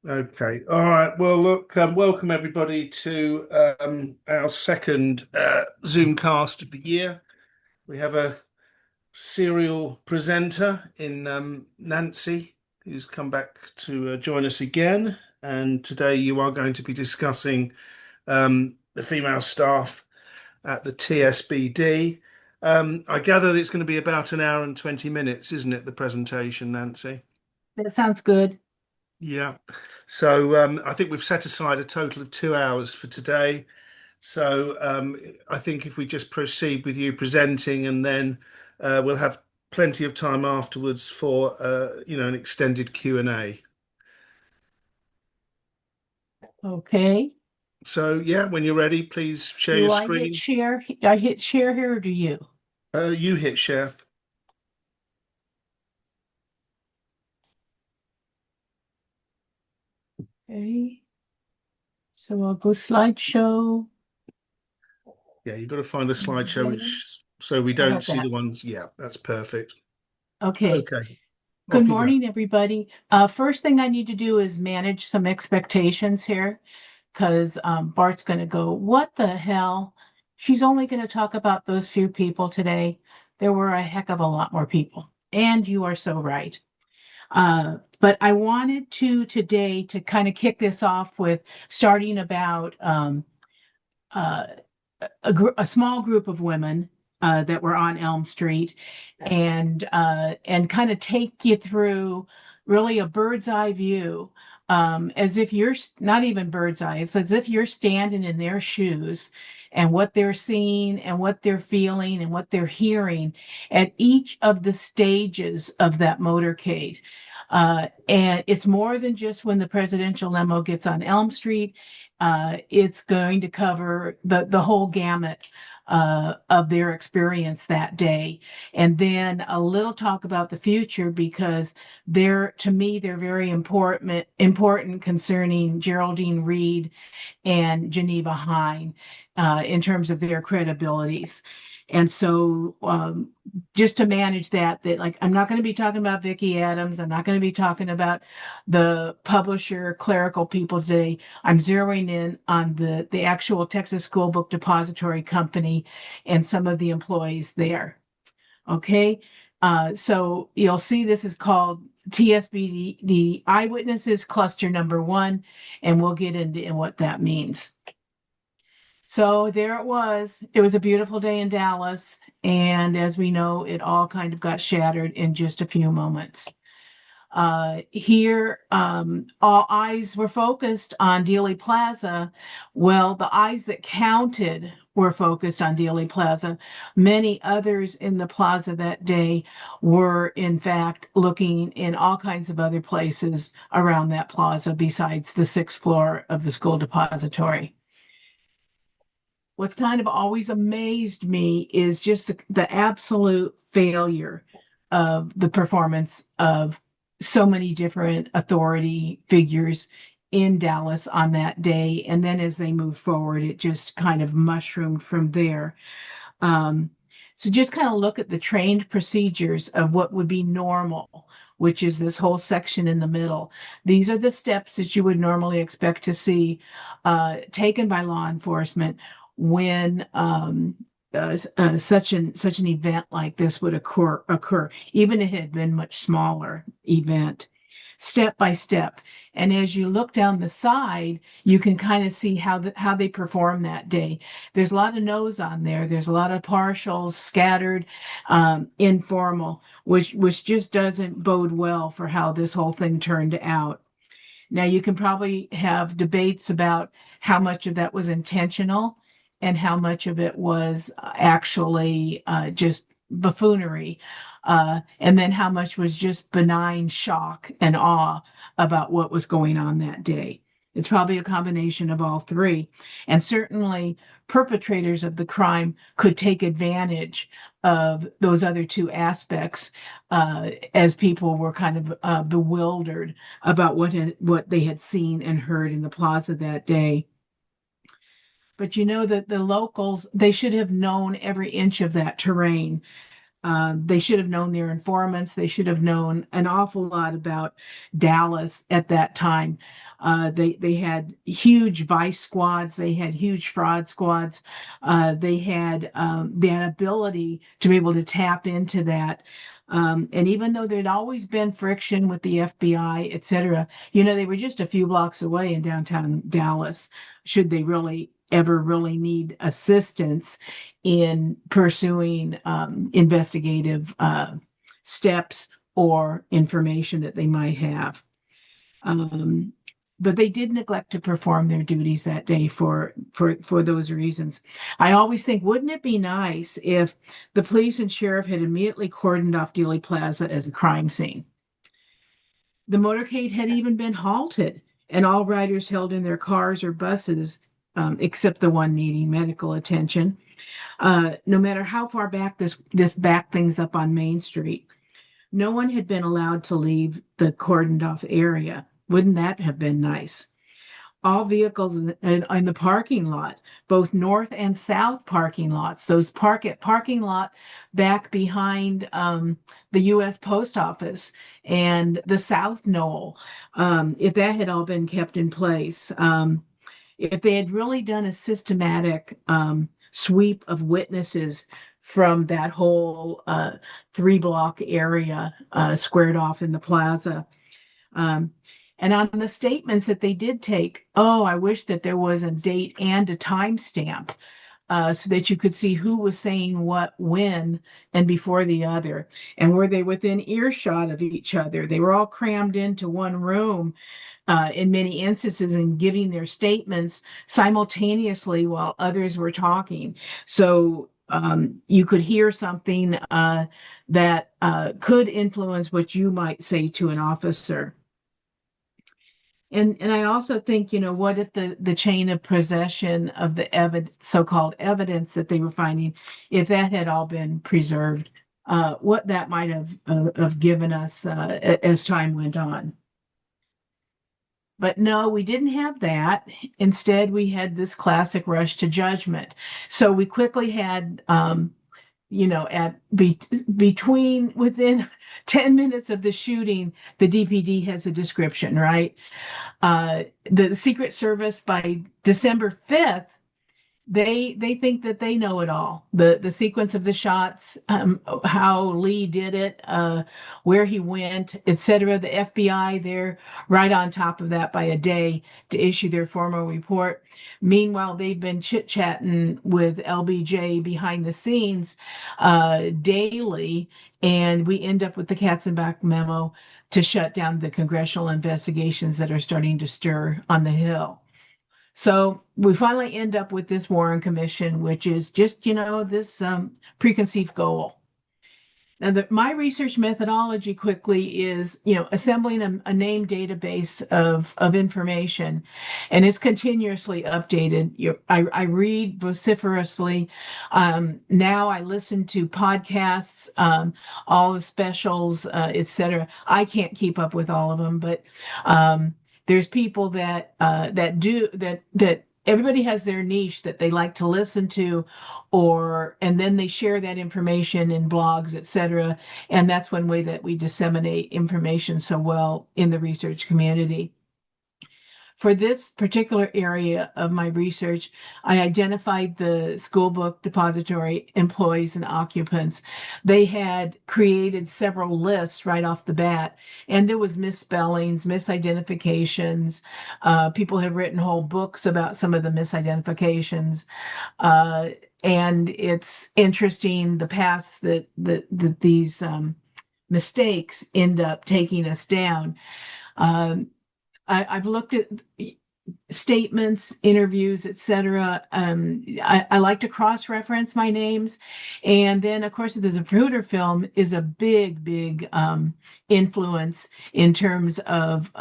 Okay. All right. Well, look, welcome everybody to our second Zoom cast of the year. We have a serial presenter in Nancy, who's come back to join us again. And today you are going to be discussing the female staff at the TSBD. I gather it's going to be about an hour and 20 minutes, isn't it, the presentation, Nancy? That sounds good. Yeah. So I think we've set aside a total of 2 hours for today. So I think if we just proceed with you presenting, and then we'll have plenty of time afterwards for an extended Q&A. Okay. So yeah, when you're ready, please share your Do I hit screen. share? I hit share here or do you? You hit share. Okay. So I'll go slideshow. Yeah, you've got to find the And slideshow, then which so we I don't got see the that. ones. Yeah, that's perfect. Okay. Okay, Good off you go. morning, everybody. First thing I need to do is manage some expectations here because Bart's going to go, what the hell? She's only going to talk about those few people today. There were a heck of a lot more people. And you are so right. But I wanted to today to kind of kick this off with starting about uh, a small group of women that were on Elm Street, and kind of take you through really a bird's eye view, as if you're not even bird's eye. It's as if you're standing in their shoes and what they're seeing and what they're feeling and what they're hearing at each of the stages of that motorcade. And it's more than just when the presidential limo gets on Elm Street. It's going to cover the whole gamut of their experience that day, and then a little talk about the future because to me they're very important concerning Geraldine Reed and Geneva Hine in terms of their credibilities. And so just to manage that like I'm not going to be talking about Vicki Adams. I'm not going to be talking about the publisher clerical people today. I'm zeroing in on the actual Texas School Book Depository Company and some of the employees there. Okay. So you'll see this is called TSBD, the Eyewitnesses Cluster Number One, and we'll get into what that means. So there it was. It was a beautiful day in Dallas. And as we know, it all kind of got shattered in just a few moments. Here, all eyes were focused on Dealey Plaza. Well, the eyes that counted were focused on Dealey Plaza. Many others in the plaza that day were, in fact, looking in all kinds of other places around that plaza besides the sixth floor of the school depository. What's kind of always amazed me is just the absolute failure of the performance of so many different authority figures in Dallas on that day. And then as they move forward, it just kind of mushroomed from there. Um, so just kind of look at the trained procedures of what would be normal, which is this whole section in the middle. These are the steps that you would normally expect to see taken by law enforcement when such an event like this would occur, even if it had been much smaller event, step by step. And as you look down the side, you can kind of see how they perform that day. There's a lot of no's on there. There's a lot of partials scattered, informal, which just doesn't bode well for how this whole thing turned out. Now, you can probably have debates about how much of that was intentional and how much of it was actually just buffoonery, and then how much was just benign shock and awe about what was going on that day. It's probably a combination of all three. And certainly, perpetrators of the crime could take advantage of those other two aspects as people were kind of bewildered about what they had seen and heard in the plaza that day. But you know that the locals, they should have known every inch of that terrain. They should have known their informants. They should have known an awful lot about Dallas at that time. They had huge vice squads. They had huge fraud squads. They had that ability to be able to tap into that. And even though there'd always been friction with the FBI, et cetera, they were just a few blocks away in downtown Dallas. Should they ever really need assistance in pursuing investigative steps or information that they might have. Um, but they did neglect to perform their duties that day for those reasons. I always think, wouldn't it be nice if the police and sheriff had immediately cordoned off Dealey Plaza as a crime scene? The motorcade had even been halted, and all riders held in their cars or buses, except the one needing medical attention. No matter how far back this backed things up on Main Street, no one had been allowed to leave the cordoned off area. Wouldn't that have been nice? All vehicles in the parking lot, both north and south parking lots, those parking lot back behind the U.S. Post Office and the South Knoll, if that had all been kept in place, if they had really done a systematic sweep of witnesses from that whole 3 block area squared off in the plaza. And on the statements that they did take, oh, I wish that there was a date and a time stamp so that you could see who was saying what, when, and before the other. And were they within earshot of each other? They were all crammed into one room in many instances and giving their statements simultaneously while others were talking. So you could hear something that could influence what you might say to an officer. And I also think, what if the chain of possession of the so-called evidence that they were finding, if that had all been preserved, what that might have given us as time went on. But no, we didn't have that. Instead, we had this classic rush to judgment. So we quickly had, within 10 minutes of the shooting, the DPD has a description, right? The Secret Service by December 5th, they think that they know it all. The sequence of the shots, how Lee did it, where he went, etc. The FBI, they're right on top of that by a day to issue their formal report. Meanwhile, they've been chit-chatting with LBJ behind the scenes daily, and we end up with the Katzenbach memo to shut down the congressional investigations that are starting to stir on the Hill. So we finally end up with this Warren Commission, which is just, this preconceived goal. Now, my research methodology quickly is, assembling a name database of information, and it's continuously updated. I read vociferously. Now I listen to podcasts, all the specials, etc. I can't keep up with all of them, but there's people that everybody has their niche that they like to listen to, and then they share that information in blogs, etc. And that's one way that we disseminate information so well in the research community. For this particular area of my research, I identified the school book depository employees and occupants. They had created several lists right off the bat, and there was misspellings, misidentifications. People have written whole books about some of the misidentifications. And it's interesting the paths that these mistakes end up taking us down. I've looked at statements, interviews, etc. I like to cross-reference my names, and then of course the Zapruder film is a big influence in terms of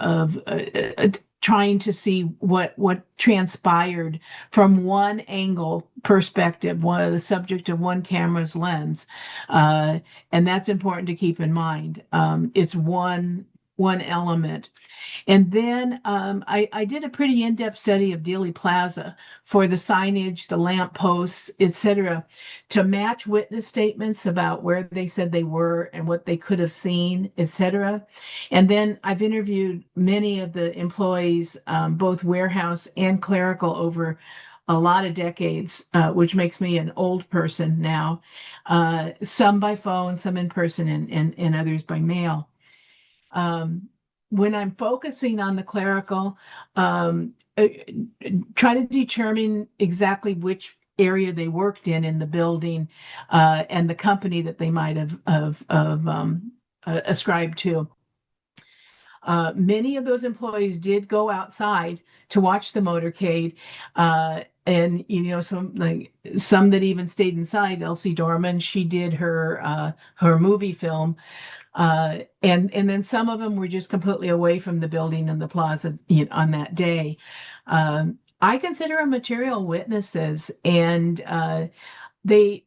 trying to see what transpired from one angle perspective, the subject of one camera's lens, and that's important to keep in mind. It's one one element. And then I did a pretty in-depth study of Dealey Plaza for the signage, the lamp posts, etc., to match witness statements about where they said they were and what they could have seen, etc. And then I've interviewed many of the employees, both warehouse and clerical, over a lot of decades, which makes me an old person now. Some by phone, some in person, and others by mail. Um, when I'm focusing on the clerical, uh, try to determine exactly which area they worked in the building, and the company that they might have ascribed to. Many of those employees did go outside to watch the motorcade, and some that even stayed inside. Elsie Dorman, she did her movie film, and then some of them were just completely away from the building and the plaza, on that day. I consider them material witnesses, and they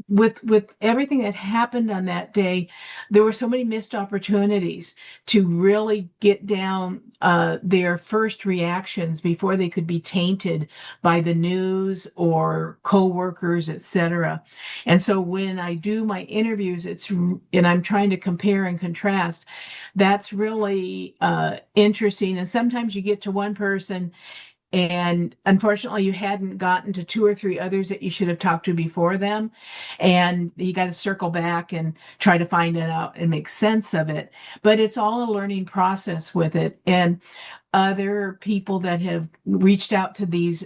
with everything that happened on that day, there were so many missed opportunities to really get down their first reactions before they could be tainted by the news or coworkers, etc. And so when I do my interviews, and I'm trying to compare and contrast, that's really interesting. And sometimes you get to one person, and unfortunately, you hadn't gotten to two or three others that you should have talked to before them. And you got to circle back and try to find it out and make sense of it. But it's all a learning process with it. And other people that have reached out to these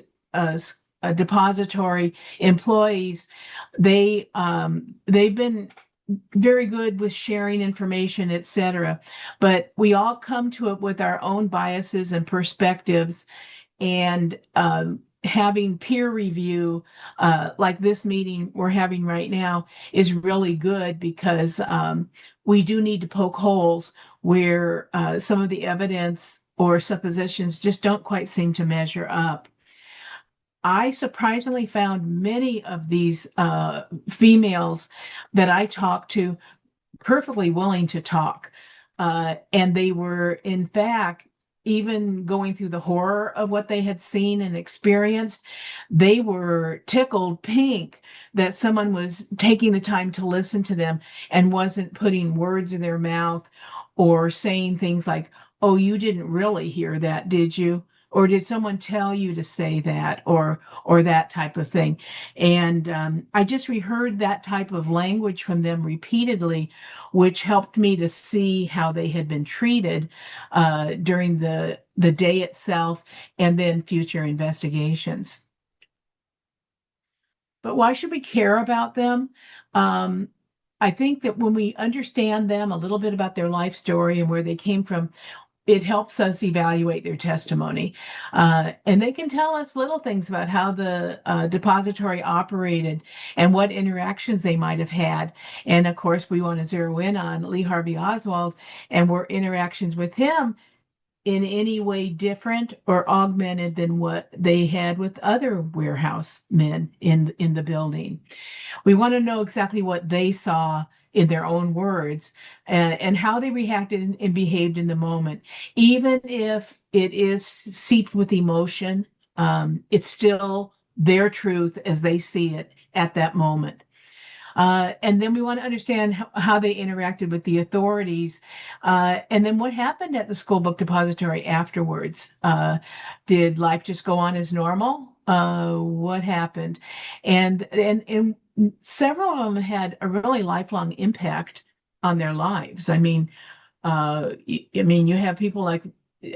depository employees, they've been very good with sharing information, etc. But we all come to it with our own biases and perspectives, and having peer review, like this meeting we're having right now, is really good, because we do need to poke holes where some of the evidence or suppositions just don't quite seem to measure up. I surprisingly found many of these females that I talked to perfectly willing to talk. And they were, in fact, even going through the horror of what they had seen and experienced, they were tickled pink that someone was taking the time to listen to them and wasn't putting words in their mouth or saying things like, "Oh, you didn't really hear that, did you? Or did someone tell you to say that?" or that type of thing. And I just reheard that type of language from them repeatedly, which helped me to see how they had been treated during the day itself, and then future investigations. But why should we care about them? Um, I think that when we understand them, a little bit about their life story and where they came from, it helps us evaluate their testimony. And they can tell us little things about how the depository operated and what interactions they might have had. And of course, we want to zero in on Lee Harvey Oswald, and were interactions with him in any way different or augmented than what they had with other warehouse men in the building. We want to know exactly what they saw in their own words, and how they reacted and behaved in the moment. Even if it is seeped with emotion, it's still their truth as they see it at that moment. And then we want to understand how they interacted with the authorities, and then what happened at the school book depository afterwards. Did life just go on as normal? What happened? And several of them had a really lifelong impact on their lives. I mean, you have people like,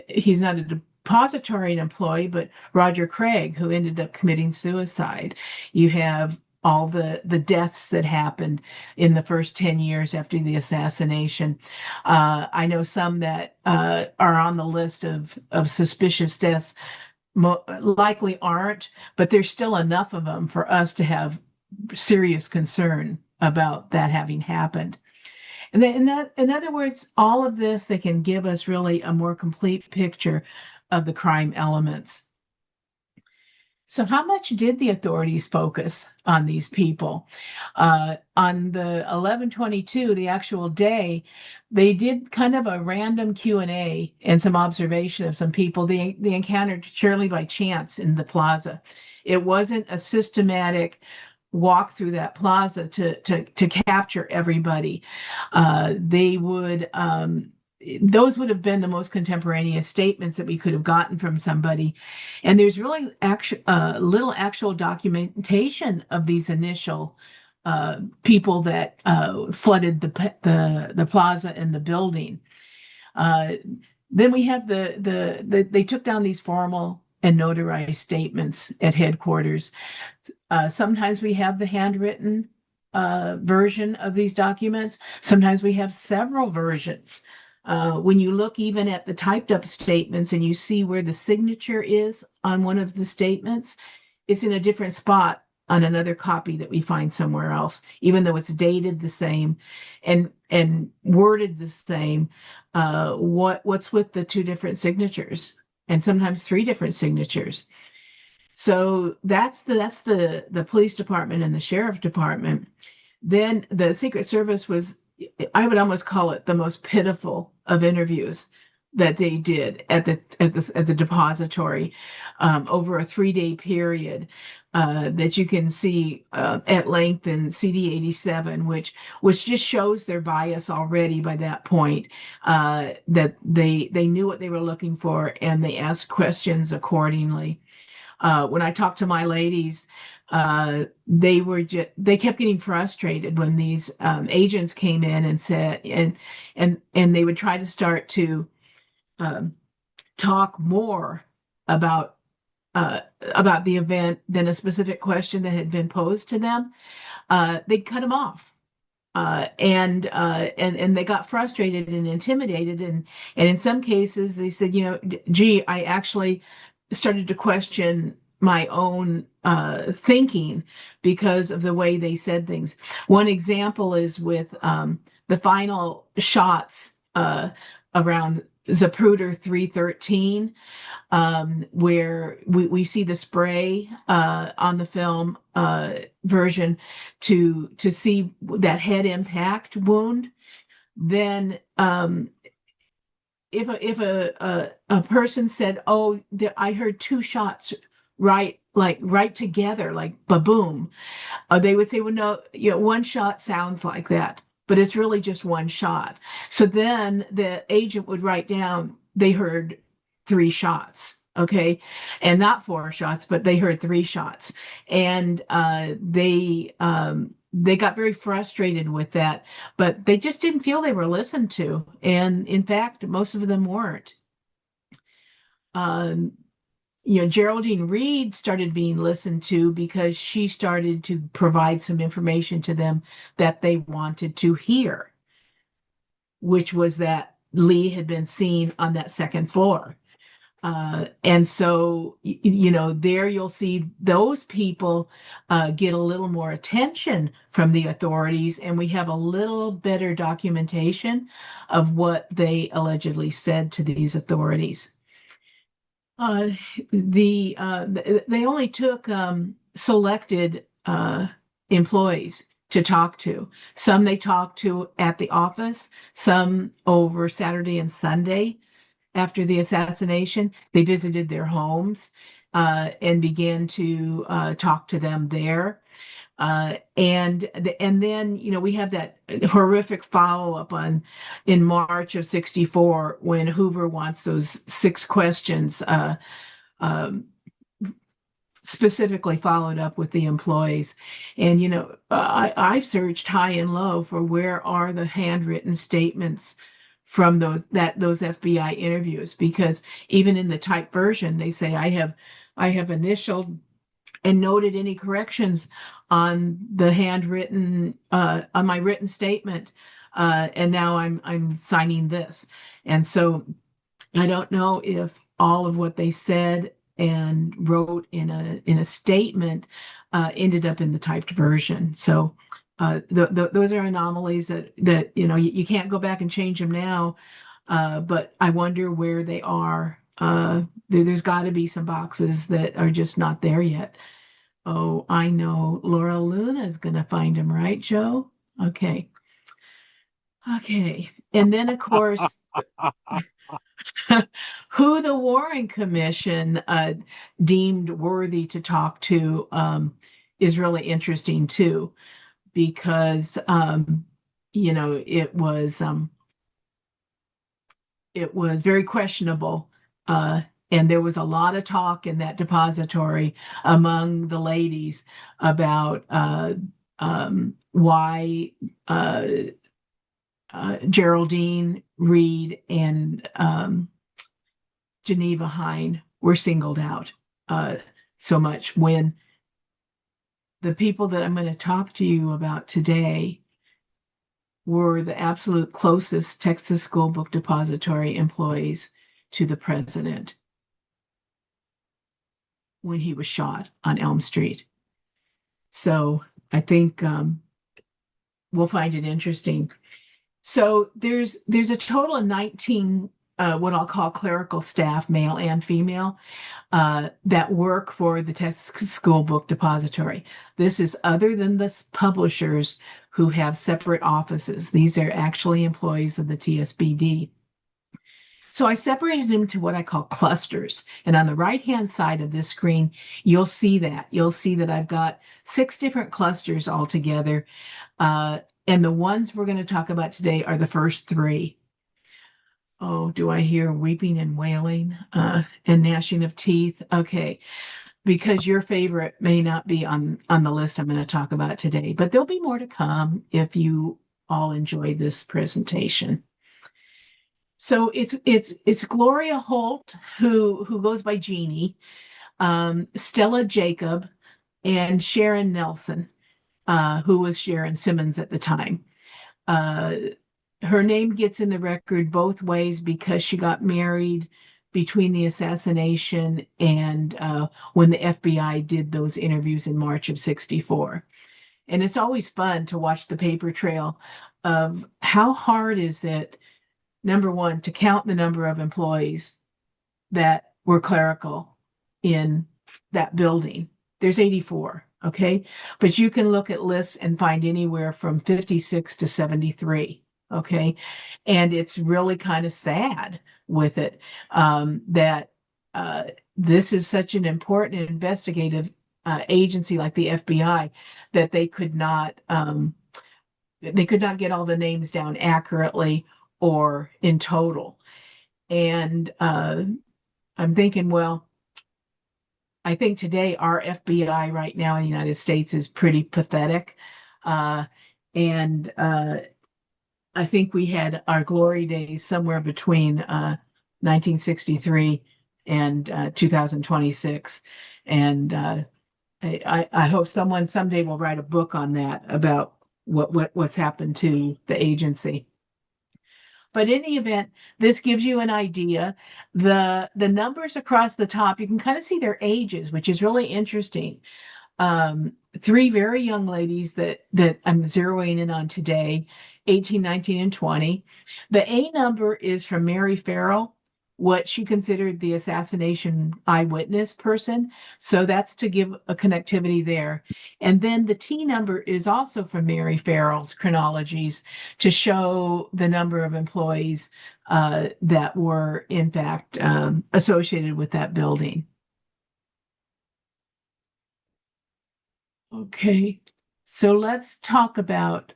he's not a depository employee, but Roger Craig, who ended up committing suicide. You have all the deaths that happened in the first 10 years after the assassination. I know some that are on the list of suspicious deaths, likely aren't, but there's still enough of them for us to have serious concern about that having happened. And then, in other words, all of this, they can give us really a more complete picture of the crime elements. So, how much did the authorities focus on these people? On the 11/22, the actual day, they did kind of a random Q&A and some observation of some people they encountered purely by chance in the plaza. It wasn't a systematic walk through that plaza to capture everybody. They would those would have been the most contemporaneous statements that we could have gotten from somebody. And there's really little actual documentation of these initial people that flooded the plaza and the building. Uh, then we have they took down these formal and notarized statements at headquarters. Sometimes we have the handwritten version of these documents. Sometimes we have several versions. When you look even at the typed up statements and you see where the signature is on one of the statements, it's in a different spot on another copy that we find somewhere else, even though it's dated the same and worded the same. What's with the two different signatures and sometimes three different signatures? So that's the police department and the sheriff department. Then the Secret Service was, I would almost call it the most pitiful of interviews that they did at the depository over a 3-day period that you can see at length in CD 87, which just shows their bias already by that point, that they knew what they were looking for and they asked questions accordingly. When I talked to my ladies, they kept getting frustrated when these agents came in and said and they would try to start to um, talk more about about the event than a specific question that had been posed to them. They'd cut them off. And they got frustrated and intimidated, and in some cases they said, gee, I actually started to question my own thinking because of the way they said things. One example is with the final shots around Zapruder 313, where we see the spray on the film version to see that head impact wound. Then if a person said, "Oh, I heard two shots right together, like ba-boom," they would say, "Well, no, one shot sounds like that, but it's really just one shot." So then the agent would write down they heard three shots, okay, and not four shots, but they heard three shots, and they got very frustrated with that, but they just didn't feel they were listened to. And in fact, most of them weren't. Um, Geraldine Reed started being listened to because she started to provide some information to them that they wanted to hear, which was that Lee had been seen on that second floor. And so, there you'll see those people get a little more attention from the authorities, and we have a little better documentation of what they allegedly said to these authorities. They only took selected employees to talk to. Some they talked to at the office, some over Saturday and Sunday. After the assassination, they visited their homes and began to talk to them there. And then we have that horrific follow-up in March of '64 when Hoover wants those 6 questions um, specifically followed up with the employees. And I've searched high and low for where are the handwritten statements from those FBI interviews, because even in the typed version they say I have initialed and noted any corrections on the handwritten on my written statement, and now I'm signing this. And so I don't know if all of what they said and wrote in a statement ended up in the typed version. So those are anomalies that you can't go back and change them now, but I wonder where they are There's got to be some boxes that are just not there yet. Oh, I know. Laura Luna is going to find them, right, Joe? Okay. Okay. And then, of course, who the Warren Commission deemed worthy to talk to is really interesting too, because it was very questionable, uh, and there was a lot of talk in that depository among the ladies about why uh, Geraldine Reed and Geneva Hine were singled out so much when the people that I'm going to talk to you about today were the absolute closest Texas School Book Depository employees to the president when he was shot on Elm Street. So I think we'll find it interesting. So there's a total of 19 what I'll call clerical staff, male and female, that work for the Texas School Book Depository. This is other than the publishers who have separate offices. These are actually employees of the TSBD. So I separated them into what I call clusters. And on the right-hand side of this screen, you'll see that. You'll see that I've got 6 different clusters altogether. And the ones we're going to talk about today are the first 3. Oh, do I hear weeping and wailing and gnashing of teeth? Okay, because your favorite may not be on the list I'm going to talk about today, but there'll be more to come if you all enjoy this presentation. So it's Gloria Holt who goes by Jeannie, Stella Jacob, and Sharon Nelson, who was Sharon Simmons at the time. Her name gets in the record both ways because she got married between the assassination and when the FBI did those interviews in March of '64. And it's always fun to watch the paper trail of how hard is it, number one, to count the number of employees that were clerical in that building. There's 84, okay? But you can look at lists and find anywhere from 56 to 73. Okay. And it's really kind of sad with it that this is such an important investigative agency like the FBI that they could not get all the names down accurately or in total. And I'm thinking, well, I think today our FBI right now in the United States is pretty pathetic. And I think we had our glory days somewhere between 1963 and 2026. And I hope someone someday will write a book on that about what's happened to the agency. But in any event, this gives you an idea. The numbers across the top, you can kind of see their ages, which is really interesting. 3 very young ladies that I'm zeroing in on today, 18, 19, and 20. The A number is from Mary Farrell, what she considered the assassination eyewitness person. So that's to give a connectivity there. And then the T number is also from Mary Farrell's chronologies to show the number of employees that were in fact associated with that building. Okay, so let's talk about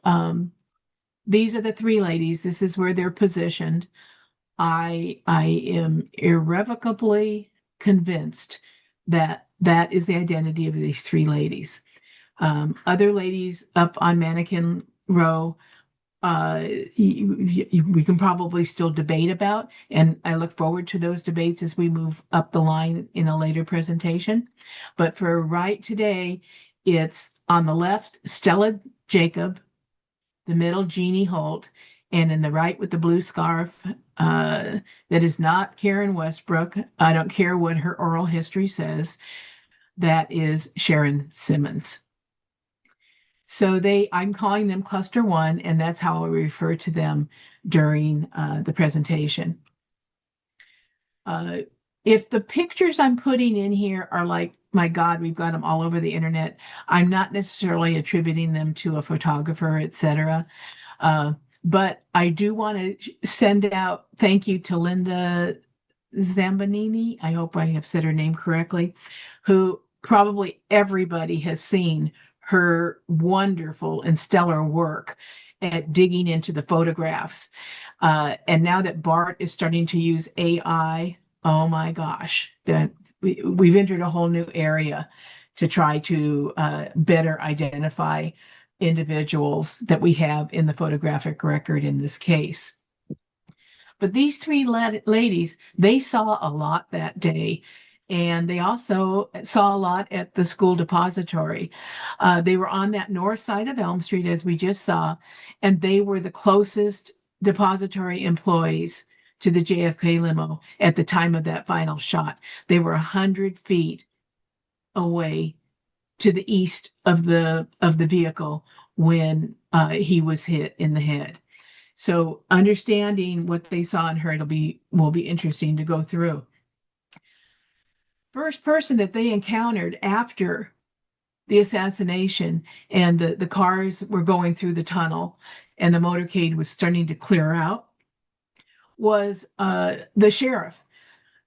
these are the 3 ladies. This is where they're positioned. I am irrevocably convinced that that is the identity of these 3 ladies. Other ladies up on Mannequin Row, we can probably still debate about, and I look forward to those debates as we move up the line in a later presentation. But for right today, it's on the left, Stella Jacob, the middle, Jeannie Holt, and in the right with the blue scarf, that is not Karen Westbrook. I don't care what her oral history says. That is Sharon Simmons. So I'm calling them cluster 1, and that's how I refer to them during the presentation. if the pictures I'm putting in here are like, my God, we've got them all over the internet, I'm not necessarily attributing them to a photographer, etc. Uh, but I do want to send out thank you to Linda Zambanini. I hope I have said her name correctly, who probably everybody has seen her wonderful and stellar work at digging into the photographs. And now that Bart is starting to use AI, oh my gosh, that we've entered a whole new area to try to better identify individuals that we have in the photographic record in this case. But these three ladies, they saw a lot that day. And they also saw a lot at the school depository. They were on that north side of Elm Street, as we just saw, and they were the closest depository employees to the JFK limo at the time of that final shot. They were 100 feet away to the east of the vehicle when he was hit in the head. So understanding what they saw and heard will be interesting to go through. First person that they encountered after the assassination and the cars were going through the tunnel and the motorcade was starting to clear out was the sheriff.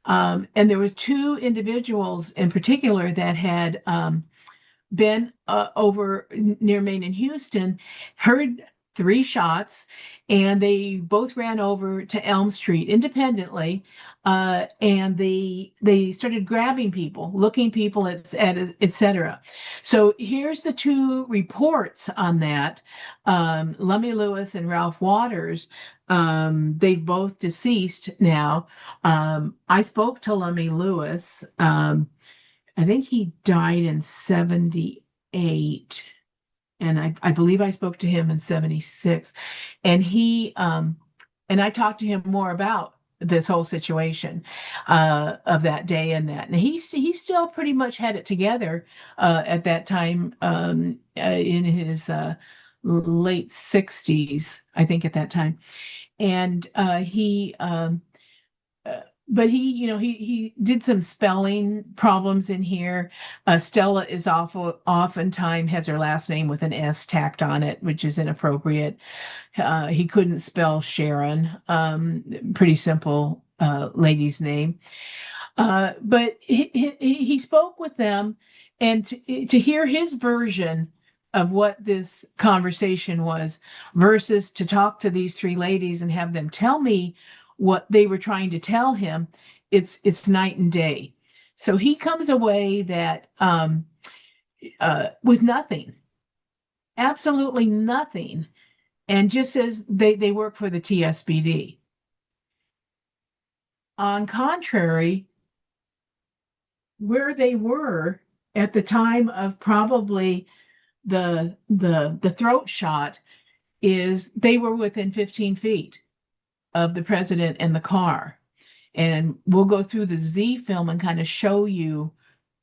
And there was two individuals in particular that had been over near Maine and Houston, heard three shots, and they both ran over to Elm Street independently, and they started grabbing people, looking people at etc. So here's the two reports on that. Lummy Lewis and Ralph Waters. They've both deceased now. I spoke to Lummy Lewis. I think he died in 78. And I believe I spoke to him in 76. And and I talked to him more about this whole situation of that day and that. And he still pretty much had it together at that time in his late 60s, I think at that time. And but he did some spelling problems in here. Stella is oftentimes has her last name with an S tacked on it, which is inappropriate. He couldn't spell Sharon, pretty simple lady's name. But he spoke with them, and to hear his version of what this conversation was versus to talk to these three ladies and have them tell me what they were trying to tell him, it's night and day. So he comes away that with nothing, absolutely nothing, and just says they work for the TSBD. On contrary, where they were at the time of probably the throat shot is they were within 15 feet of the president and the car. And we'll go through the Z film and kind of show you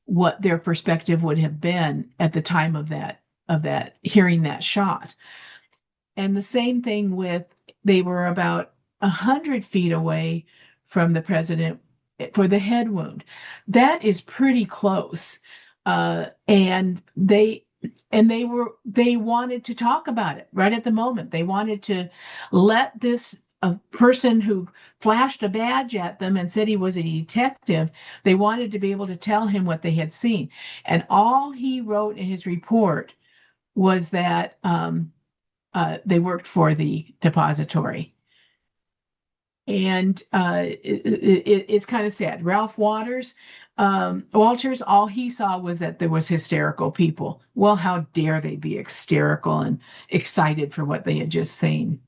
what their perspective would have been at the time of that hearing that shot. And the same thing with they were about 100 feet away from the president for the head wound. That is pretty close. And they wanted to talk about it right at the moment. They wanted to let this a person who flashed a badge at them and said he was a detective, they wanted to be able to tell him what they had seen. And all he wrote in his report was that they worked for the depository. And it's kind of sad. Ralph Walters, all he saw was that there was hysterical people. Well, how dare they be hysterical and excited for what they had just seen?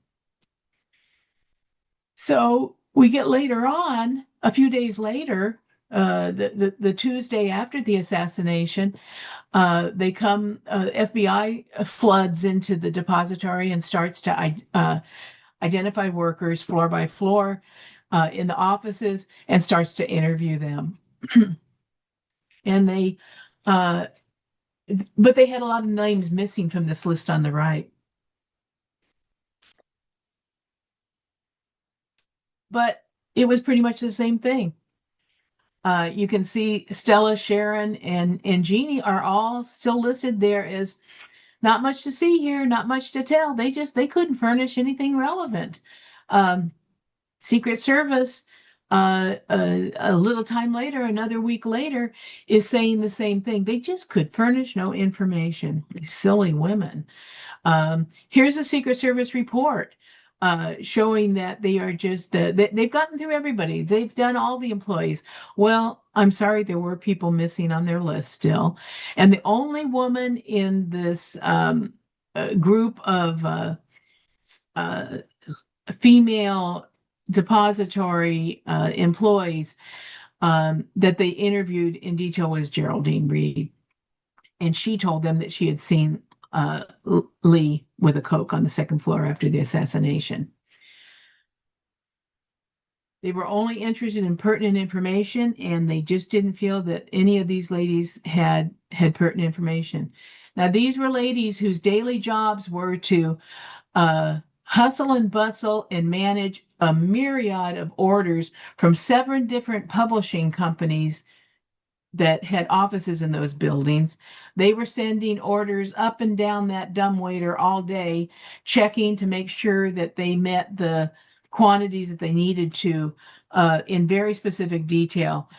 So we get later on, a few days later, the Tuesday after the assassination, they come, FBI floods into the depository and starts to identify workers floor by floor in the offices and starts to interview them. And but they had a lot of names missing from this list on the right. But it was pretty much the same thing. You can see Stella, Sharon, and Jeannie are all still listed there as not much to see here, not much to tell. They couldn't furnish anything relevant. Um, Secret Service, a little time later, another week later, is saying the same thing. They just could furnish no information. These silly women. Here's a Secret Service report showing that they are just, they've gotten through everybody. They've done all the employees. Well, I'm sorry, there were people missing on their list still. And the only woman in this group of uh, female depository employees that they interviewed in detail was Geraldine Reed. And she told them that she had seen Lee with a Coke on the second floor after the assassination. They were only interested in pertinent information, and they just didn't feel that any of these ladies had pertinent information. Now, these were ladies whose daily jobs were to hustle and bustle and manage a myriad of orders from 7 different publishing companies that had offices in those buildings. They were sending orders up and down that dumbwaiter all day, checking to make sure that they met the quantities that they needed to in very specific detail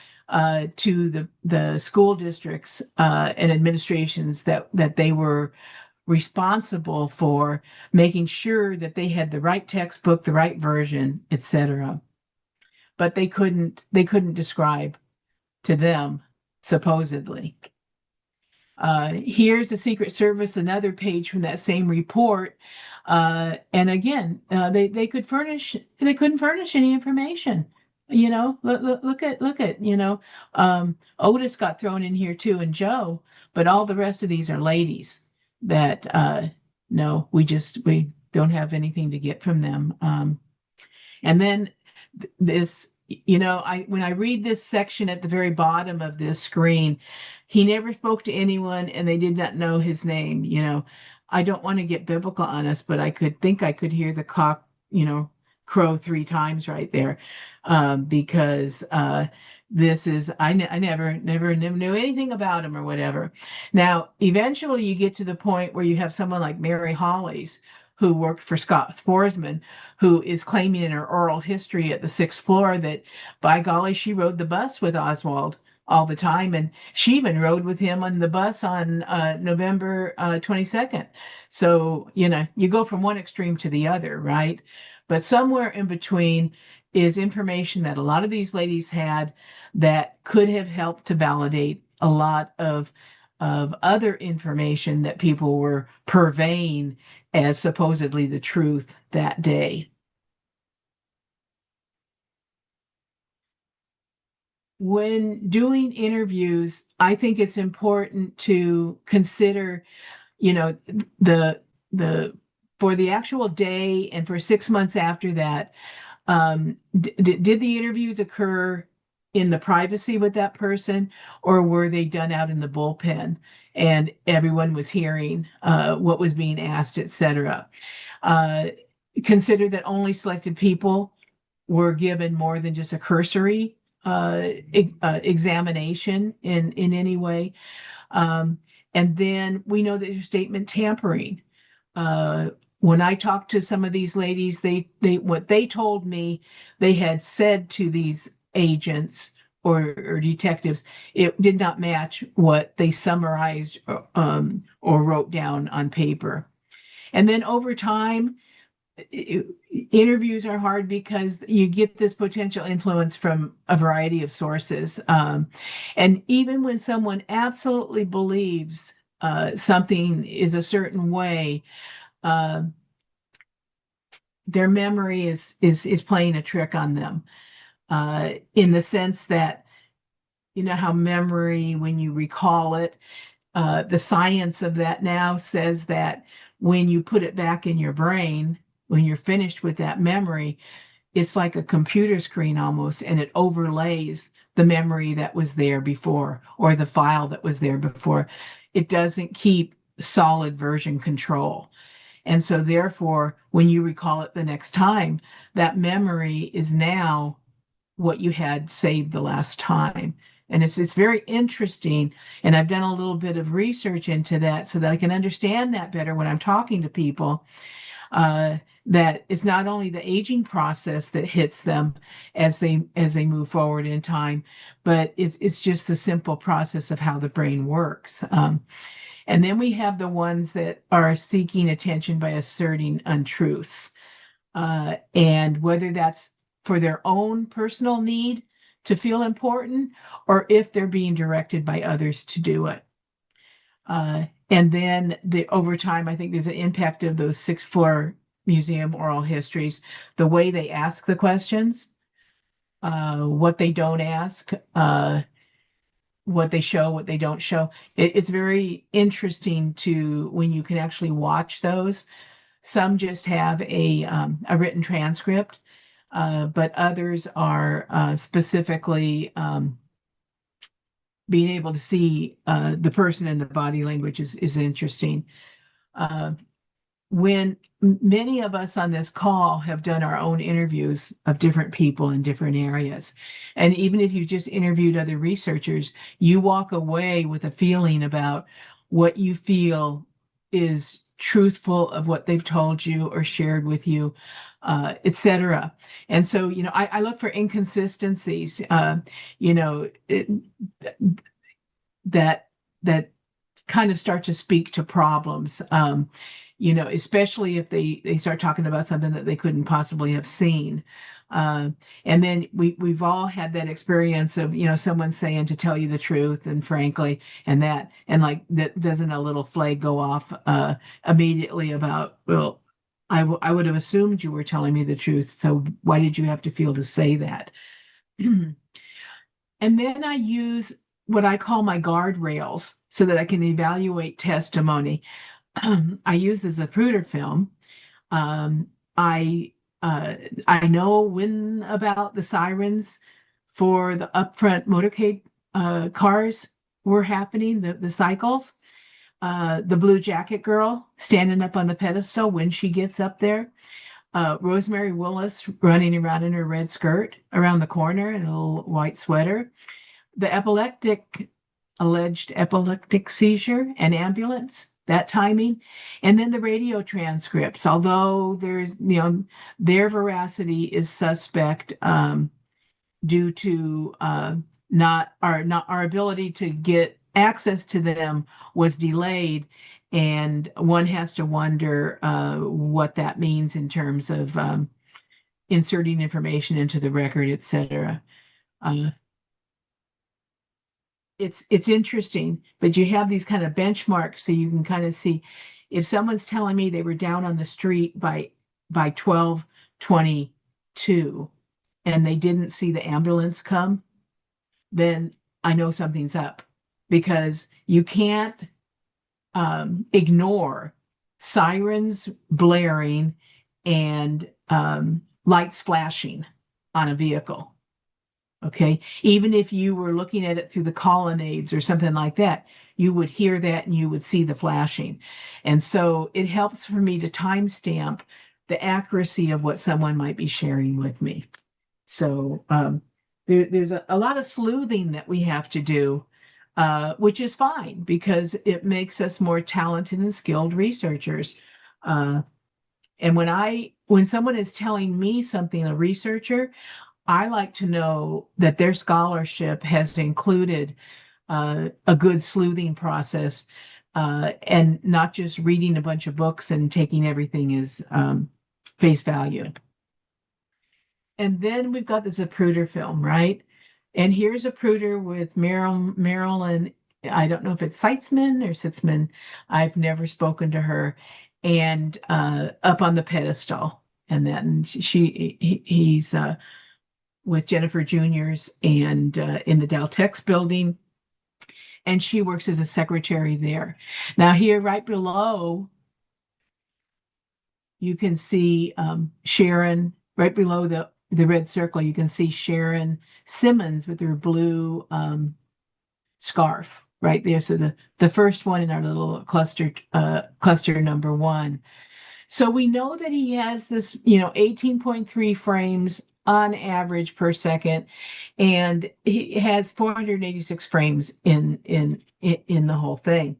to the school districts and administrations that they were responsible for making sure that they had the right textbook, the right version, etc. But they couldn't describe to them, supposedly. Here's the Secret Service, another page from that same report. And again, they couldn't furnish any information. Look at Otis got thrown in here too, and Joe, but all the rest of these are ladies that no, we don't have anything to get from them. And then this, I when I read this section at the very bottom of this screen, he never spoke to anyone and they did not know his name. I don't want to get biblical on us, but I could hear the cock, crow 3 times right there, because this is I never knew anything about him or whatever. Now, eventually, you get to the point where you have someone like Mary Hollies, who worked for Scott Sporsman, who is claiming in her oral history at the 6th floor that, by golly, she rode the bus with Oswald all the time. And she even rode with him on the bus on November 22nd. So, you go from one extreme to the other, right? But somewhere in between is information that a lot of these ladies had that could have helped to validate a lot of other information that people were purveying as supposedly the truth that day. When doing interviews, I think it's important to consider, the the for the actual day and for 6 months after that, did the interviews occur in the privacy with that person, or were they done out in the bullpen and everyone was hearing what was being asked, etc.? Uh, Consider that only selected people were given more than just a cursory examination in any way. Um, and then we know that there's statement tampering. When I talked to some of these ladies, they what they told me they had said to these agents or detectives, it did not match what they summarized or wrote down on paper. And then over time, interviews are hard because you get this potential influence from a variety of sources. And even when someone absolutely believes something is a certain way, uh, their memory is playing a trick on them, in the sense that how memory, when you recall it, the science of that now says that when you put it back in your brain, when you're finished with that memory, it's like a computer screen almost, and it overlays the memory that was there before or the file that was there before. It doesn't keep solid version control. And so therefore, when you recall it the next time, that memory is now what you had saved the last time. And it's very interesting. And I've done a little bit of research into that so that I can understand that better when I'm talking to people. Uh, that it's not only the aging process that hits them as they move forward in time, but it's just the simple process of how the brain works. And then we have the ones that are seeking attention by asserting untruths. And whether that's for their own personal need to feel important or if they're being directed by others to do it. And then over time, I think there's an impact of those sixth floor museum oral histories, the way they ask the questions, what they don't ask, what they show, what they don't show. It's very interesting to when you can actually watch those. Some just have a written transcript, but others are specifically being able to see the person and the body language is interesting. Uh, when many of us on this call have done our own interviews of different people in different areas, and even if you've just interviewed other researchers, you walk away with a feeling about what you feel is truthful of what they've told you or shared with you, etc. And so, I look for inconsistencies, that that kind of start to speak to problems, especially if they start talking about something that they couldn't possibly have seen. And then we've all had that experience of, someone saying to tell you the truth and frankly, and like that doesn't a little flag go off immediately about, well, I would have assumed you were telling me the truth. So why did you have to feel to say that? And then I use what I call my guardrails so that I can evaluate testimony. I use the Zapruder film. Um, I I know when about the sirens for the upfront motorcade cars were happening, the cycles. The blue jacket girl standing up on the pedestal when she gets up there. Rosemary Willis running around in her red skirt around the corner in a little white sweater. The alleged epileptic seizure and ambulance, that timing, and then the radio transcripts, although their veracity is suspect, due to not our ability to get access to them was delayed, and one has to wonder what that means in terms of inserting information into the record, etc. Uh, it's interesting, but you have these kind of benchmarks so you can kind of see if someone's telling me they were down on the street by 12:22 and they didn't see the ambulance come, then I know something's up because you can't ignore sirens blaring and lights flashing on a vehicle. Okay. Even if you were looking at it through the colonnades or something like that, you would hear that and you would see the flashing. And so it helps for me to timestamp the accuracy of what someone might be sharing with me. So there's a lot of sleuthing that we have to do, which is fine because it makes us more talented and skilled researchers. And when someone is telling me something, a researcher, I like to know that their scholarship has included a good sleuthing process, and not just reading a bunch of books and taking everything as face value. And then we've got the Zapruder film, right? And here's Zapruder with Marilyn. I don't know if it's Seitzman or Sitzman. I've never spoken to her. And up on the pedestal, and then he's with Jennifer Juniors and in the Daltex building, and she works as a secretary there. Now here, right below, you can see Sharon. Right below the red circle, you can see Sharon Simmons with her blue scarf right there. So the first one in our little cluster number one. So we know that he has this, 18.3 frames on average per second, and he has 486 frames in the whole thing,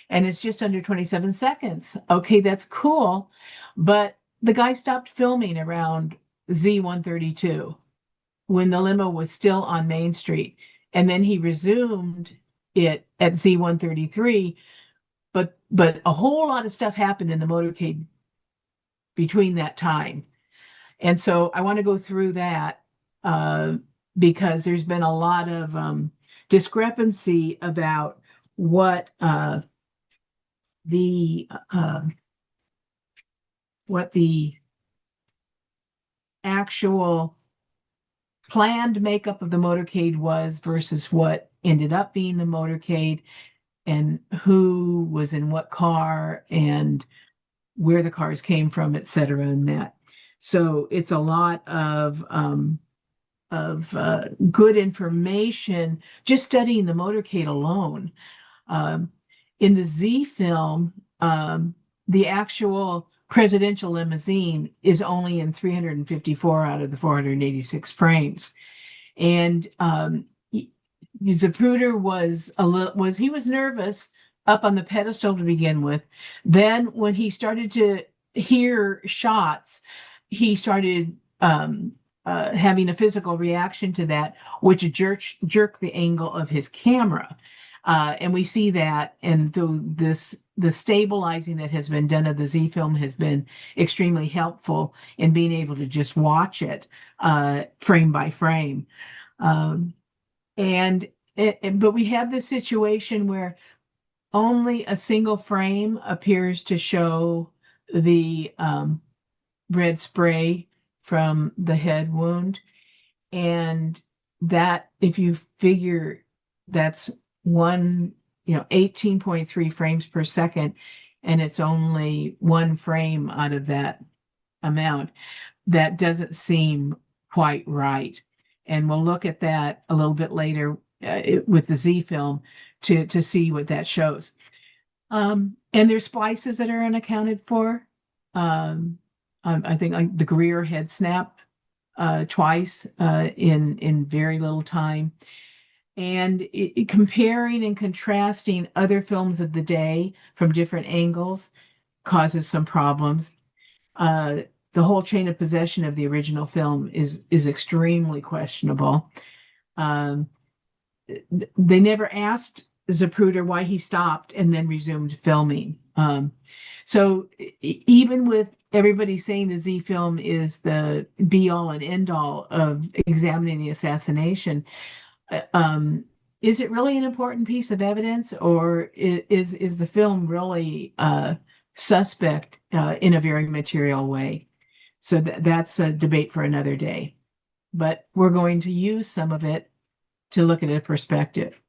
and it's just under 27 seconds. Okay, that's cool, but the guy stopped filming around Z132 when the limo was still on Main Street, and then he resumed it at Z133. But a whole lot of stuff happened in the motorcade between that time. And so I want to go through that uh, because there's been a lot of discrepancy about what the what the actual planned makeup of the motorcade was versus what ended up being the motorcade, and who was in what car and where the cars came from, et cetera, and that. So it's a lot of good information just studying the motorcade alone. Um, in the Z film, the actual presidential limousine is only in 354 out of the 486 frames. And Zapruder was nervous up on the pedestal to begin with. Then when he started to hear shots, he started having a physical reaction to that, which jerked the angle of his camera. And we see that, and the stabilizing that has been done of the Z film has been extremely helpful in being able to just watch it frame by frame. Um, but we have this situation where only a single frame appears to show the red spray from the head wound. And that, if you figure that's 18.3 frames per second, and it's only one frame out of that amount, that doesn't seem quite right. And we'll look at that a little bit later with the Z film to see what that shows. And there's splices that are unaccounted for. I think like the Greer head snap twice in very little time. And comparing and contrasting other films of the day from different angles causes some problems. The whole chain of possession of the original film is extremely questionable. Um, they never asked Zapruder why he stopped and then resumed filming. So even with everybody saying the Z film is the be all and end all of examining the assassination, is it really an important piece of evidence, or is the film really suspect in a very material way? So that's a debate for another day. But we're going to use some of it to look at a perspective.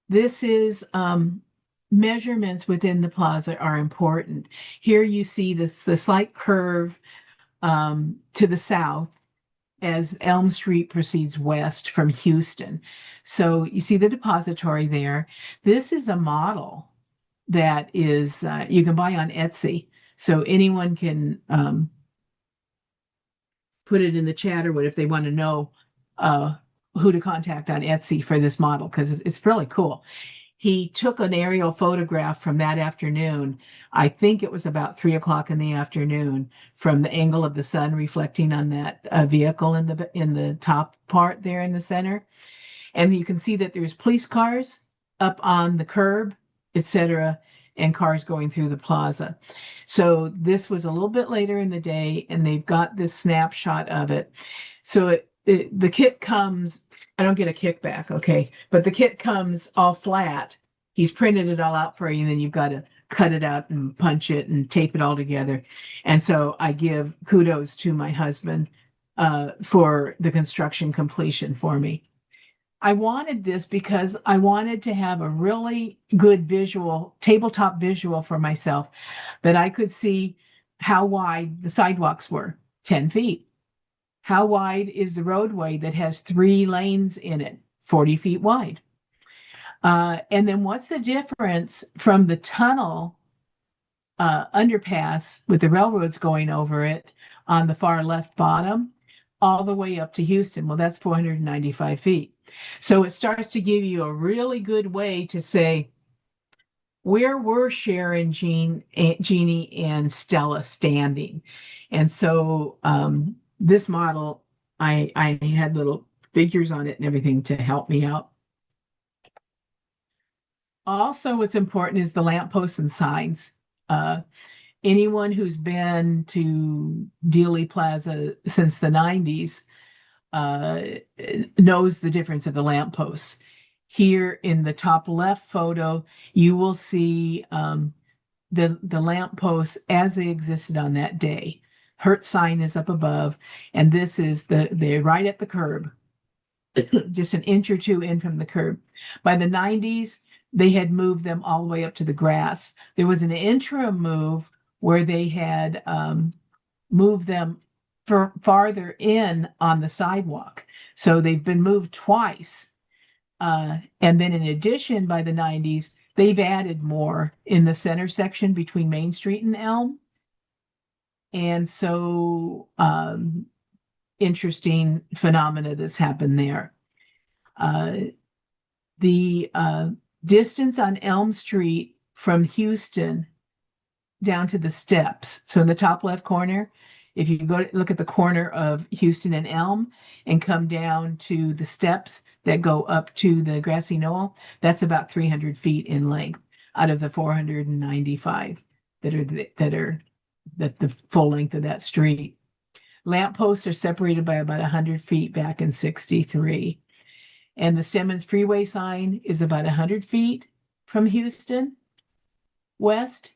This is measurements within the plaza are important. Here you see the slight curve to the south as Elm Street proceeds west from Houston. So you see the depository there. This is a model that is you can buy on Etsy. So anyone can put it in the chat or what if they want to know who to contact on Etsy for this model, because it's really cool. He took an aerial photograph from that afternoon. I think it was about 3 o'clock in the afternoon, from the angle of the sun reflecting on that vehicle in the top part there in the center. And you can see that there's police cars up on the curb, etc., and cars going through the plaza. So this was a little bit later in the day, and they've got this snapshot of it. So the kit comes, I don't get a kickback, okay, but the kit comes all flat. He's printed it all out for you, and then you've got to cut it out and punch it and tape it all together. And so I give kudos to my husband for the construction completion for me. I wanted this because I wanted to have a really good visual, tabletop visual for myself, that I could see how wide the sidewalks were, 10 feet. How wide is the roadway that has 3 lanes in it? 40 feet wide. And then what's the difference from the tunnel underpass with the railroads going over it on the far left bottom all the way up to Houston. Well, that's 495 feet. So it starts to give you a really good way to say, where were Sharon, Jeannie, and Stella standing? And so this model, I had little figures on it and everything to help me out. Also, what's important is the lampposts and signs. Uh, Anyone who's been to Dealey Plaza since the 90s uh, knows the difference of the lampposts. Here in the top left photo, you will see the lampposts as they existed on that day. Hertz sign is up above, and this is they're right at the curb, just an inch or two in from the curb. By the 90s, they had moved them all the way up to the grass. There was an interim move where they had moved them farther in on the sidewalk. So they've been moved twice. And then in addition, by the 90s, they've added more in the center section between Main Street and Elm. And so interesting phenomena that's happened there. The distance on Elm Street from Houston down to the steps. So in the top left corner, if you go look at the corner of Houston and Elm and come down to the steps that go up to the grassy knoll, that's about 300 feet in length out of the 495 that are the full length of that street. Lampposts are separated by about 100 feet back in 63. And the Simmons Freeway sign is about 100 feet from Houston west.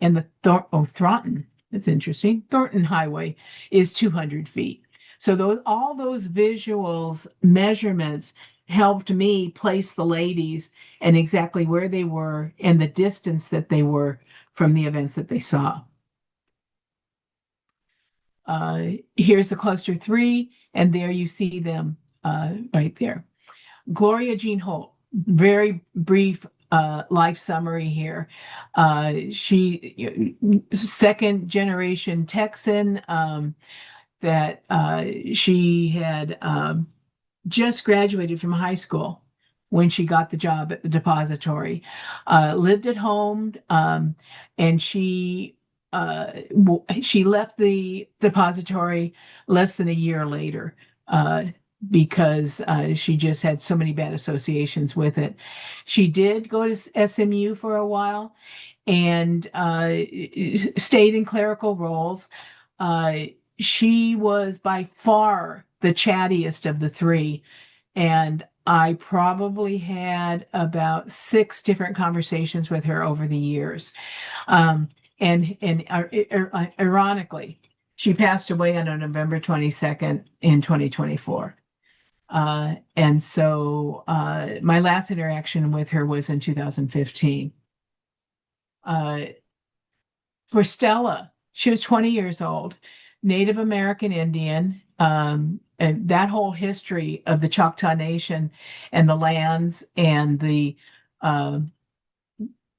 And the Thornton, that's interesting. Thornton Highway is 200 feet. So all those visuals, measurements helped me place the ladies and exactly where they were and the distance that they were from the events that they saw. Here's the cluster 3, and there you see them right there. Gloria Jean Holt, very brief life summary here. She second generation Texan that she had just graduated from high school when she got the job at the depository, lived at home, and she left the depository less than a year later because she just had so many bad associations with it. She did go to SMU for a while and stayed in clerical roles. She was by far the chattiest of the three, and I probably had about 6 different conversations with her over the years. And ironically, she passed away on November 22nd in 2024. And so my last interaction with her was in 2015. For Stella, she was 20 years old, Native American Indian, and that whole history of the Choctaw Nation and the lands and the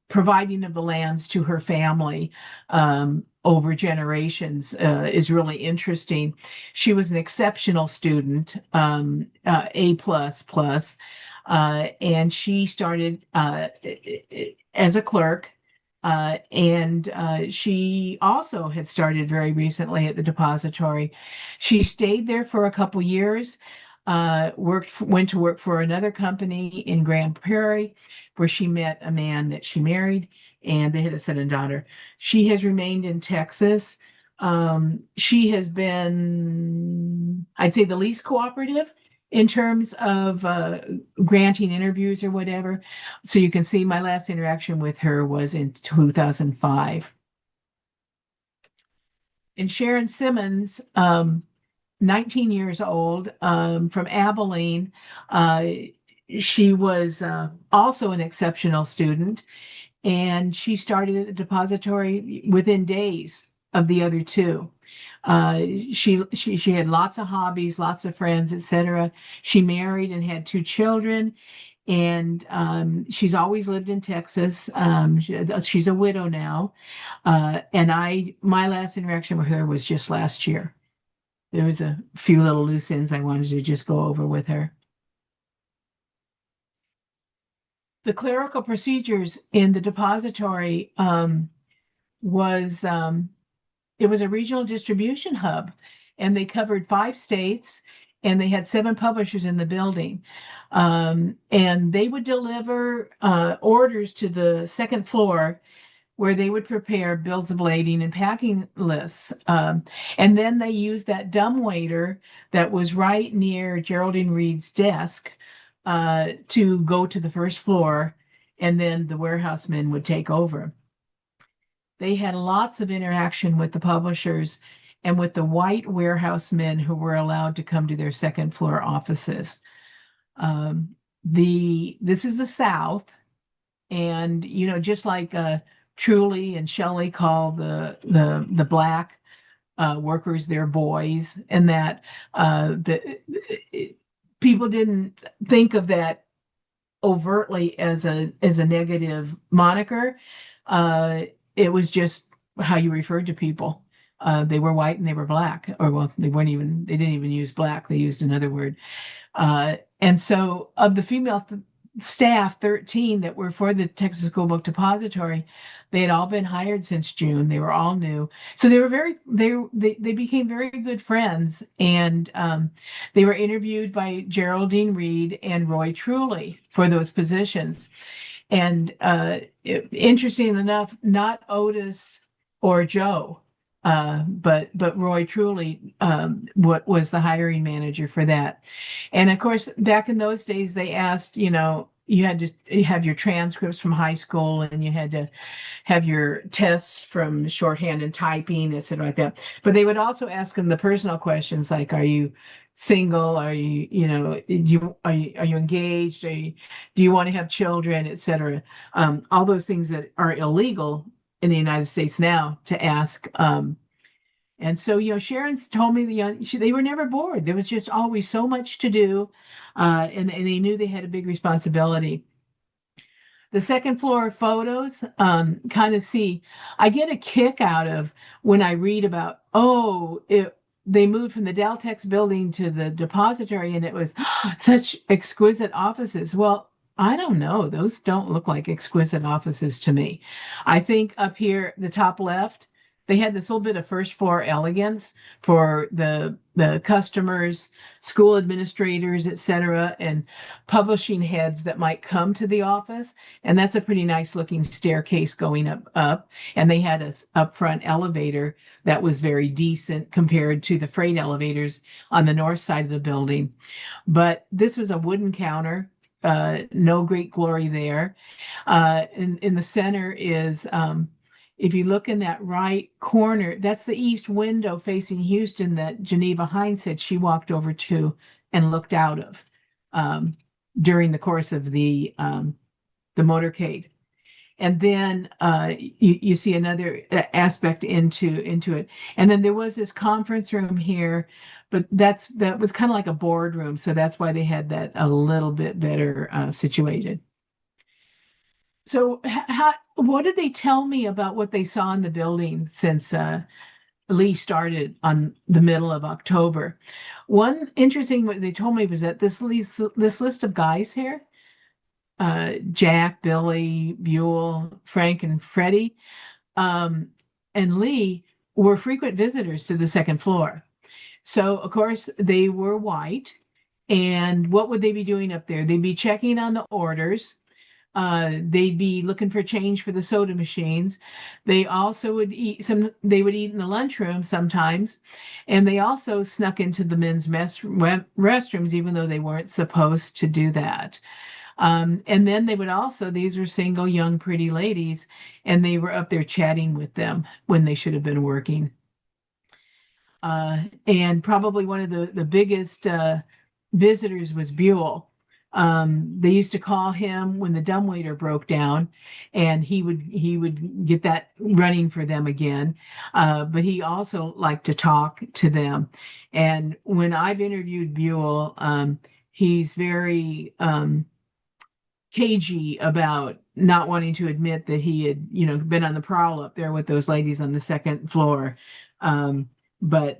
providing of the lands to her family over generations is really interesting. She was an exceptional student, A plus plus, and she started as a clerk. And she also had started very recently at the depository. She stayed there for a couple years, went to work for another company in Grand Prairie, where she met a man that she married, and they had a son and daughter. She has remained in Texas. She has been, I'd say, the least cooperative in terms of granting interviews or whatever. So you can see my last interaction with her was in 2005. And Sharon Simmons, 19 years old, from Abilene. She was also an exceptional student, and she started at the depository within days of the other two. She had lots of hobbies, lots of friends, etc. She married and had 2 children, and she's always lived in Texas. She's a widow now, and my last interaction with her was just last year. There was a few little loose ends I wanted to just go over with her. The clerical procedures in the depository was it was a regional distribution hub, and they covered 5 states, and they had 7 publishers in the building. And they would deliver orders to the second floor where they would prepare bills of lading and packing lists. And then they used that dumbwaiter that was right near Geraldine Reed's desk to go to the first floor, and then the warehousemen would take over. They had lots of interaction with the publishers and with the white warehouse men who were allowed to come to their second floor offices. This is the South, and just like Truly and Shelley call the black workers their boys, and that people didn't think of that overtly as a negative moniker. It was just how you referred to people. They were white and they were black, or well, they didn't even use black. They used another word. And so of the female staff, 13 that were for the Texas School Book Depository, they had all been hired since June. They were all new. So they became very good friends. And they were interviewed by Geraldine Reed and Roy Truly for those positions. And interesting enough, not Otis or Joe, but Roy Truly, what was the hiring manager for that. And of course, back in those days, they asked, you had to have your transcripts from high school, and you had to have your tests from shorthand and typing, et cetera, like that. But they would also ask them the personal questions like, are you single? Are you, are you engaged? Do you want to have children, et cetera? All those things that are illegal in the United States now to ask. And so, Sharon's told me they were never bored. There was just always so much to do, and they knew they had a big responsibility. The second floor photos, kind of see, I get a kick out of when I read about, they moved from the Deltex building to the depository, and it was such exquisite offices. Well, I don't know. Those don't look like exquisite offices to me. I think up here, the top left, they had this little bit of first floor elegance for the customers, school administrators, et cetera, and publishing heads that might come to the office. And that's a pretty nice looking staircase going up. And they had a upfront elevator that was very decent compared to the freight elevators on the north side of the building. But this was a wooden counter. No great glory there. In the center is, if you look in that right corner, that's the east window facing Houston that Geneva Hines said she walked over to and looked out of during the course of the motorcade. And then you see another aspect into it. And then there was this conference room here, but that was kind of like a boardroom, so that's why they had that a little bit better situated. So, what did they tell me about what they saw in the building since Lee started on the middle of October? One interesting what they told me was that this list of guys here, Jack, Billy, Buell, Frank, and Freddie, and Lee were frequent visitors to the second floor. So, of course, they were white. And what would they be doing up there? They'd be checking on the orders. They'd be looking for change for the soda machines. They also would eat they would eat in the lunchroom sometimes. And they also snuck into the men's restrooms, even though they weren't supposed to do that. And then they would also, these were single, young, pretty ladies, and they were up there chatting with them when they should have been working. And probably one of the biggest visitors was Buell. They used to call him when the dumbwaiter broke down, and he would get that running for them again. But he also liked to talk to them. And when I've interviewed Buell, he's very cagey about not wanting to admit that he had, been on the prowl up there with those ladies on the second floor. But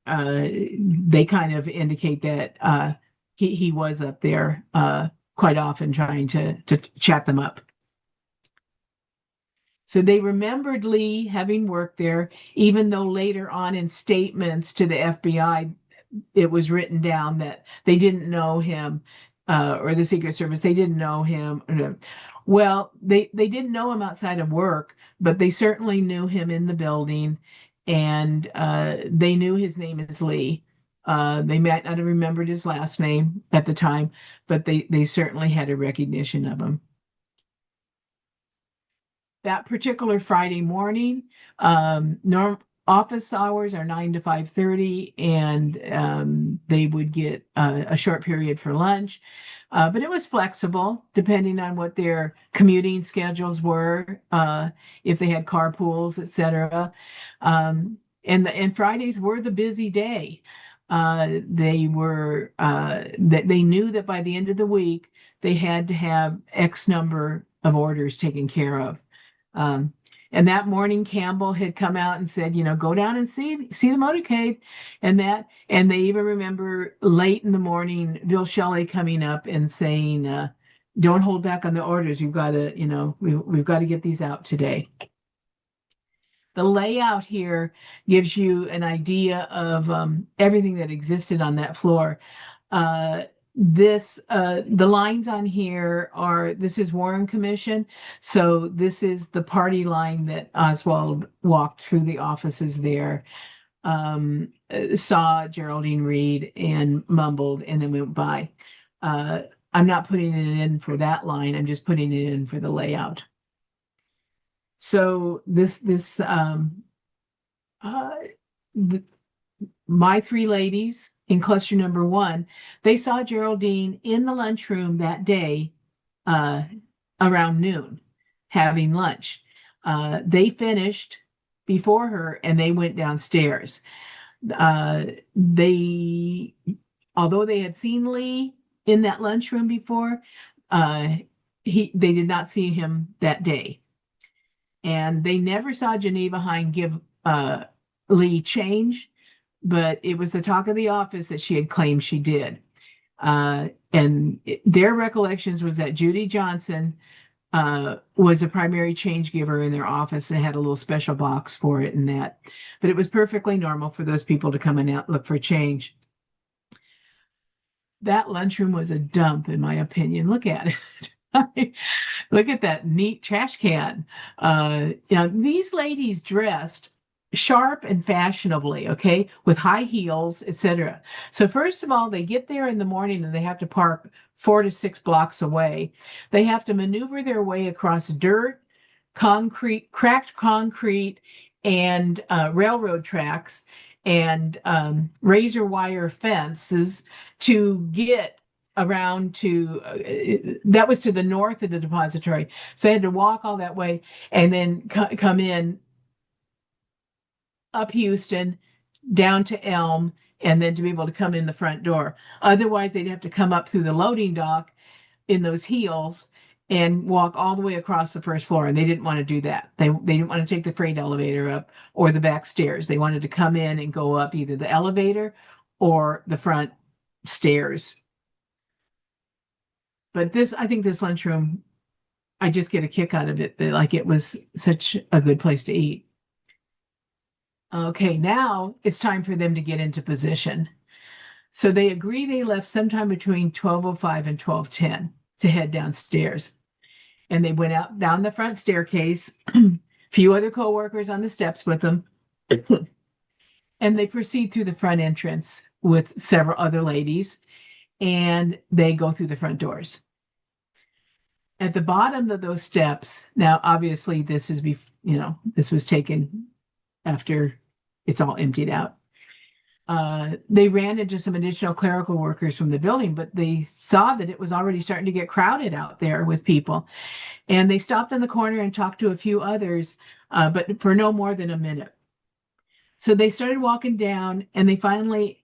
they kind of indicate that he was up there quite often trying to chat them up. So they remembered Lee having worked there, even though later on in statements to the FBI, it was written down that they didn't know him, or the Secret Service, they didn't know him. Well, they didn't know him outside of work, but they certainly knew him in the building, and they knew his name is Lee. They might not have remembered his last name at the time, but they certainly had a recognition of him. That particular Friday morning, office hours are 9 to 5:30, and they would get a short period for lunch. But it was flexible depending on what their commuting schedules were, if they had carpools, etc. And Fridays were the busy day. They knew that by the end of the week they had to have X number of orders taken care of. And that morning, Campbell had come out and said, go down and see the motorcade, and they even remember late in the morning, Bill Shelley coming up and saying, "Don't hold back on the orders. We've got to, we've got to get these out today." The layout here gives you an idea of everything that existed on that floor. The lines on here this is Warren Commission. So this is the party line that Oswald walked through the offices there, saw Geraldine Reed and mumbled and then went by. I'm not putting it in for that line. I'm just putting it in for the layout. So my three ladies in cluster number 1, they saw Geraldine in the lunchroom that day around noon having lunch. They finished before her and they went downstairs. Although they had seen Lee in that lunchroom before, they did not see him that day. And they never saw Geneva Hine give Lee change, but it was the talk of the office that she had claimed she did. Their recollections was that Judy Johnson was a primary change giver in their office and had a little special box for it and that. But it was perfectly normal for those people to come and out look for change. That lunchroom was a dump, in my opinion. Look at it. Look at that neat trash can. These ladies dressed sharp and fashionably, okay, with high heels, etc. So first of all, they get there in the morning and they have to park 4 to 6 blocks away. They have to maneuver their way across dirt, concrete, cracked concrete, and railroad tracks and razor wire fences to get around to that was to the north of the depository. So they had to walk all that way and then come in up Houston, down to Elm, and then to be able to come in the front door. Otherwise, they'd have to come up through the loading dock in those heels and walk all the way across the first floor. And they didn't want to do that. They didn't want to take the freight elevator up or the back stairs. They wanted to come in and go up either the elevator or the front stairs. But I think this lunchroom, I just get a kick out of it. Like it was such a good place to eat. Okay, now it's time for them to get into position. So they agree they left sometime between 12:05 and 12:10 to head downstairs. And they went out down the front staircase, few other coworkers on the steps with them. And they proceed through the front entrance with several other ladies, and they go through the front doors. At the bottom of those steps, now obviously this was taken after it's all emptied out. They ran into some additional clerical workers from the building, but they saw that it was already starting to get crowded out there with people. And they stopped in the corner and talked to a few others, but for no more than a minute. So they started walking down, and they finally,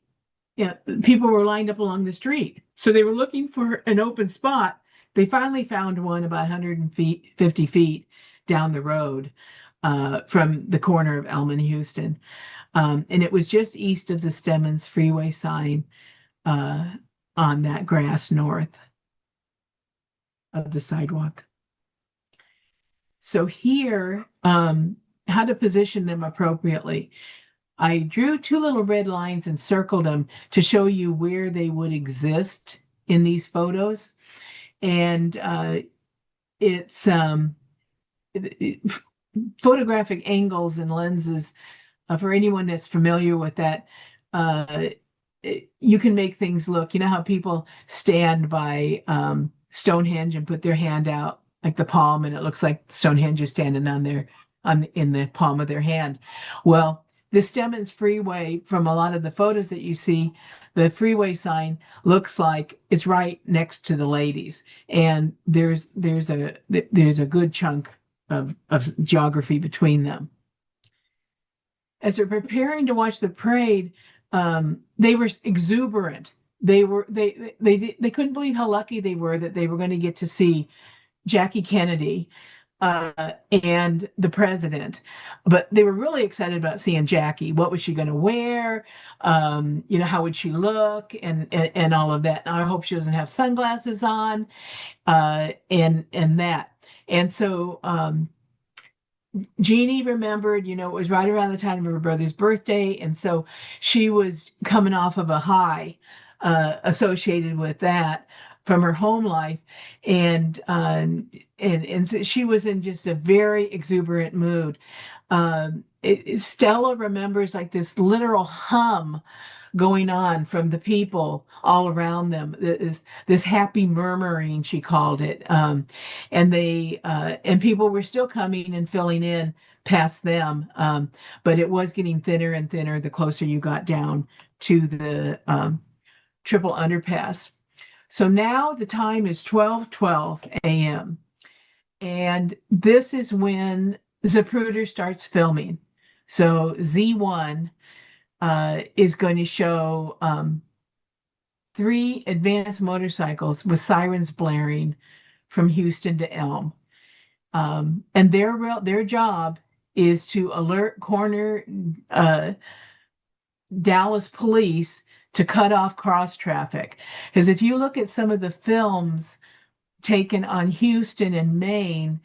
people were lined up along the street. So they were looking for an open spot. They finally found one about 150 feet down the road from the corner of Elm and Houston. And it was just east of the Stemmons freeway sign uh, on that grass north of the sidewalk. So here, how to position them appropriately. I drew two little red lines and circled them to show you where they would exist in these photos. And it's photographic angles and lenses. For anyone that's familiar with that, uh, you can make things look, you know how people stand by Stonehenge and put their hand out like the palm, and it looks like Stonehenge is standing in the palm of their hand. Well, the Stemmons Freeway, from a lot of the photos that you see, the freeway sign looks like it's right next to the ladies, and there's a good chunk of geography between them. As they're preparing to watch the parade, they were exuberant. They couldn't believe how lucky they were that they were going to get to see Jackie Kennedy and the president. But they were really excited about seeing Jackie. What was she going to wear? How would she look, and all of that. And I hope she doesn't have sunglasses on, and that. And so Jeannie remembered, it was right around the time of her brother's birthday, and so she was coming off of a high associated with that from her home life, and so she was in just a very exuberant mood. Stella remembers like this literal hum going on from the people all around them. This happy murmuring, she called it. And people were still coming and filling in past them. But it was getting thinner and thinner the closer you got down to the triple underpass. So now the time is 12:12 a.m. And this is when Zapruder starts filming. So Z1 is going to show three advanced motorcycles with sirens blaring from Houston to Elm. And their job is to alert corner Dallas police to cut off cross traffic. Because if you look at some of the films taken on Houston and Maine,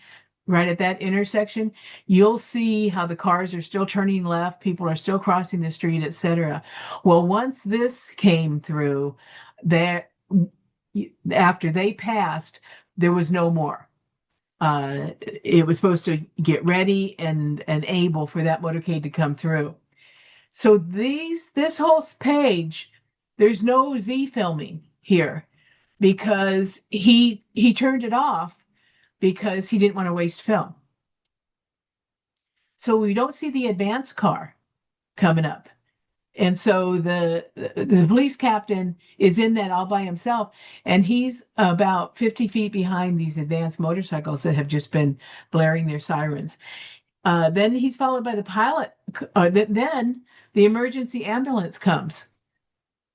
right at that intersection, you'll see how the cars are still turning left, people are still crossing the street, etc. Well, once this came through, that after they passed, there was no more. It was supposed to get ready and able for that motorcade to come through. So this whole page, there's no Z filming here because he turned it off because he didn't want to waste film. So we don't see the advance car coming up. And so the police captain is in that all by himself, and he's about 50 feet behind these advanced motorcycles that have just been blaring their sirens. Then he's followed by the pilot. Then the emergency ambulance comes.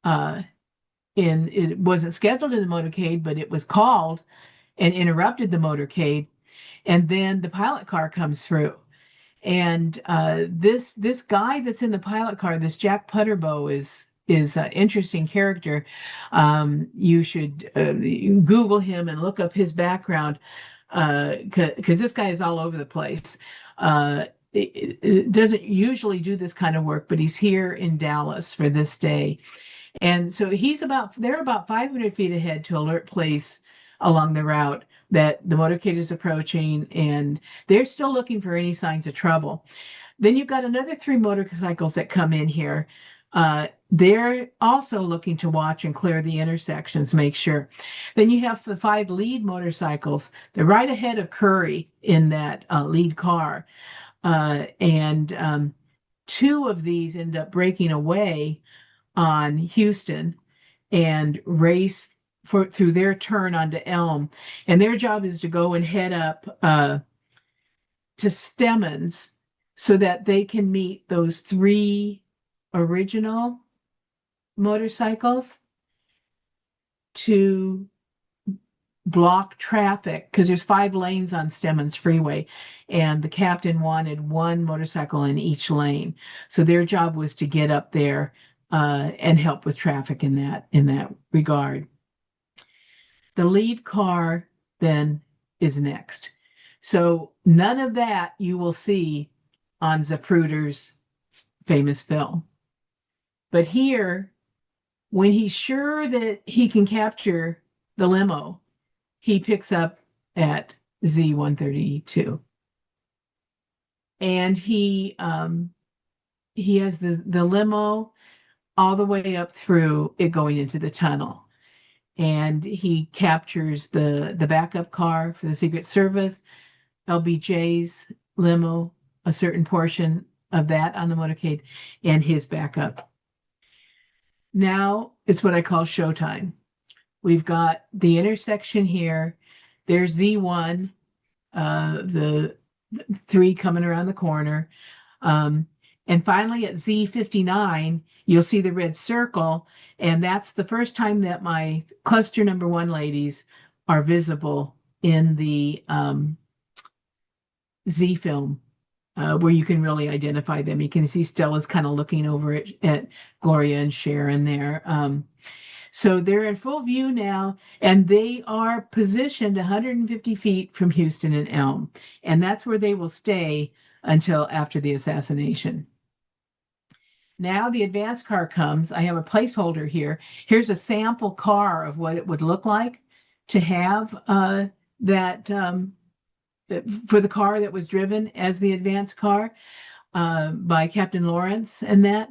And it wasn't scheduled in the motorcade, but it was called and interrupted the motorcade. And then the pilot car comes through. And this guy that's in the pilot car, this Jack Putterbow, is an interesting character. You should Google him and look up his background because this guy is all over the place. It doesn't usually do this kind of work, but he's here in Dallas for this day. And so they're about 500 feet ahead to alert police along the route that the motorcade is approaching, and they're still looking for any signs of trouble. Then you've got another three motorcycles that come in here. They're also looking to watch and clear the intersections, make sure. Then you have the five lead motorcycles. They're right ahead of Curry in that lead car. And two of these end up breaking away on Houston and race through their turn onto Elm, and their job is to go and head up to Stemmons so that they can meet those three original motorcycles to block traffic because there's 5 lanes on Stemmons Freeway, and the captain wanted one motorcycle in each lane. So their job was to get up there and help with traffic in that regard. The lead car then is next. So none of that you will see on Zapruder's famous film. But here, when he's sure that he can capture the limo, he picks up at Z132. And he has the limo all the way up through it going into the tunnel. And he captures the backup car for the Secret Service, LBJ's limo, a certain portion of that on the motorcade, and his backup. Now it's what I call showtime. We've got the intersection here. There's Z1, the 3 coming around the corner. And finally at Z59, you'll see the red circle. And that's the first time that my cluster number 1 ladies are visible in the Z film, where you can really identify them. You can see Stella's kind of looking over at Gloria and Sharon there. So they're in full view now, and they are positioned 150 feet from Houston and Elm. And that's where they will stay until after the assassination. Now the advance car comes. I have a placeholder here. Here's a sample car of what it would look like to have that for the car that was driven as the advance car by Captain Lawrence. And that,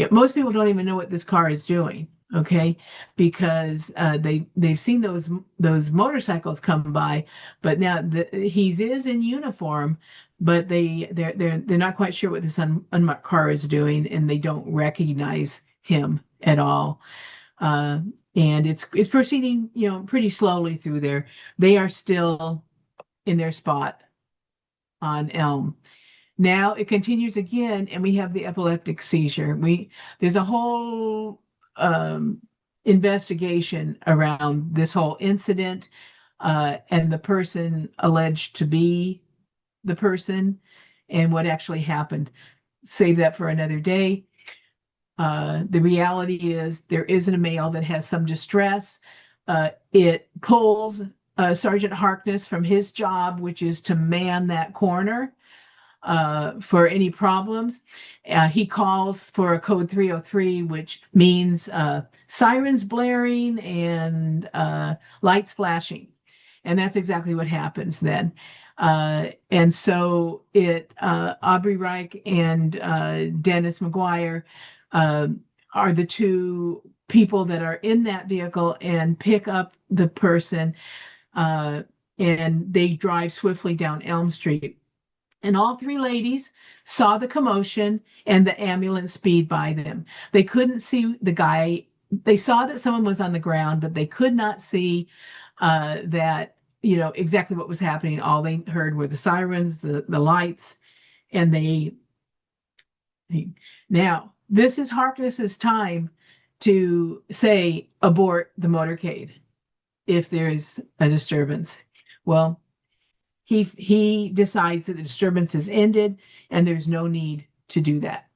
most people don't even know what this car is doing. Okay, because they've seen those motorcycles come by, but now he's in uniform, but they're not quite sure what this unmarked car is doing, and they don't recognize him at all. And it's proceeding, pretty slowly through there. They are still in their spot on Elm. Now it continues again, and we have the epileptic seizure. There's a whole investigation around this whole incident and the person alleged to be the person and what actually happened. Save that for another day. The reality is there isn't a male that has some distress. It pulls Sergeant Harkness from his job, which is to man that corner for any problems. He calls for a code 303, which means sirens blaring and lights flashing. And that's exactly what happens then. And so Aubrey Reich and Dennis McGuire are the 2 people that are in that vehicle and pick up the person, and they drive swiftly down Elm Street. And all 3 ladies saw the commotion and the ambulance speed by them. They couldn't see the guy. They saw that someone was on the ground, but they could not see that, exactly what was happening. All they heard were the sirens, the lights, and now this is Harkness's time to say, abort the motorcade if there's a disturbance. Well, he decides that the disturbance has ended and there's no need to do that.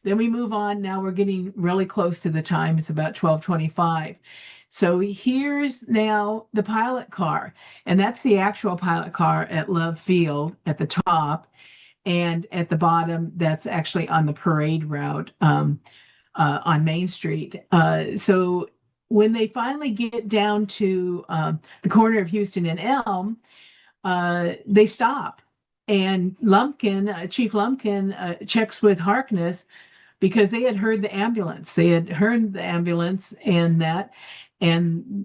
Then we move on. Now we're getting really close to the time. It's about 12:25. So here's now the pilot car, and that's the actual pilot car at Love Field at the top, and at the bottom, that's actually on the parade route on Main Street. So when they finally get down to the corner of Houston and Elm, they stop, and Chief Lumpkin checks with Harkness because they had heard the ambulance. They had heard the ambulance and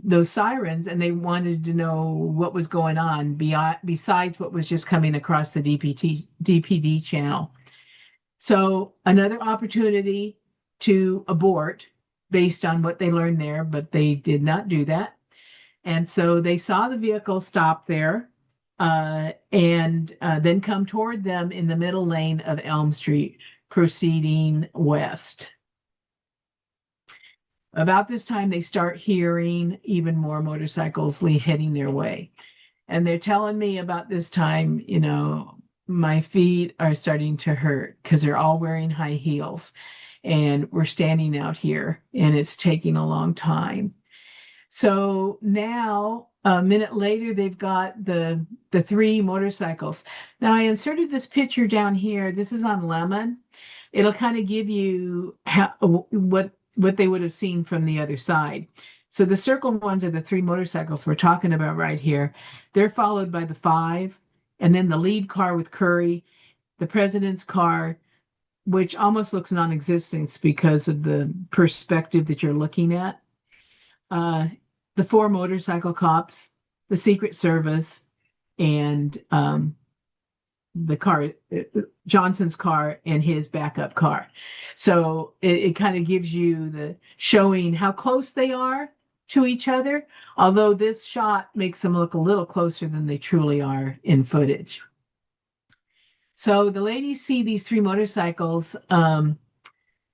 those sirens, and they wanted to know what was going on besides what was just coming across the DPD channel. So another opportunity to abort based on what they learned there, but they did not do that. And so they saw the vehicle stop there, and then come toward them in the middle lane of Elm Street, proceeding west. About this time, they start hearing even more motorcycles heading their way. And they're telling me about this time, my feet are starting to hurt because they're all wearing high heels. And we're standing out here and it's taking a long time. So now, a minute later, they've got the three motorcycles. Now I inserted this picture down here. This is on Lemon. It'll kind of give you what they would have seen from the other side. So the circle ones are the three motorcycles we're talking about right here. They're followed by the five, and then the lead car with Curry, the president's car, which almost looks non-existent because of the perspective that you're looking at, uh, the four motorcycle cops, the Secret Service, and the car, Johnson's car, and his backup car. So it kind of gives you the showing how close they are to each other, although this shot makes them look a little closer than they truly are in footage. So the ladies see these three motorcycles, who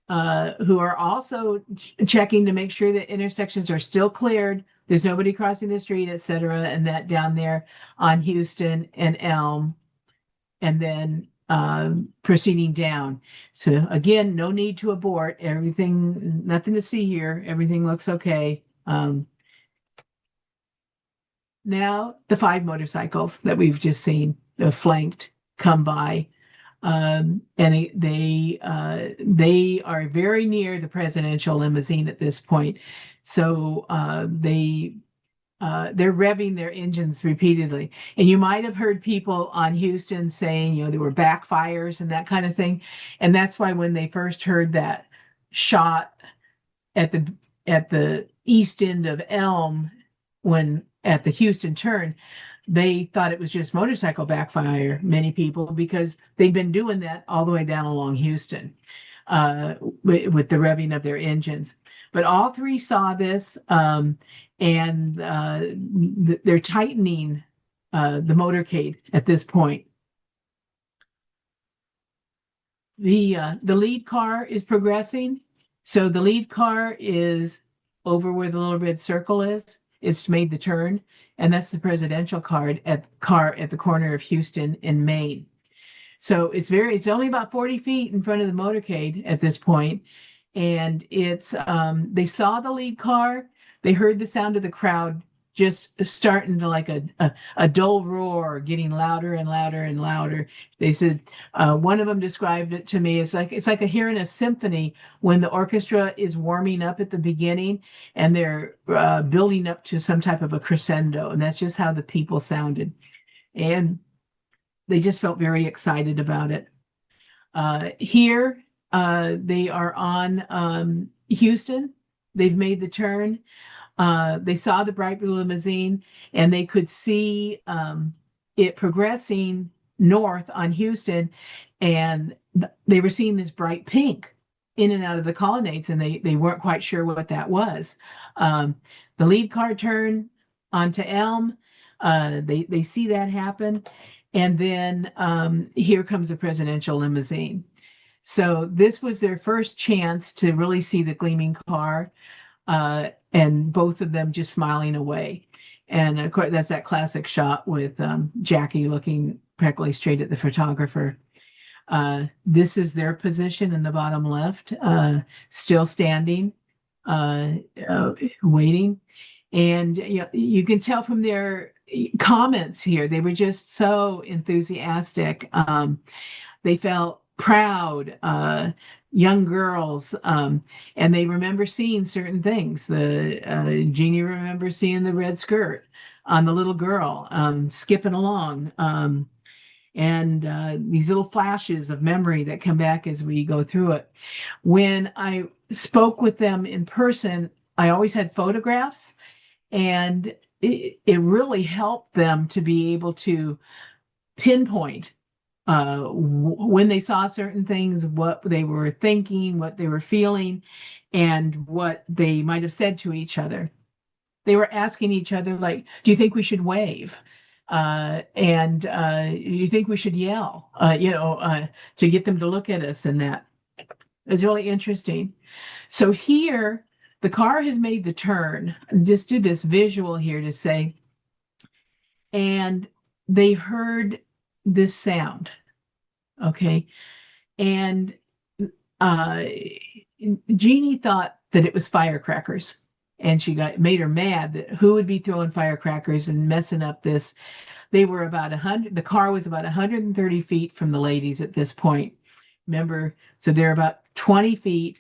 are also checking to make sure that intersections are still cleared. There's nobody crossing the street, etc. And that down there on Houston and Elm, and then proceeding down. So again, no need to abort. Everything, nothing to see here. Everything looks okay. Now the five motorcycles that we've just seen flanked come by. And they are very near the presidential limousine at this point. So they're revving their engines repeatedly. And you might have heard people on Houston saying, there were backfires and that kind of thing. And that's why when they first heard that shot at the east end of Elm, when at the Houston turn, they thought it was just motorcycle backfire, many people, because they've been doing that all the way down along Houston with the revving of their engines. But all three saw this, and they're tightening the motorcade at this point. The lead car is progressing. So the lead car is over where the little red circle is. It's made the turn, and that's the presidential car at the corner of Houston and Main. So it's only about 40 feet in front of the motorcade at this point, and it's they saw the lead car, they heard the sound of the crowd just starting to like a dull roar, getting louder and louder and louder. They said one of them described it to me. It's like hearing a symphony when the orchestra is warming up at the beginning and they're building up to some type of a crescendo, and that's just how the people sounded, and they just felt very excited about it. Here they are on Houston. They've made the turn. They saw the bright blue limousine and they could see it progressing north on Houston, and they were seeing this bright pink in and out of the colonnades, and they weren't quite sure what that was. The lead car turned onto Elm. They see that happen, and then here comes a presidential limousine. So this was their first chance to really see the gleaming car. And both of them just smiling away. And of course, that's that classic shot with Jackie looking practically straight at the photographer. This is their position in the bottom left, still standing, waiting. And you can tell from their comments here, they were just so enthusiastic. They felt proud, young girls, and they remember seeing certain things. The Jeannie remembers seeing the red skirt on the little girl skipping along, and these little flashes of memory that come back as we go through it. When I spoke with them in person, I always had photographs, and it really helped them to be able to pinpoint when they saw certain things, what they were thinking, what they were feeling, and what they might have said to each other. They were asking each other, like, do you think we should wave? And do you think we should yell? To get them to look at us, and that. It was really interesting. So here the car has made the turn. Just do this visual here to say, and they heard this sound. Okay. And uh, Jeannie thought that it was firecrackers. And she got made her mad that who would be throwing firecrackers and messing up this. They were about 100, the car was about 130 feet from the ladies at this point. Remember, so they're about 20 feet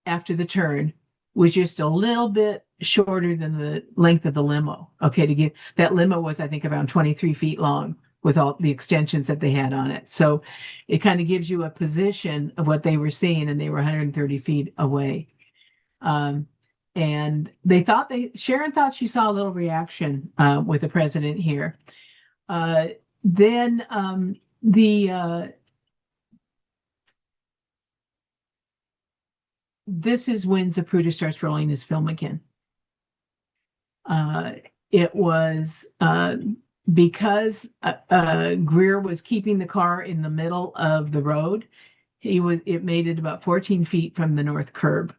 after the turn, which is just a little bit shorter than the length of the limo. Okay, to get that limo was, I think, around 23 feet long with all the extensions that they had on it. So it kind of gives you a position of what they were seeing, and they were 130 feet away. Um, and Sharon thought she saw a little reaction with the president here. Then this is when Zapruder starts rolling his film again. It was because Greer was keeping the car in the middle of the road. It made it about 14 feet from the north curb.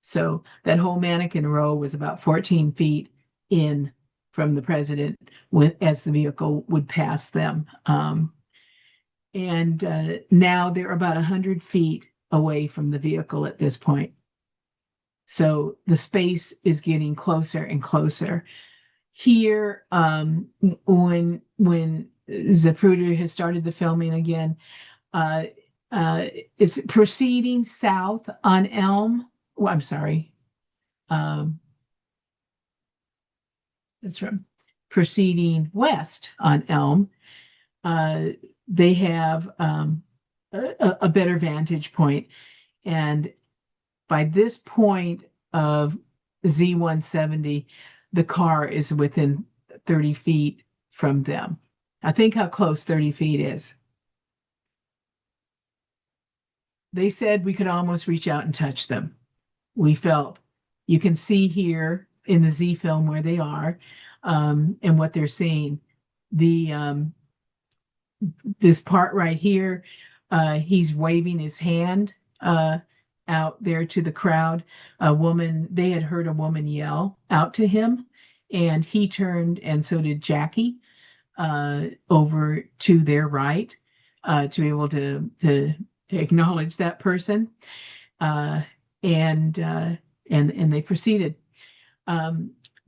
So that whole Mannequin Row was about 14 feet in from the president as the vehicle would pass them. And now they're about 100 feet away from the vehicle at this point. So the space is getting closer and closer. Here, when Zapruder has started the filming again, it's proceeding south on Elm. Oh, I'm sorry. That's right. Proceeding west on Elm. They have a better vantage point, and by this point of Z170, the car is within 30 feet from them. I think how close 30 feet is. They said we could almost reach out and touch them. We felt you can see here in the Z film where they are and what they're seeing. This part right here, he's waving his hand out there to the crowd. They had heard a woman yell out to him, and he turned, and so did Jackie, over to their right to be able to acknowledge that person, and they proceeded.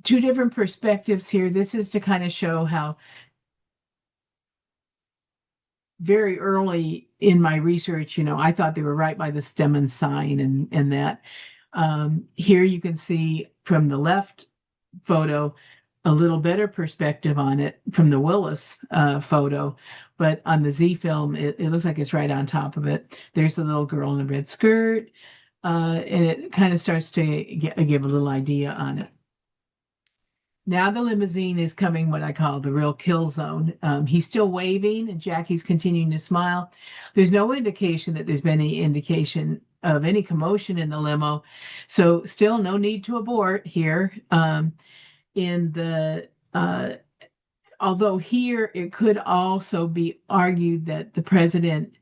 Two different perspectives here. This is to kind of show how very early in my research, I thought they were right by the Stemmons sign and that. Here you can see from the left photo a little better perspective on it from the Willis photo, but on the Z film, it looks like it's right on top of it. There's a little girl in a red skirt, and it kind of starts to give a little idea on it. Now the limousine is coming, what I call the real kill zone. He's still waving, and Jackie's continuing to smile. There's no indication that there's been any indication of any commotion in the limo. So still no need to abort here. Although here it could also be argued that the president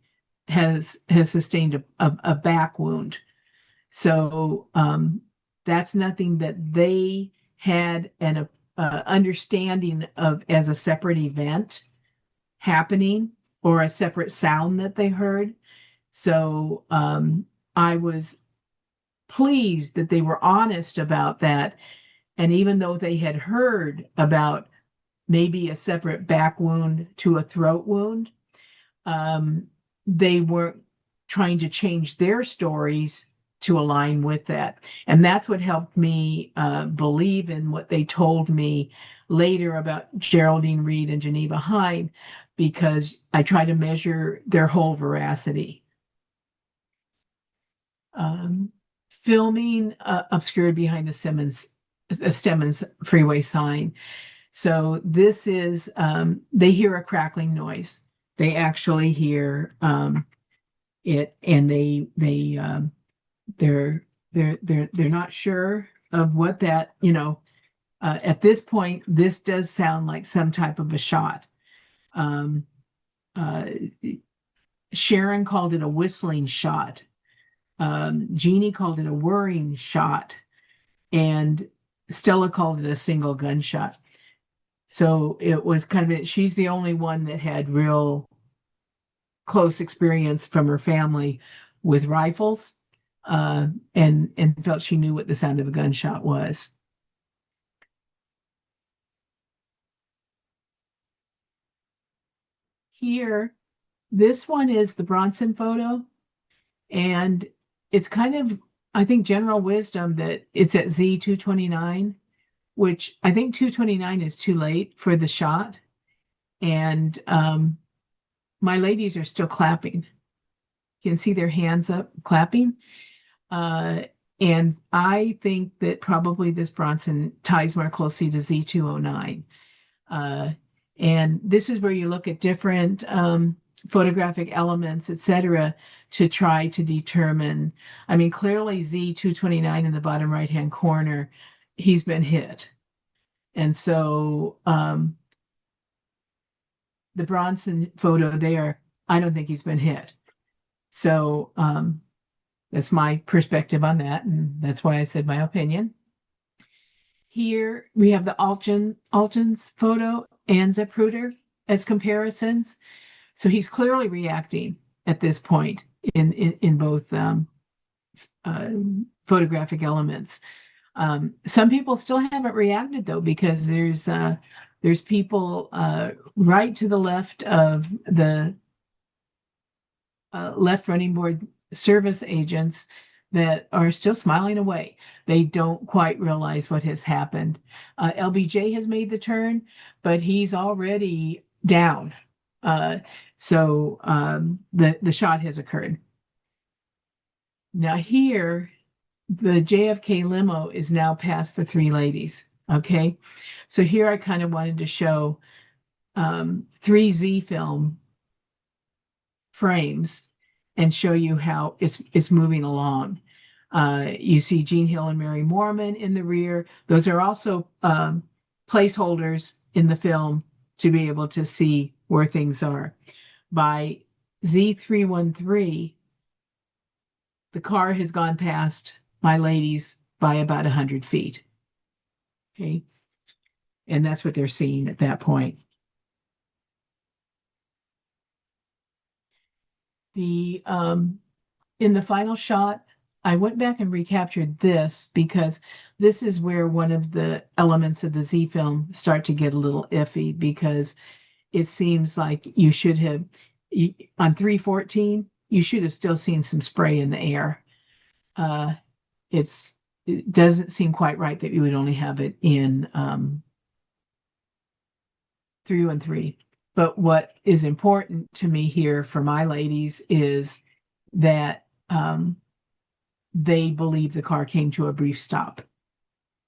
has sustained a back wound. So that's nothing that they had an understanding of as a separate event happening or a separate sound that they heard. So I was pleased that they were honest about that. And even though they had heard about maybe a separate back wound to a throat wound, they weren't trying to change their stories to align with that. And that's what helped me believe in what they told me later about Geraldine Reed and Geneva Hine, because I try to measure their whole veracity. Filming obscured behind the Stemmons freeway sign. So this is, they hear a crackling noise. They actually hear it, and they're not sure of what that, at this point, this does sound like some type of a shot. Sharon called it a whistling shot. Jeannie called it a whirring shot, and Stella called it a single gunshot. So it was kind of, she's the only one that had real close experience from her family with rifles, and felt she knew what the sound of a gunshot was. Here, this one is the Bronson photo, and it's kind of, I think, general wisdom that it's at Z229, which I think 229 is too late for the shot. And my ladies are still clapping. You can see their hands up clapping. Uh, and I think that probably this Bronson ties more closely to Z209. Uh, and this is where you look at different photographic elements, etc., to try to determine. I mean, clearly Z229 in the bottom right-hand corner, he's been hit. And so the Bronson photo there, I don't think he's been hit. So that's my perspective on that, and that's why I said my opinion. Here we have the Alton's photo and Zapruder as comparisons. So he's clearly reacting at this point in both uh, photographic elements. Some people still haven't reacted though, because there's people right to the left of the left running board service agents that are still smiling away. They don't quite realize what has happened. LBJ has made the turn, but he's already down. So the shot has occurred. Now here, the JFK limo is now past the three ladies. Okay, so here I kind of wanted to show 3Z film frames and show you how it's moving along. You see Jean Hill and Mary Mormon in the rear. Those are also placeholders in the film to be able to see where things are. By Z313, the car has gone past my ladies by about 100 feet. Okay. And that's what they're seeing at that point. The in the final shot, I went back and recaptured this because this is where one of the elements of the Z film start to get a little iffy, because it seems like you should have, on 314, you should have still seen some spray in the air. It doesn't seem quite right that you would only have it in 313. But what is important to me here for my ladies is that they believe the car came to a brief stop.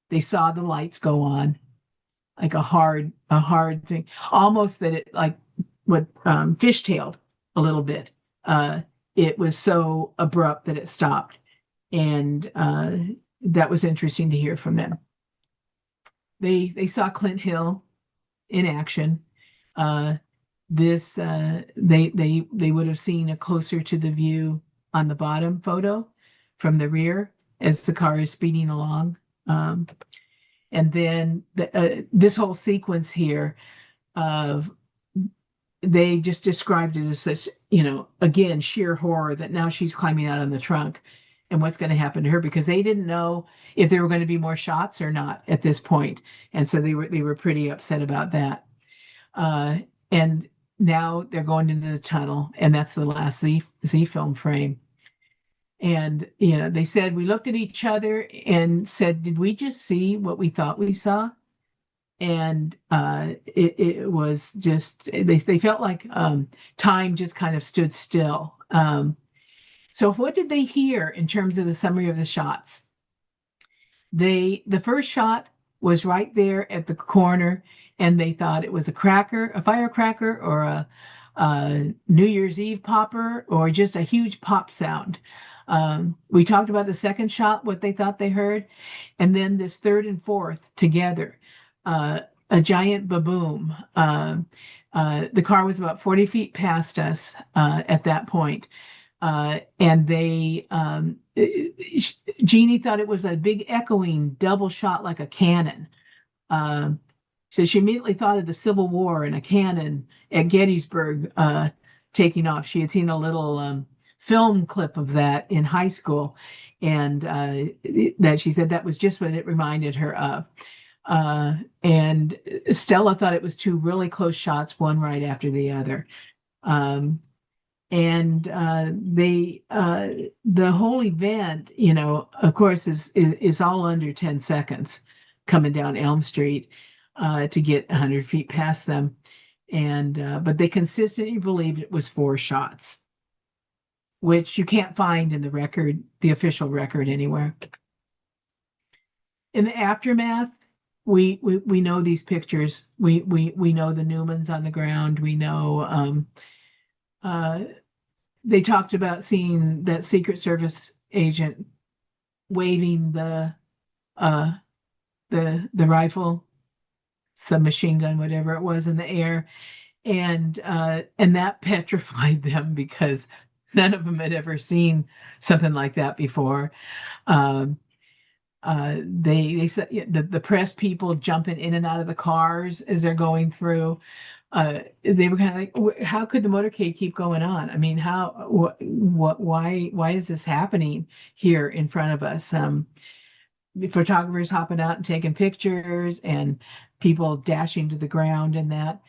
They saw the lights go on, like a hard thing, almost that it like what fishtailed a little bit. It was so abrupt that it stopped, and that was interesting to hear from them. They saw Clint Hill in action. They would have seen a closer to the view on the bottom photo from the rear as the car is speeding along. And then this whole sequence here of, they just described it as such, again, sheer horror that now she's climbing out on the trunk and what's going to happen to her, because they didn't know if there were going to be more shots or not at this point. And so they were pretty upset about that. And now they're going into the tunnel, and that's the last Z film frame. And they said, we looked at each other and said, did we just see what we thought we saw? And it was just, they felt like time just kind of stood still. So what did they hear in terms of the summary of the shots? The first shot was right there at the corner, and they thought it was a firecracker, or a New Year's Eve popper, or just a huge pop sound. We talked about the second shot, what they thought they heard, and then this third and fourth together, a giant ba-boom. The car was about 40 feet past us at that point. And Jeannie thought it was a big echoing double shot like a cannon. Um, so she immediately thought of the Civil War and a cannon at Gettysburg taking off. She had seen a little film clip of that in high school, and that she said that was just what it reminded her of. And Stella thought it was two really close shots, one right after the other. Um, and the whole event, of course, is all under 10 seconds coming down Elm Street to get 100 feet past them. And but they consistently believed it was four shots, which you can't find in the record, the official record anywhere. In the aftermath, we know these pictures. We know the Newmans on the ground. We know uh, they talked about seeing that Secret Service agent waving uh, the rifle, submachine gun, whatever it was, in the air, and that petrified them because none of them had ever seen something like that before. Um, they said, yeah, the press people jumping in and out of the cars as they're going through. They were kind of like, how could the motorcade keep going on? I mean, why is this happening here in front of us? Photographers hopping out and taking pictures, and people dashing to the ground, and that.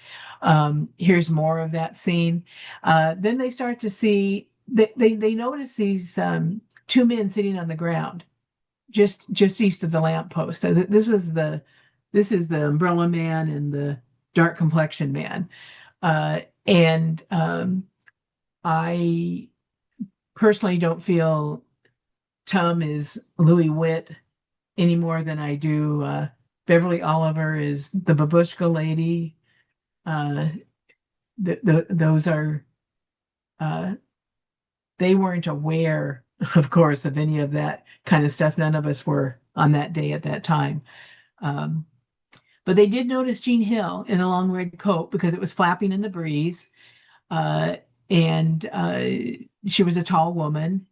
Here's more of that scene. Then they start to see they notice these two men sitting on the ground just east of the lamppost. This is the umbrella man and the dark complexion man. And I personally don't feel Tom is Louis Witt any more than I do Beverly Oliver is the babushka lady. Uh, those are they weren't aware, of course, of any of that kind of stuff. None of us were on that day at that time. Um, but they did notice Jean Hill in a long red coat because it was flapping in the breeze. Uh, and she was a tall woman.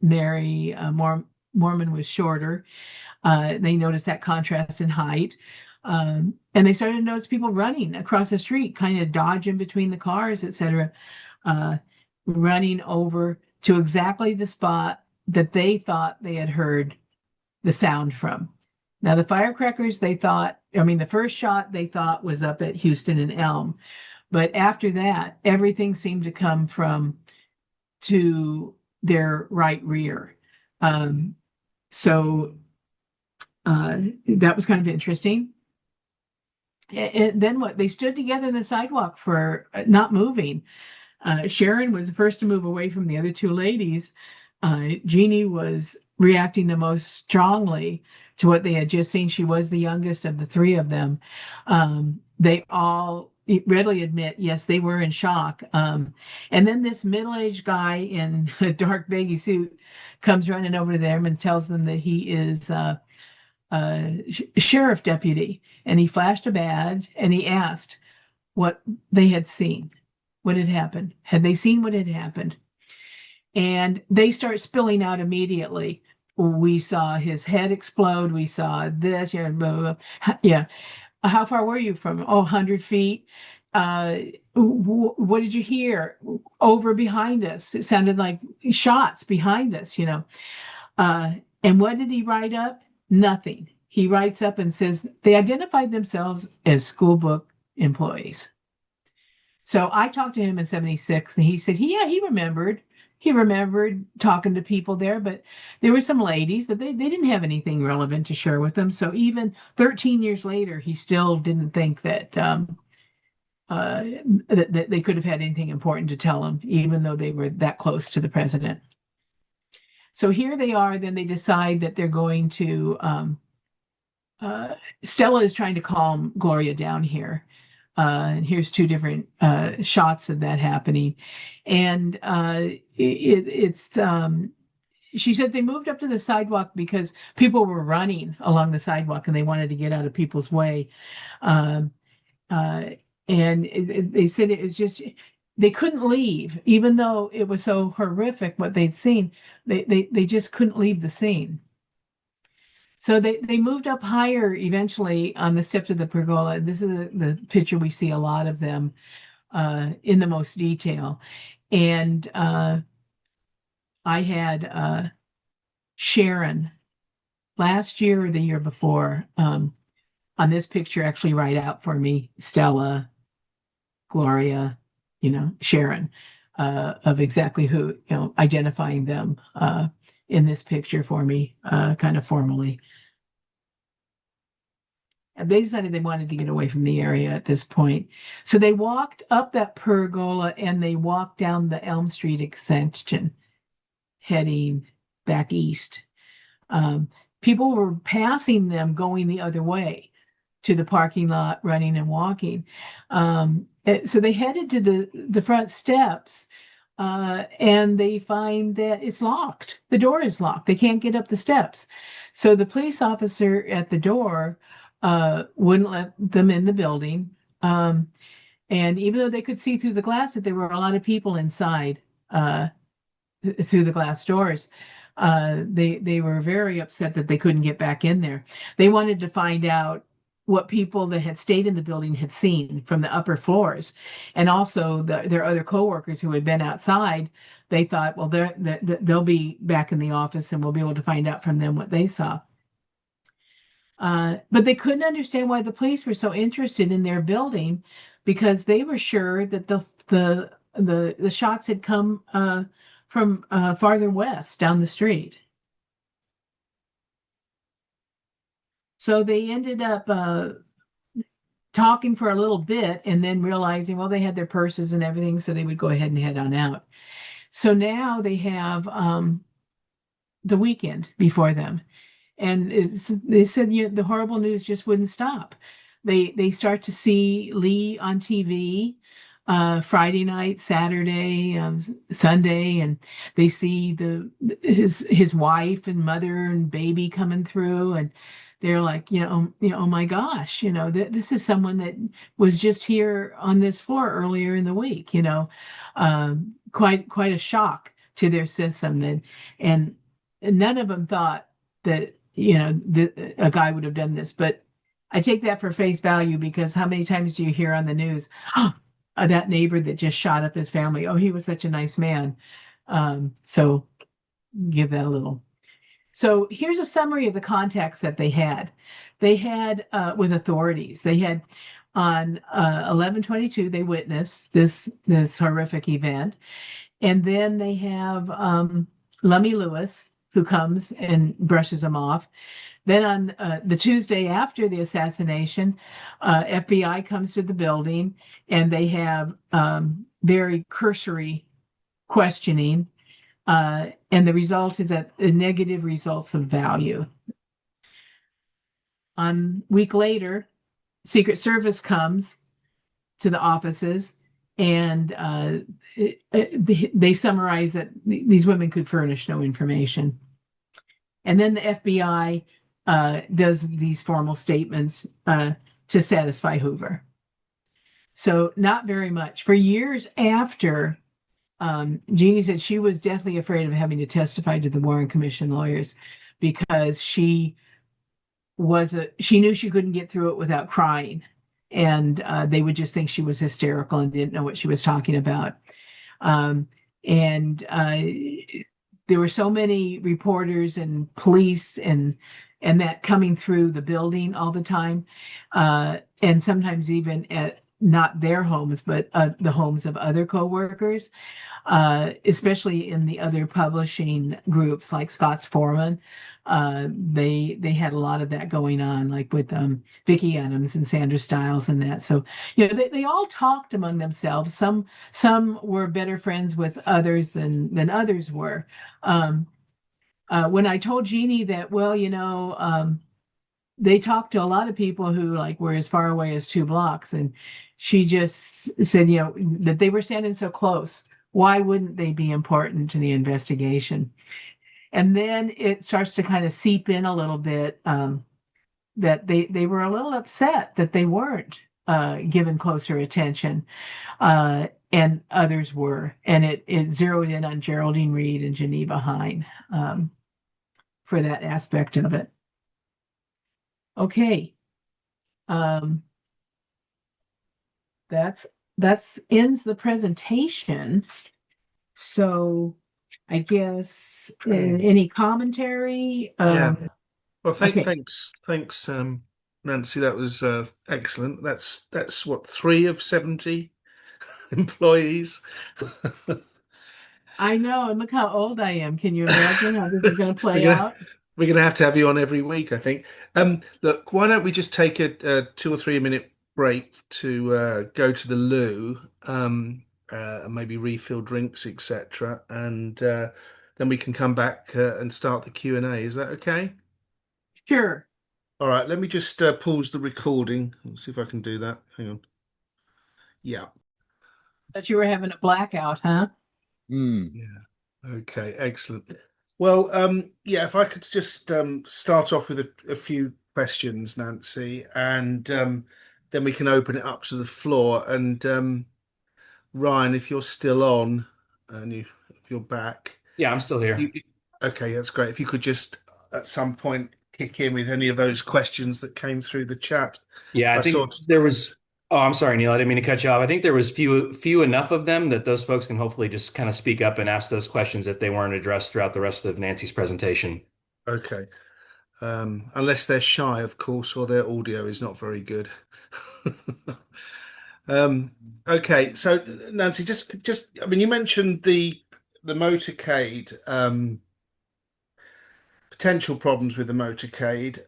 Mary Mormon was shorter. They noticed that contrast in height. And they started to notice people running across the street, kind of dodging between the cars, etc., running over to exactly the spot that they thought they had heard the sound from. Now, the firecrackers, the first shot they thought was up at Houston and Elm. But after that, everything seemed to come to their right rear. So that was kind of interesting. And then what? They stood together in the sidewalk for not moving. Sharon was the first to move away from the other two ladies. Jeannie was reacting the most strongly to what they had just seen. She was the youngest of the three of them. They all readily admit, yes, they were in shock. And then this middle-aged guy in a dark baggy suit comes running over to them and tells them that he is a sheriff deputy. And he flashed a badge and he asked what they had seen, what had happened. Had they seen what had happened? And they start spilling out immediately. We saw his head explode. We saw this. Yeah, blah, blah, blah. Yeah. How far were you from? Oh, 100 feet. What did you hear? Over behind us. It sounded like shots behind us, And what did he write up? Nothing. He writes up and says they identified themselves as school book employees. So I talked to him in 76 and he said, he remembered. He remembered talking to people there, but there were some ladies, but they didn't have anything relevant to share with them. So even 13 years later, he still didn't think that that they could have had anything important to tell him, even though they were that close to the president. So here they are. Then they decide that they're going to. Stella is trying to calm Gloria down here. And here's two different shots of that happening. And she said they moved up to the sidewalk because people were running along the sidewalk and they wanted to get out of people's way. And they said it was just, they couldn't leave, even though it was so horrific what they'd seen. They just couldn't leave the scene. So they moved up higher eventually on the steps of the pergola. This is the picture we see a lot of them in the most detail. And I had Sharon last year or the year before on this picture actually write out for me Stella, Gloria, Sharon, of exactly who, identifying them in this picture for me, kind of formally. And they decided they wanted to get away from the area at this point. So they walked up that pergola and they walked down the Elm Street extension, heading back east. People were passing them going the other way to the parking lot, running and walking. So they headed to the front steps and they find that it's locked. The door is locked. They can't get up the steps. So the police officer at the door wouldn't let them in the building. And even though they could see through the glass that there were a lot of people inside through the glass doors, they were very upset that they couldn't get back in there. They wanted to find out what people that had stayed in the building had seen from the upper floors, and also their other coworkers who had been outside. They thought, well, they'll be back in the office, and we'll be able to find out from them what they saw. But they couldn't understand why the police were so interested in their building, because they were sure that the shots had come from farther west down the street. So they ended up talking for a little bit and then realizing, well, they had their purses and everything, so they would go ahead and head on out. So now they have the weekend before them. And they said, the horrible news just wouldn't stop. They start to see Lee on TV Friday night, Saturday, Sunday, and they see his wife and mother and baby coming through, and they're like, oh my gosh, this is someone that was just here on this floor earlier in the week, quite a shock to their system, and none of them thought that a guy would have done this, but I take that for face value, because how many times do you hear on the news, that neighbor that just shot up his family? Oh, he was such a nice man. So give that a little. So here's a summary of the contacts that they had. They had with authorities. They had on 11/22, they witnessed this horrific event. And then they have Lummy Lewis, who comes and brushes them off. Then on the Tuesday after the assassination, FBI comes to the building and they have very cursory questioning. And the result is that negative results of value. A week later, Secret Service comes to the offices and they summarize that these women could furnish no information. And then the FBI does these formal statements to satisfy Hoover. So not very much. For years after, Jeannie said she was deathly afraid of having to testify to the Warren Commission lawyers, because she knew she couldn't get through it without crying, and they would just think she was hysterical and didn't know what she was talking about. And there were so many reporters and police and that coming through the building all the time, and sometimes even at not their homes, but the homes of other coworkers, especially in the other publishing groups like Scott's Foreman. They had a lot of that going on, like with Vicki Adams and Sandra Stiles and that. So they all talked among themselves. Some were better friends with others than others were. When I told Jeannie that, well, they talked to a lot of people who were as far away as 2 blocks, and she just said, that they were standing so close. Why wouldn't they be important to the investigation? And then it starts to kind of seep in a little bit that they were a little upset that they weren't. given closer attention, and others were. And it zeroed in on Geraldine Reed and Geneva Hine for that aspect of it. Okay. Um, that's that's ends the presentation. So I guess any commentary? Yeah. Well, Okay. thanks, Nancy. That was excellent. That's what, 3 of 70 employees. I know, and look how old I am. Can you imagine how this is going to We're play gonna out? we're gonna have to have you on every week, I think. Look, why don't we just take a 2 or 3 minute break to go to the loo, and maybe refill drinks, etc., and then we can come back and start the Q&A. Is that okay? Sure. All right, let me just pause the recording. Let's see if I can do that. Hang on. Yeah. But you were having a blackout, huh? Mm. Yeah. Okay, excellent. Well, yeah, if I could just start off with a few questions, Nancy, and then we can open it up to the floor. And Ryan, if you're still on and if you're back, Yeah, I'm still here. you, okay, that's great. If you could just at some point kick in with any of those questions that came through the chat. Yeah, I I saw. think there was. Oh, I'm sorry, Neil. I didn't mean to cut you off. I think there was few enough of them that those folks can hopefully just kind of speak up and ask those questions if they weren't addressed throughout the rest of Nancy's presentation. Okay. Unless they're shy, of course, or their audio is not very good. Um, okay, so Nancy, I mean, you mentioned the motorcade, potential problems with the motorcade.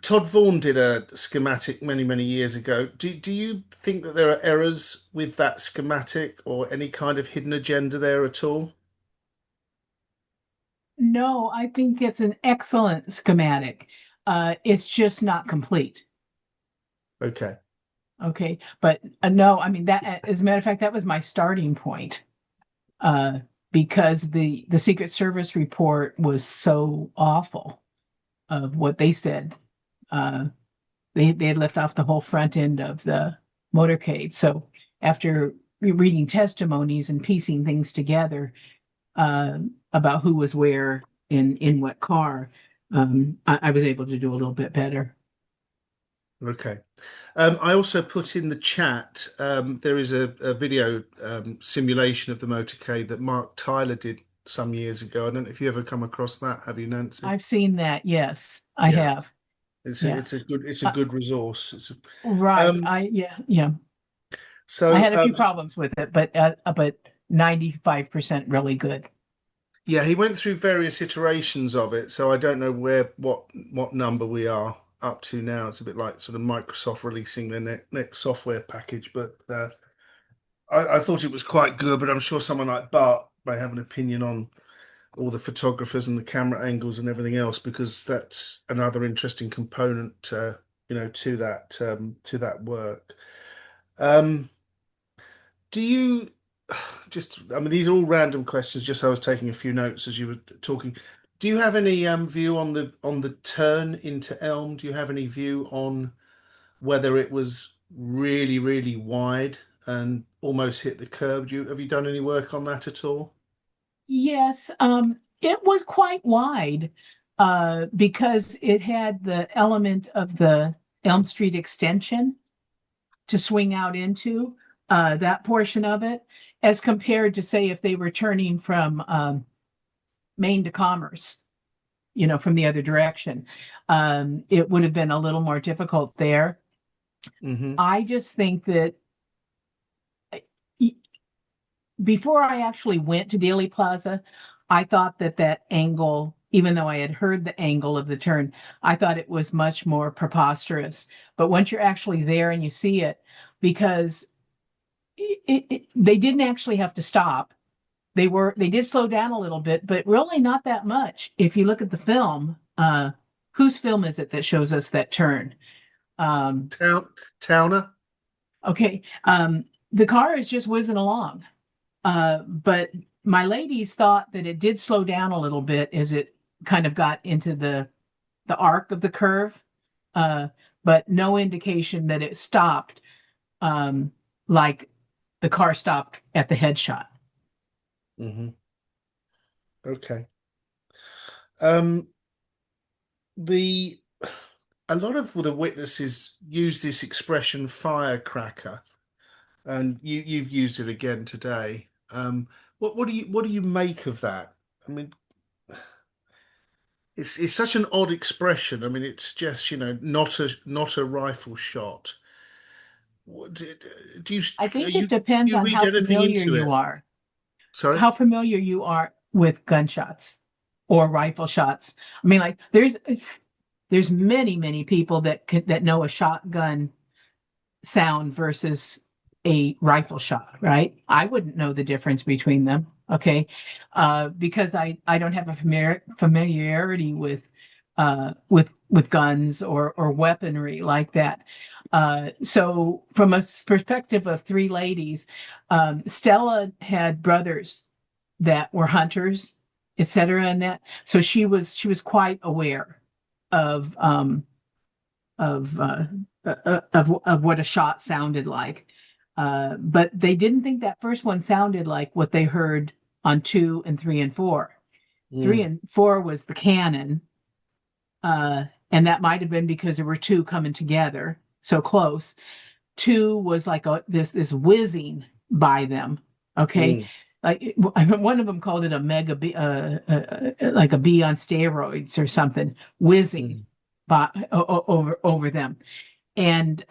Todd Vaughan did a schematic many years ago. Do you think that there are errors with that schematic or any kind of hidden agenda there at all? No, I think it's an excellent schematic. It's just not complete. Okay. Okay. But no, I mean that as a matter of fact, that was my starting point. Uh, because the Secret Service report was so awful of what they said. Uh, they had left off the whole front end of the motorcade. So after reading testimonies and piecing things together uh, about who was where in what car, I was able to do a little bit better. Okay. I also put in the chat, there is a video simulation of the motorcade that Mark Tyler did some years ago. I don't know if you ever come across that, have you, Nancy? I've seen that. Yes, I Yeah, have. Yeah. it's a Uh, good resource. right. Um, Yeah. I so had a few problems with it, but 95% really good. yeah, he went through various iterations of it. So I don't know what number we are up to now. It's a bit like sort of Microsoft releasing their next software package, but I thought it was quite good. But I'm sure someone like Bart may have an opinion on all the photographers and the camera angles and everything else, because that's another interesting component, to that work. Um, do you just, I mean, these are all random questions, just so I was taking a few notes as you were talking. Do you have any view on the turn into Elm? Do you have any view on whether it was really wide and almost hit the curb? Have you done any work on that at all? Yes, it was quite wide because it had the element of the Elm Street extension to swing out into that portion of it, as compared to say if they were turning from Maine to Commerce, from the other direction. It would have been a little more difficult there. Hmm. I just think that before I actually went to Dealey Plaza, I thought that angle, even though I had heard the angle of the turn, I thought it was much more preposterous. But once you're actually there and you see it, because they didn't actually have to stop. They did slow down a little bit, but really not that much. If you look at the film, whose film is it that shows us that turn? Um, Towner? okay, the car is just whizzing along. But my ladies thought that it did slow down a little bit as it kind of got into the arc of the curve. Uh, but no indication that it stopped, um, like the car stopped at the headshot. Hmm. Okay. Um, the a lot of the witnesses use this expression firecracker, and you've used it again today. What do you make of that? I mean, it's such an odd expression. I mean, it's just, not a rifle shot. What, do you I are think it you depends you on read how anything familiar into you it? are, Sorry? how familiar you are with gunshots or rifle shots. I mean, like there's many people that know a shotgun sound versus a rifle shot, right? I wouldn't know the difference between them, okay? Because I don't have a familiarity with guns or weaponry like that. So from a perspective of three ladies, Stella had brothers that were hunters, etc., and that so she was quite aware of of uh, of what a shot sounded like. But they didn't think that first one sounded like what they heard on two and three and four. Three Mm, and four was the cannon, and that might have been because there were two coming together so close. Two was like this whizzing by them. Okay, mm, like one of them called it a mega bee, like a bee on steroids or something, whizzing mm, by over them, and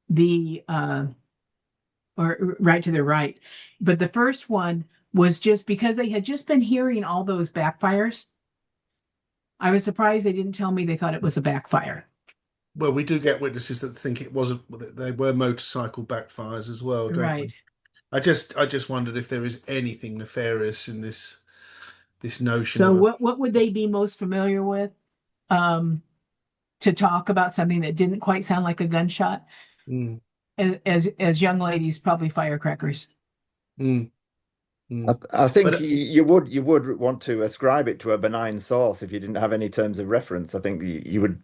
the or right to their right. But the first one was just because they had just been hearing all those backfires. I was surprised they didn't tell me they thought it was a backfire. well, we do get witnesses that think it wasn't, that they were motorcycle backfires as well, don't we? Right. I just wondered if there is anything nefarious in this notion So of a. what would they be most familiar with? Um, to talk about something that didn't quite sound like a gunshot, Mm, as young ladies, probably firecrackers. mm, mm. I But think you would want to ascribe it to a benign source if you didn't have any terms of reference. I think you would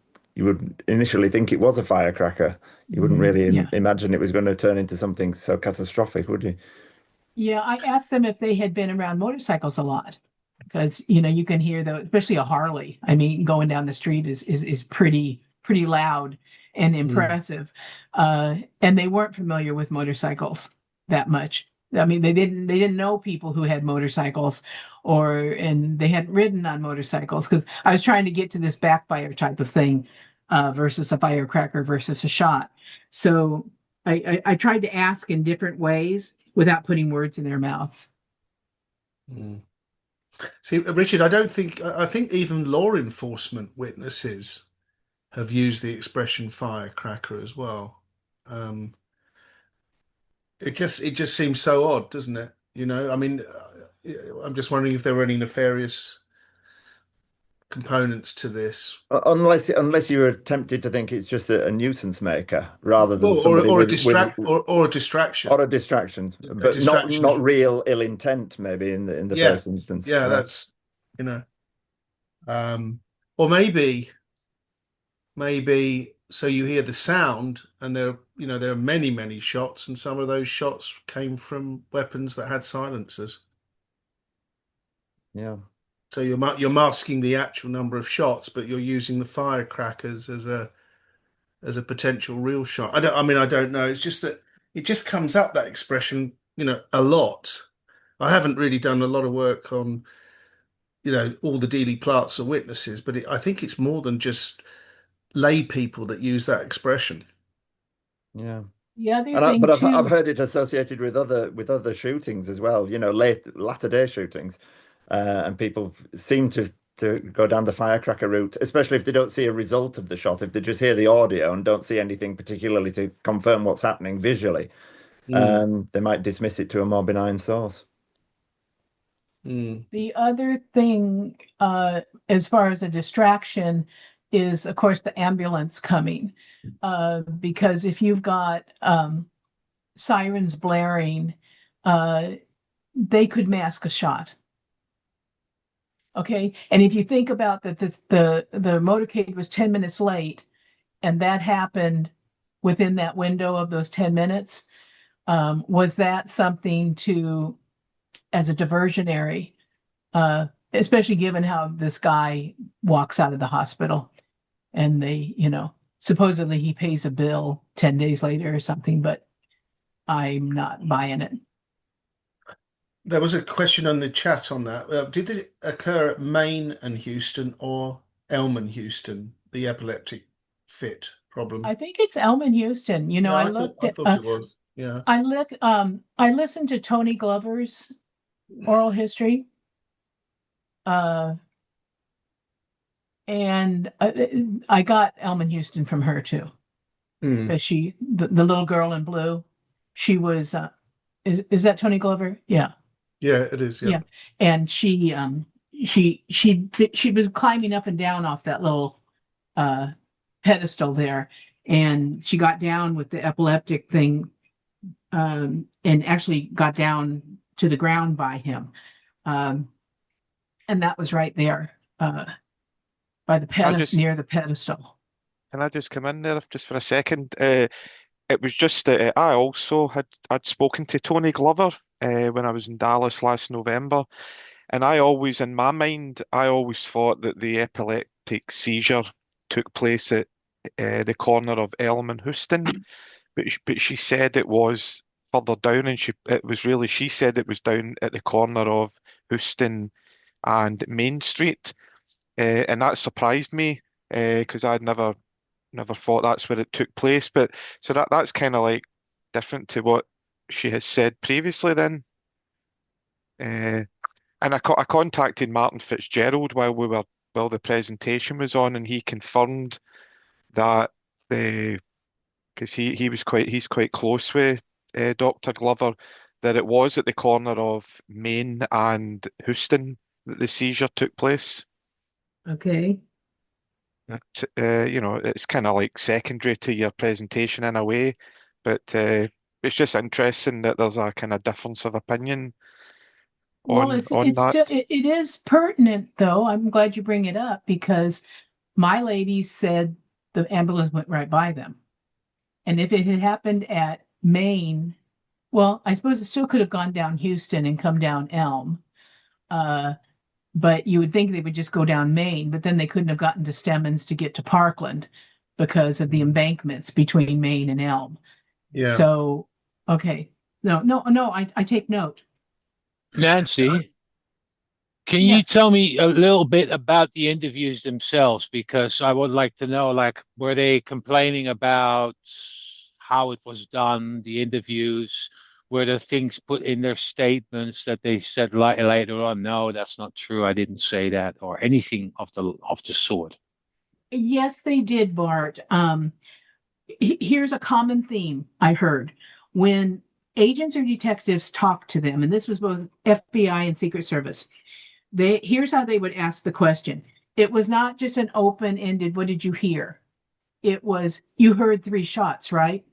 initially think it was a firecracker. You wouldn't really Yeah. imagine it was going to turn into something so catastrophic, would you? Yeah, I asked them if they had been around motorcycles a lot because you can hear those, especially a Harley. I mean, going down the street is pretty loud and mm, impressive. And they weren't familiar with motorcycles that much. I mean, they didn't know people who had motorcycles and they hadn't ridden on motorcycles because I was trying to get to this backfire type of thing versus a firecracker versus a shot. So I tried to ask in different ways without putting words in their mouths. mm. See, Richard, I think even law enforcement witnesses have used the expression firecracker as well. Um, it just seems so odd, doesn't it? I mean, I'm just wondering if there were any nefarious components to this. Unless you were tempted to think it's just a nuisance maker rather than Well, or somebody or a with distract or a distraction, or a distraction, a but not distraction is. not real ill intent, maybe in the Yeah, first instance. yeah, Yeah. that's you know, or maybe so you hear the sound, and there are many shots, and some of those shots came from weapons that had silencers. Yeah. So you're masking the actual number of shots, but you're using the firecrackers as a potential real shot. I don't know. It's just that it just comes up, that expression, a lot. I haven't really done a lot of work on, all the Dealey Plaats or witnesses, but I think it's more than just lay people that use that expression. Yeah. The other And thing but I've too, heard it associated with other shootings as well. Latter day shootings, and people seem to go down the firecracker route, especially if they don't see a result of the shot. If they just hear the audio and don't see anything particularly to confirm what's happening visually, Mm, they might dismiss it to a more benign source. mm, the other thing, as far as a distraction, is of course the ambulance coming, because if you've got sirens blaring, uh, they could mask a shot. Okay, and if you think about that, the motorcade was 10 minutes late, and that happened within that window of those 10 minutes. Was that something to, as a diversionary, especially given how this guy walks out of the hospital and they, supposedly he pays a bill 10 days later or something, but I'm not buying it. There was a question on the chat on that. Did it occur at Maine and Houston or Elm and Houston, the epileptic fit problem? I think it's Elm in Houston. Yeah, I I looked at, thought it was. Yeah. I listened to Tony Glover's oral history. And I got Elm in Houston from her too. Mm. Because the little girl in blue, she was, is that Tony Glover? Yeah. Yeah, it is. Yeah. Yeah. And she was climbing up and down off that little pedestal there, and she got down with the epileptic thing, and actually got down to the ground by him, and that was right there by the pedestal, near the pedestal. Can I just come in there just for a second? It was just that I also I'd spoken to Tony Glover when I was in Dallas last November, and I always, in my mind, I always thought that the epileptic seizure took place at the corner of Elm and Houston, but she said it was further down, and she said it was down at the corner of Houston and Main Street, and that surprised me because I'd never thought that's where it took place. But so that's kind of like different to what she has said previously then. And I contacted Martin Fitzgerald while the presentation was on, and he confirmed that because he's quite close with Dr. Glover, that it was at the corner of Main and Houston that the seizure took place. Okay. It's kind of like secondary to your presentation in a way, but it's just interesting that there's a kind of difference of opinion Well, on it's that. still it is pertinent though. I'm glad you bring it up because my lady said the ambulance went right by them. And if it had happened at Maine, well, I suppose it still could have gone down Houston and come down Elm. But you would think they would just go down Maine, but then they couldn't have gotten to Stemmons to get to Parkland because of the embankments between Maine and Elm. Yeah. So, okay. No, I take note. Nancy, can you Yes. tell me a little bit about the interviews themselves? Because I would like to know, like, were they complaining about how it was done, the interviews? Were there things put in their statements that they said later on, no, that's not true, I didn't say that, or anything of the sort? Yes, they did, Bart. Here's a common theme I heard. When agents or detectives talked to them, and this was both FBI and Secret Service, here's how they would ask the question. It was not just an open-ended, what did you hear? It was, you heard 3 shots, right?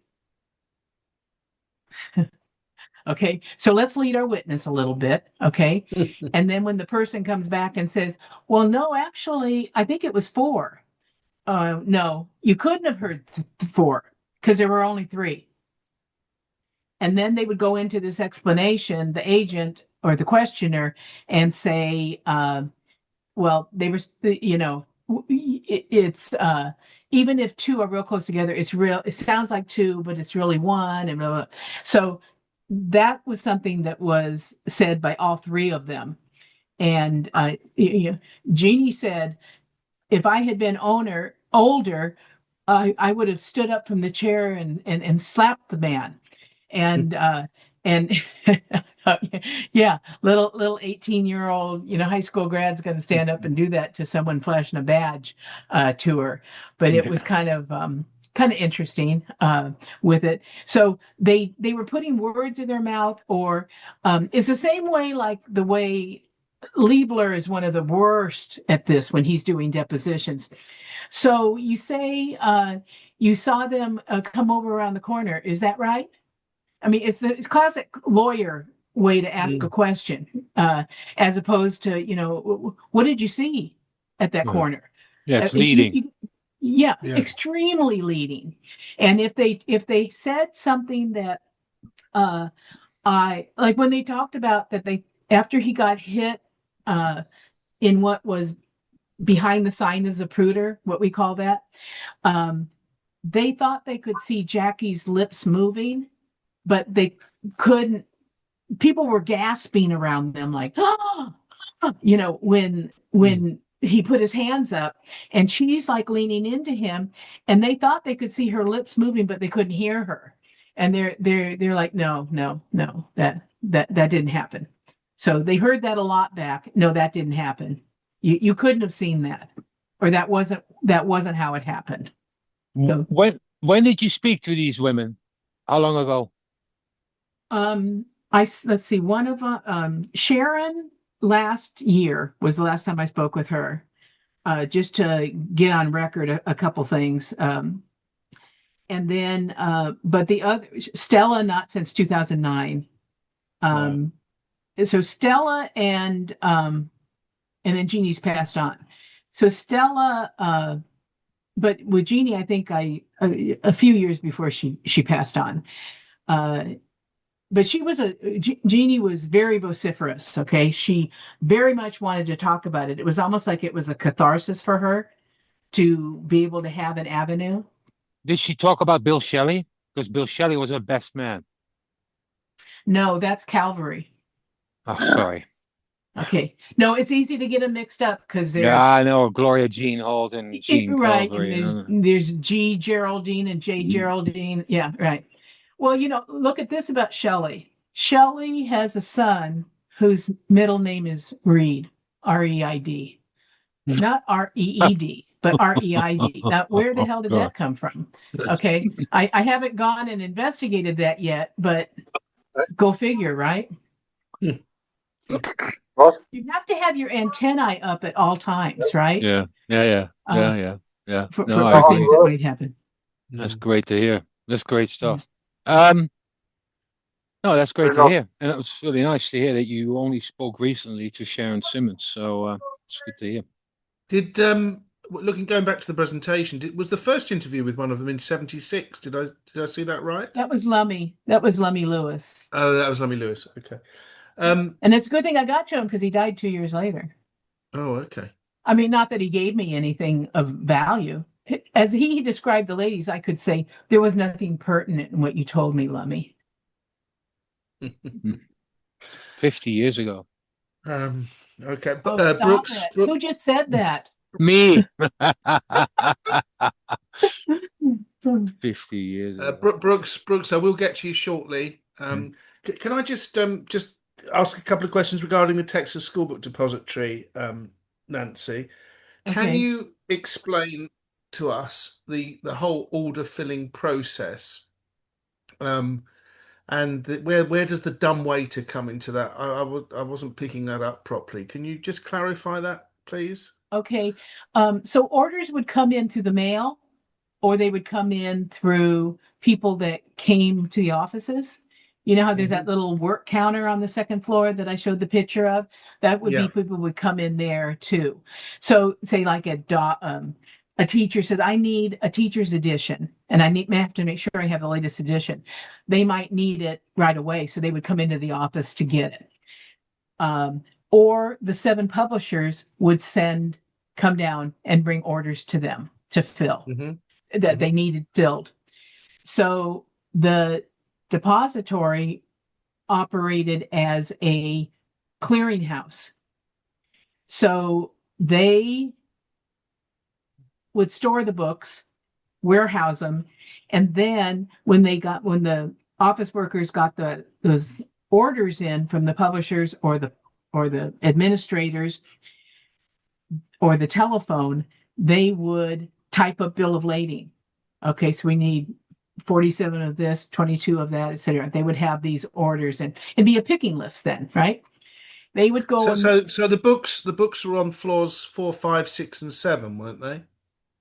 Okay, so let's lead our witness a little bit, okay? And then when the person comes back and says, well, no, actually, I think it was 4. No, you couldn't have heard 4 because there were only 3. And then they would go into this explanation, the agent or the questioner, and say, well, they were, it's even if 2 are real close together, it sounds like 2, but it's really 1, and blah, blah. So that was something that was said by all 3 of them. And Jeannie said, if I had been older, I would have stood up from the chair and slapped the man. And yeah, little 18-year-old, high school grad's going to stand up and do that to someone flashing a badge to her. But it was kind of interesting with it. So they were putting words in their mouth, or it's the same way like the way Liebler is one of the worst at this when he's doing depositions. So you say you saw them come over around the corner. Is that right? I mean, it's the classic lawyer way to ask a question, as opposed to, what did you see at that corner? Yeah, it's leading. Yeah, Yeah. extremely leading. And if they said something that I like when they talked about that they after he got hit in what was behind the sign of Zapruder, what we call that, um, they thought they could see Jackie's lips moving, but they couldn't. People were gasping around them like, oh, when he put his hands up and she's like leaning into him and they thought they could see her lips moving, but they couldn't hear her. And they're like, no, no, no, that didn't happen. So they heard that a lot back. No, that didn't happen. You couldn't have seen that, or that wasn't how it happened. So When did you speak to these women? How long ago? let's see, one of Sharon last year was the last time I spoke with her, just to get on record a couple things. And then, but the other Stella, not since 2009. Right. So Stella and then Jeannie's passed on. So Stella, but with Jeannie, I think a few years before she passed on. But Jeannie was very vociferous. Okay, she very much wanted to talk about it. It was almost like it was a catharsis for her to be able to have an avenue. Did she talk about Bill Shelley? Because Bill Shelley was her best man. No, that's Calvary. Oh, sorry. Okay, no, it's easy to get them mixed up because Yeah, there's I know Gloria Jean Holt and Jean right, and Calvary. there's G Geraldine and J Geraldine. Yeah, right. Well, look at this about Shelley. Shelley has a son whose middle name is Reed, Reid, not Reed, but Reid. Now, where the Oh, hell did God. that come from? Okay, I haven't gone and investigated that yet, but go figure, right? You have to have your antennae up at all times, right? Yeah, yeah, yeah, Uh, yeah, yeah, yeah. for, No, for, I for agree. things that might happen. That's Mm. great to hear. That's great Yeah. stuff. No, that's great to hear. And it was really nice to hear that you only spoke recently to Sharon Simmons. So it's good to hear. Did going back to the presentation, was the first interview with one of them in '76? Did I see that right? That was Lummy. That was Lummy Lewis. Oh, that was Lemmy Lewis. Okay. And it's a good thing I got to him because he died 2 years later. Oh, okay. I mean, not that he gave me anything of value. As he described the ladies, I could say there was nothing pertinent in what you told me, Lummy. 50 years ago. Okay. Oh, stop Brooks, it. Who just said that? Me. 50 years ago. Brooks, I will get to you shortly. Can I just ask a couple of questions regarding the Texas School Book Depository, Nancy? Can Okay. you explain to us the whole order filling process? And where does the dumb waiter come into that? I wasn't picking that up properly. Can you just clarify that, please? Okay. So orders would come in through the mail, or they would come in through people that came to the offices. You know how there's that Hmm. little work counter on the second floor that I showed the picture of? That would be Yeah. people would come in there too. So say like a teacher said, I need a teacher's edition and I have to make sure I have the latest edition. They might need it right away. So they would come into the office to get it. Or the 7 publishers would come down and bring orders to them to fill Hmm. that Hmm. they needed filled. So the depository operated as a clearinghouse. So they would store the books, warehouse them, and then when the office workers got those orders in from the publishers or the administrators or the telephone, they would type up bill of lading. Okay, so we need 47 of this, 22 of that, etc. They would have these orders and it'd be a picking list then, right? They would go So, and so the books were on floors 4, 5, 6, and 7, weren't they?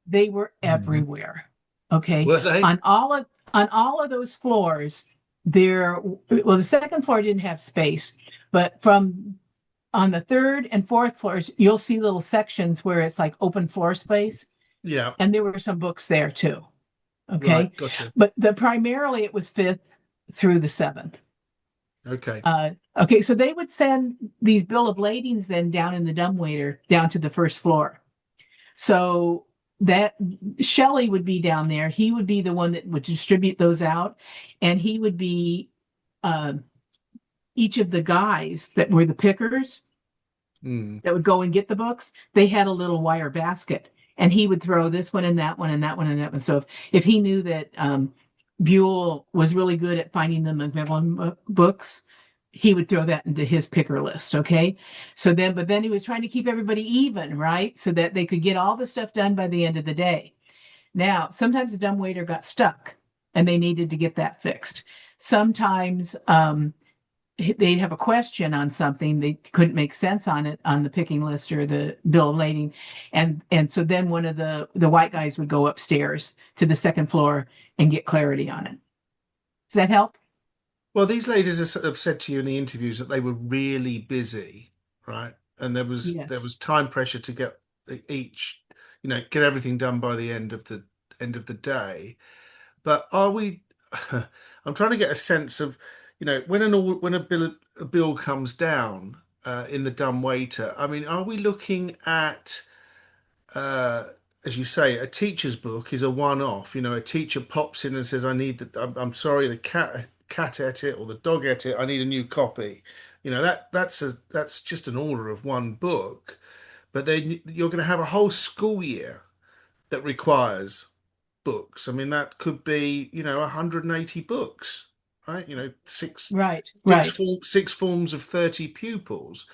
they were Mhm. everywhere. Okay. Were they? On all of those floors, the second floor didn't have space, but on the third and fourth floors, you'll see little sections where it's like open floor space. Yeah. And there were some books there too. Okay. Right. Gotcha. But the primarily it was fifth through the seventh. Okay. Okay, so they would send these bill of ladings then down in the dumbwaiter down to the first floor. So that Shelley would be down there. He would be the one that would distribute those out, and he would be uh, each of the guys that were the pickers Mm. that would go and get the books. They had a little wire basket, and he would throw this one and that one and that one and that one. So if he knew that Buell was really good at finding the Macmillan books, he would throw that into his picker list. Okay. So then, but then he was trying to keep everybody even, right? So that they could get all the stuff done by the end of the day. Now, sometimes the dumbwaiter got stuck and they needed to get that fixed. Sometimes they'd have a question on something, they couldn't make sense on it on the picking list or the bill of lading, and so then one of the white guys would go upstairs to the second floor and get clarity on it. Does that help? Well, these ladies have said to you in the interviews that they were really busy, right? And there Yes. was time pressure to get each, get everything done by the end of the day. But are we? I'm trying to get a sense of, when a bill comes down in the dumb waiter. I mean, are we looking at, uh, as you say, a teacher's book is a one-off. A teacher pops in and says, "I need the. I'm sorry, the cat ate it or the dog ate it. I need a new copy." That's just an order of one book. But then you're going to have a whole school year that requires books. I mean, that could be, 180 books, right? Six Right, six right. form, six forms of 30 pupils.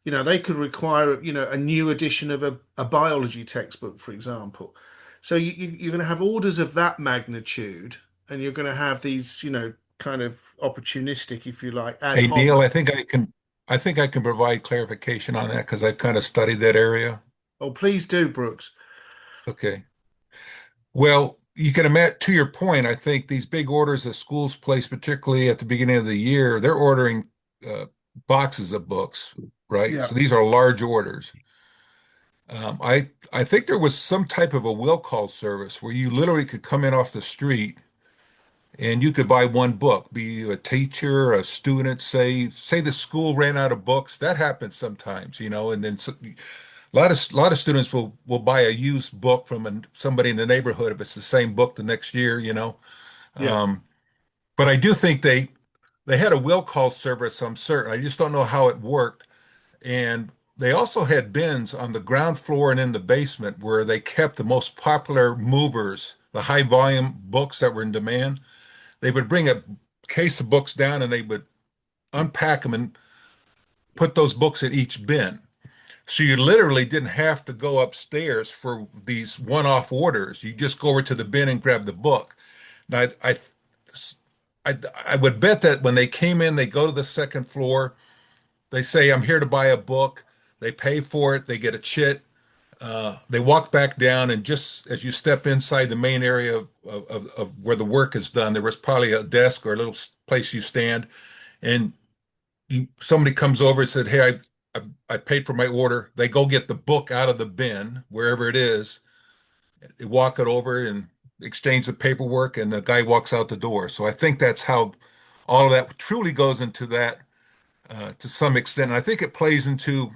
They could require, a new edition of a biology textbook, for example. So you're going to have orders of that magnitude, and you're going to have these, kind of opportunistic, if you like, ad Hey, hoc. Neil, I think I can provide clarification on that because I've kind of studied that area. Oh, please do, Brooks. Okay. Well, you can imagine, to your point, I think these big orders that schools place, particularly at the beginning of the year, they're ordering uh, boxes of books, right? Yeah. So these are large orders. I think there was some type of a will call service where you literally could come in off the street and you could buy one book, be you a teacher, a student, say the school ran out of books. That happens sometimes, and then a lot of students will buy a used book from somebody in the neighborhood if it's the same book the next year. Yeah. Um, but I do think they had a will call service, I'm certain. I just don't know how it worked. And they also had bins on the ground floor and in the basement where they kept the most popular movers, the high volume books that were in demand. They would bring a case of books down and they would unpack them and put those books in each bin. So you literally didn't have to go upstairs for these one-off orders. You just go over to the bin and grab the book. Now, I, I would bet that when they came in, they go to the second floor. They say, "I'm here to buy a book." They pay for it. They get a chit. They walk back down, and just as you step inside the main area of where the work is done, there was probably a desk or a little place you stand, and somebody comes over and said, "Hey, I paid for my order." They go get the book out of the bin, wherever it is. They walk it over and exchange the paperwork, and the guy walks out the door. So I think that's how all of that truly goes into that to some extent. And I think it plays into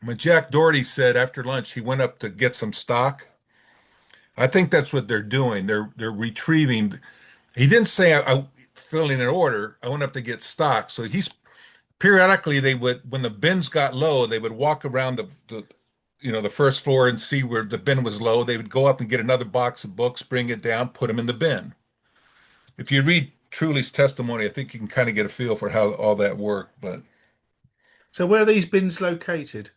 when Jack Doherty said after lunch he went up to get some stock. I think that's what they're doing. They're retrieving. He didn't say I filling an order. I went up to get stock. So he's periodically they would when the bins got low, they would walk around the first floor and see where the bin was low. They would go up and get another box of books, bring it down, put them in the bin. If you read Truly's testimony, I think you can kind of get a feel for how all that worked. But So where are these bins located?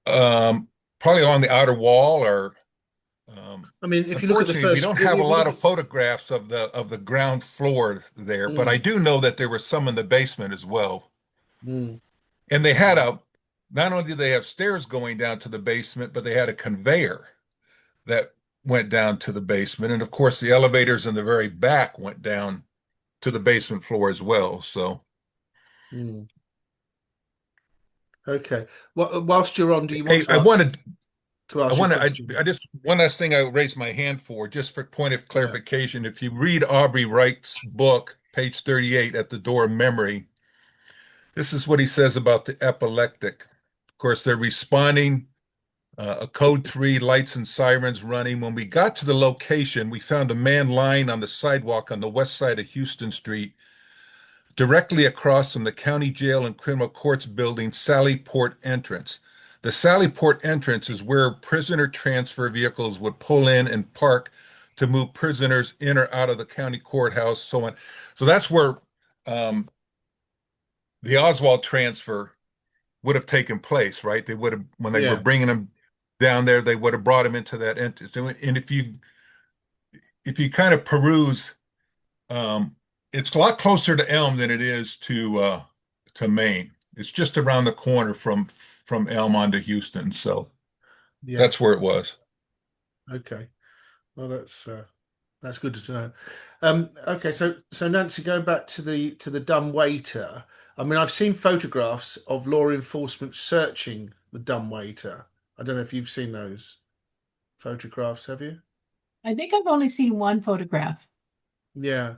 um, probably along the outer wall, or I mean, if you look at the unfortunately, we first, don't if have a you lot look of at, photographs of the ground floor there. But I mm, do know that there was some in the basement as well. mm. And they had not only did they have stairs going down to the basement, but they had a conveyor that went down to the basement. And of course, the elevators in the very back went down to the basement floor as well. So, Mm. Okay. Whilst you're on, do you want hey, to? to I ask your want to, question. I just, one last thing I raised my hand for, just for point of Yeah. clarification. If you read Aubrey Wright's book, page 38, At the Door of Memory, this is what he says about the epileptic. Of course, they're responding, a code 3, lights and sirens running. When we got to the location, we found a man lying on the sidewalk on the west side of Houston Street, directly across from the county jail and criminal courts building Sally Port entrance. The Sally Port entrance is where prisoner transfer vehicles would pull in and park to move prisoners in or out of the county courthouse, so on. So that's where um, the Oswald transfer would have taken place, right? They would have, when they were Yeah. bringing him down there, they would have brought him into that entrance. And if you kind of peruse, um, it's a lot closer to Elm than it is to Maine. It's just around the corner from Elm onto Houston, so Yeah. that's where it was. Okay. Well, that's good to know. Okay, so Nancy, going back to the dumb waiter. I mean, I've seen photographs of law enforcement searching the dumb waiter. I don't know if you've seen those photographs, have you? I think I've only seen one photograph. Yeah.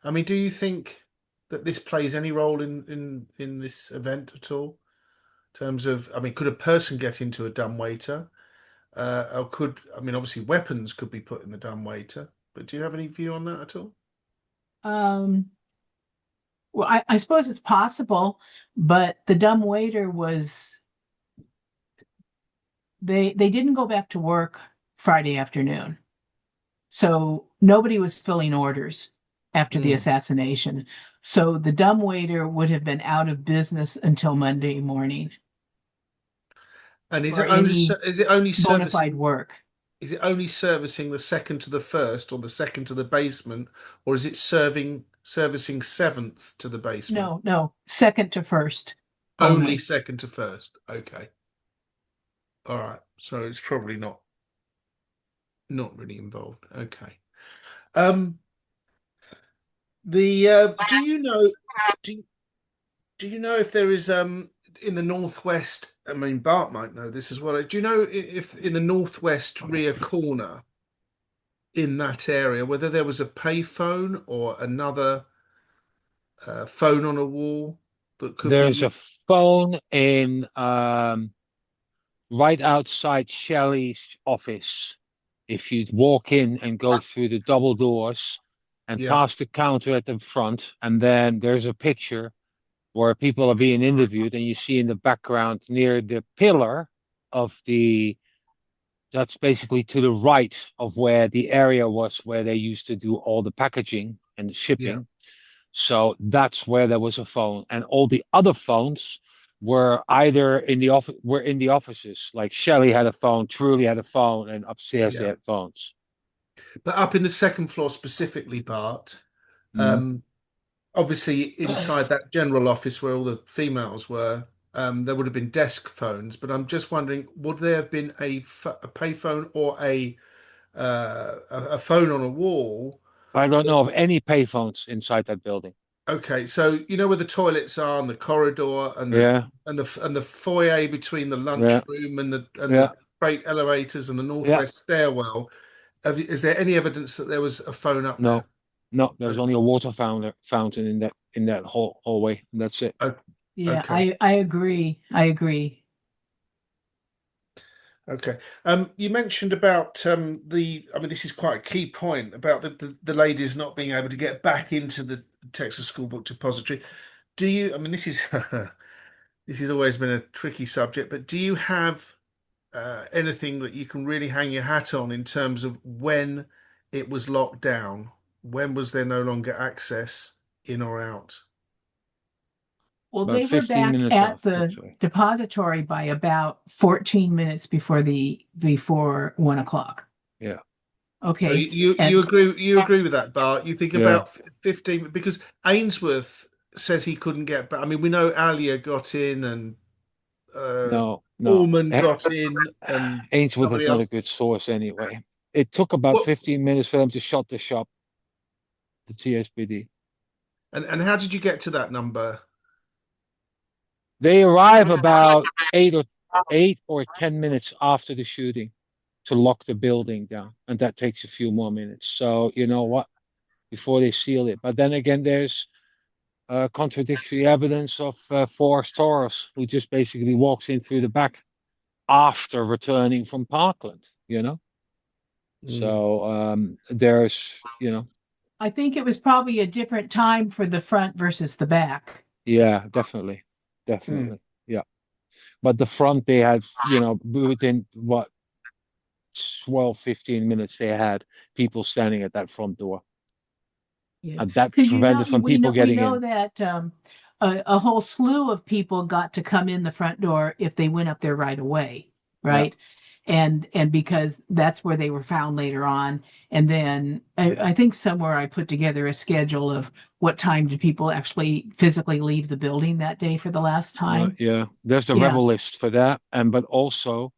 I mean, do you think that this plays any role in this event at all? In terms of, I mean, could a person get into a dumb waiter? Or could, I mean, obviously weapons could be put in the dumb waiter, but do you have any view on that at all? Um, well, I suppose it's possible, but the dumb waiter was they didn't go back to work Friday afternoon. So nobody was filling orders after the Mm. assassination. So the dumb waiter would have been out of business until Monday morning And for any is it only bona fide servicing work. is it only servicing the second to the first or the second to the basement, or is it servicing seventh to the basement? No, no, second to first Only only. second to first. Okay. All right. So it's probably not really involved. Okay. Um the do you know do do you know if there is in the northwest, I mean Bart might know this as well. Do you know if in the northwest rear corner in that area whether there was a payphone or another phone on a wall that could There's be a phone in right outside Shelley's office. If you walk in and go through the double doors and yeah, past the counter at the front, and then there's a picture where people are being interviewed, and you see in the background near the pillar of the that's basically to the right of where the area was where they used to do all the packaging and yeah, shipping. So that's where there was a phone, and all the other phones were either in the office, were in the offices. Like Shelley had a phone, Truly had a phone, and upstairs they yeah. had phones. But up in the second floor specifically, Bart, Mm. um obviously inside that general office where all the females were, there would have been desk phones, but I'm just wondering, would there have been a payphone or a phone on a wall? I don't know of any payphones inside that building. Okay, so you know where the toilets are and the corridor and Yeah, the foyer between the yeah, lunchroom and the yeah. freight elevators and the Yeah. northwest stairwell. Is there any evidence that there was a phone up there? No, no. There's O- only a water fountain in that hallway, and that's it. o- Yeah, Okay, I agree. I agree. okay. You mentioned about I mean, this is quite a key point about the ladies not being able to get back into the Texas School Book Depository. Do you? I mean, this is this has always been a tricky subject, but do you have anything that you can really hang your hat on in terms of when it was locked down? When was there no longer access in or out? Well, About they were 15 back minutes at after, the actually. depository by about 14 minutes before 1 o'clock. Yeah, So Okay. you And agree with that, Bart? You think yeah. about 15 because Ainsworth says he couldn't get back. I mean, we know Alia got in and uh, No, no. Allman got in and Ainsworth is somebody not a else. good source anyway. It took about What 15 minutes for them to shut the shop, the TSBD. and how did you get to that number? They arrive about 8 or 10 minutes after the shooting. to lock the building down, and that takes a few more minutes. So you know what? Before they seal it. But then again, there's contradictory evidence of Forrest Torres, who just basically walks in through the back after returning from Parkland, you know? Mm. So there's, you know, I think it was probably a different time for the front versus the back. yeah, definitely. Mm. Definitely. Yeah. But the front, they had, you know, within what, 12, 15 minutes, they had people standing at that front door. Yeah, And that because prevented from people we getting know in. that a whole slew of people got to come in the front door if they went up there right away, Yeah. right? And because that's where they were found later on. And then I think somewhere I put together a schedule of what time did people actually physically leave the building that day for the last time. Yeah. There's the Yeah, rebel list for that. And but also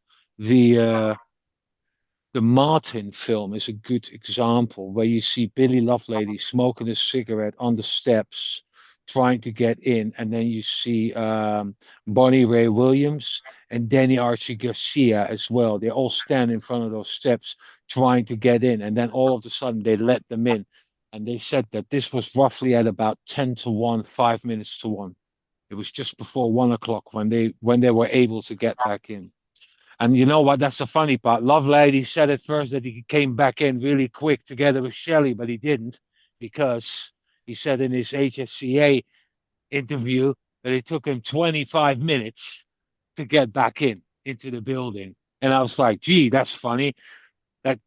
the Martin film is a good example where you see Billy Lovelady smoking a cigarette on the steps, trying to get in, and then you see Bonnie Ray Williams and Danny Archie Garcia as well. They all stand in front of those steps trying to get in, and then all of a sudden they let them in. And they said that this was roughly at about 10 to 1, 5 minutes to 1. It was just before 1 o'clock when they were able to get back in. And you know what? That's the funny part. Lovelady said at first that he came back in really quick together with Shelley, but he didn't, because he said in his HSCA interview that it took him 25 minutes to get back in into the building. And I was like, gee, that's funny. That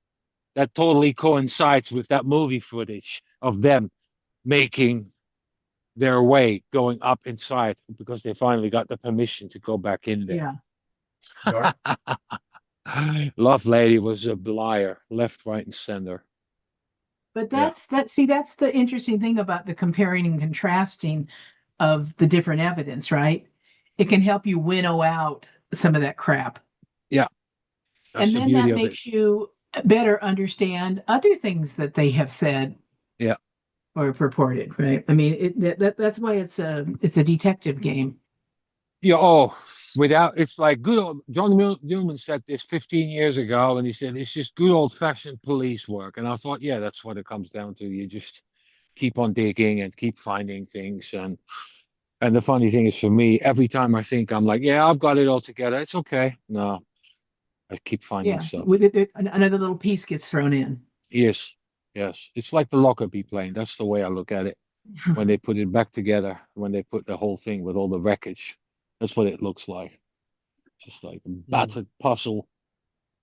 that totally coincides with that movie footage of them making their way going up inside because they finally got the permission to go back in there. yeah. Right. Lovelady was a liar, left, right, and center. But Yeah, that's the interesting thing about the comparing and contrasting of the different evidence, right? It can help you winnow out some of that crap. yeah, that's And the then beauty that of it. makes you better understand other things that they have said Yeah, or purported, right? I mean, that's why it's a detective game. yeah. Oh, without it's like good old John Newman said this 15 years ago, and he said it's just good old-fashioned police work. And I thought, yeah, that's what it comes down to. You just keep on digging and keep finding things. And the funny thing is, for me, every time I think I'm like, yeah, I've got it all together, it's okay. No, I keep finding Yeah, with stuff. another little piece gets thrown in. Yes, yes. It's like the Lockerbie plane. That's the way I look at it. When they put it back together, when they put the whole thing with all the wreckage, that's what it looks like. Just like a Mm. battered puzzle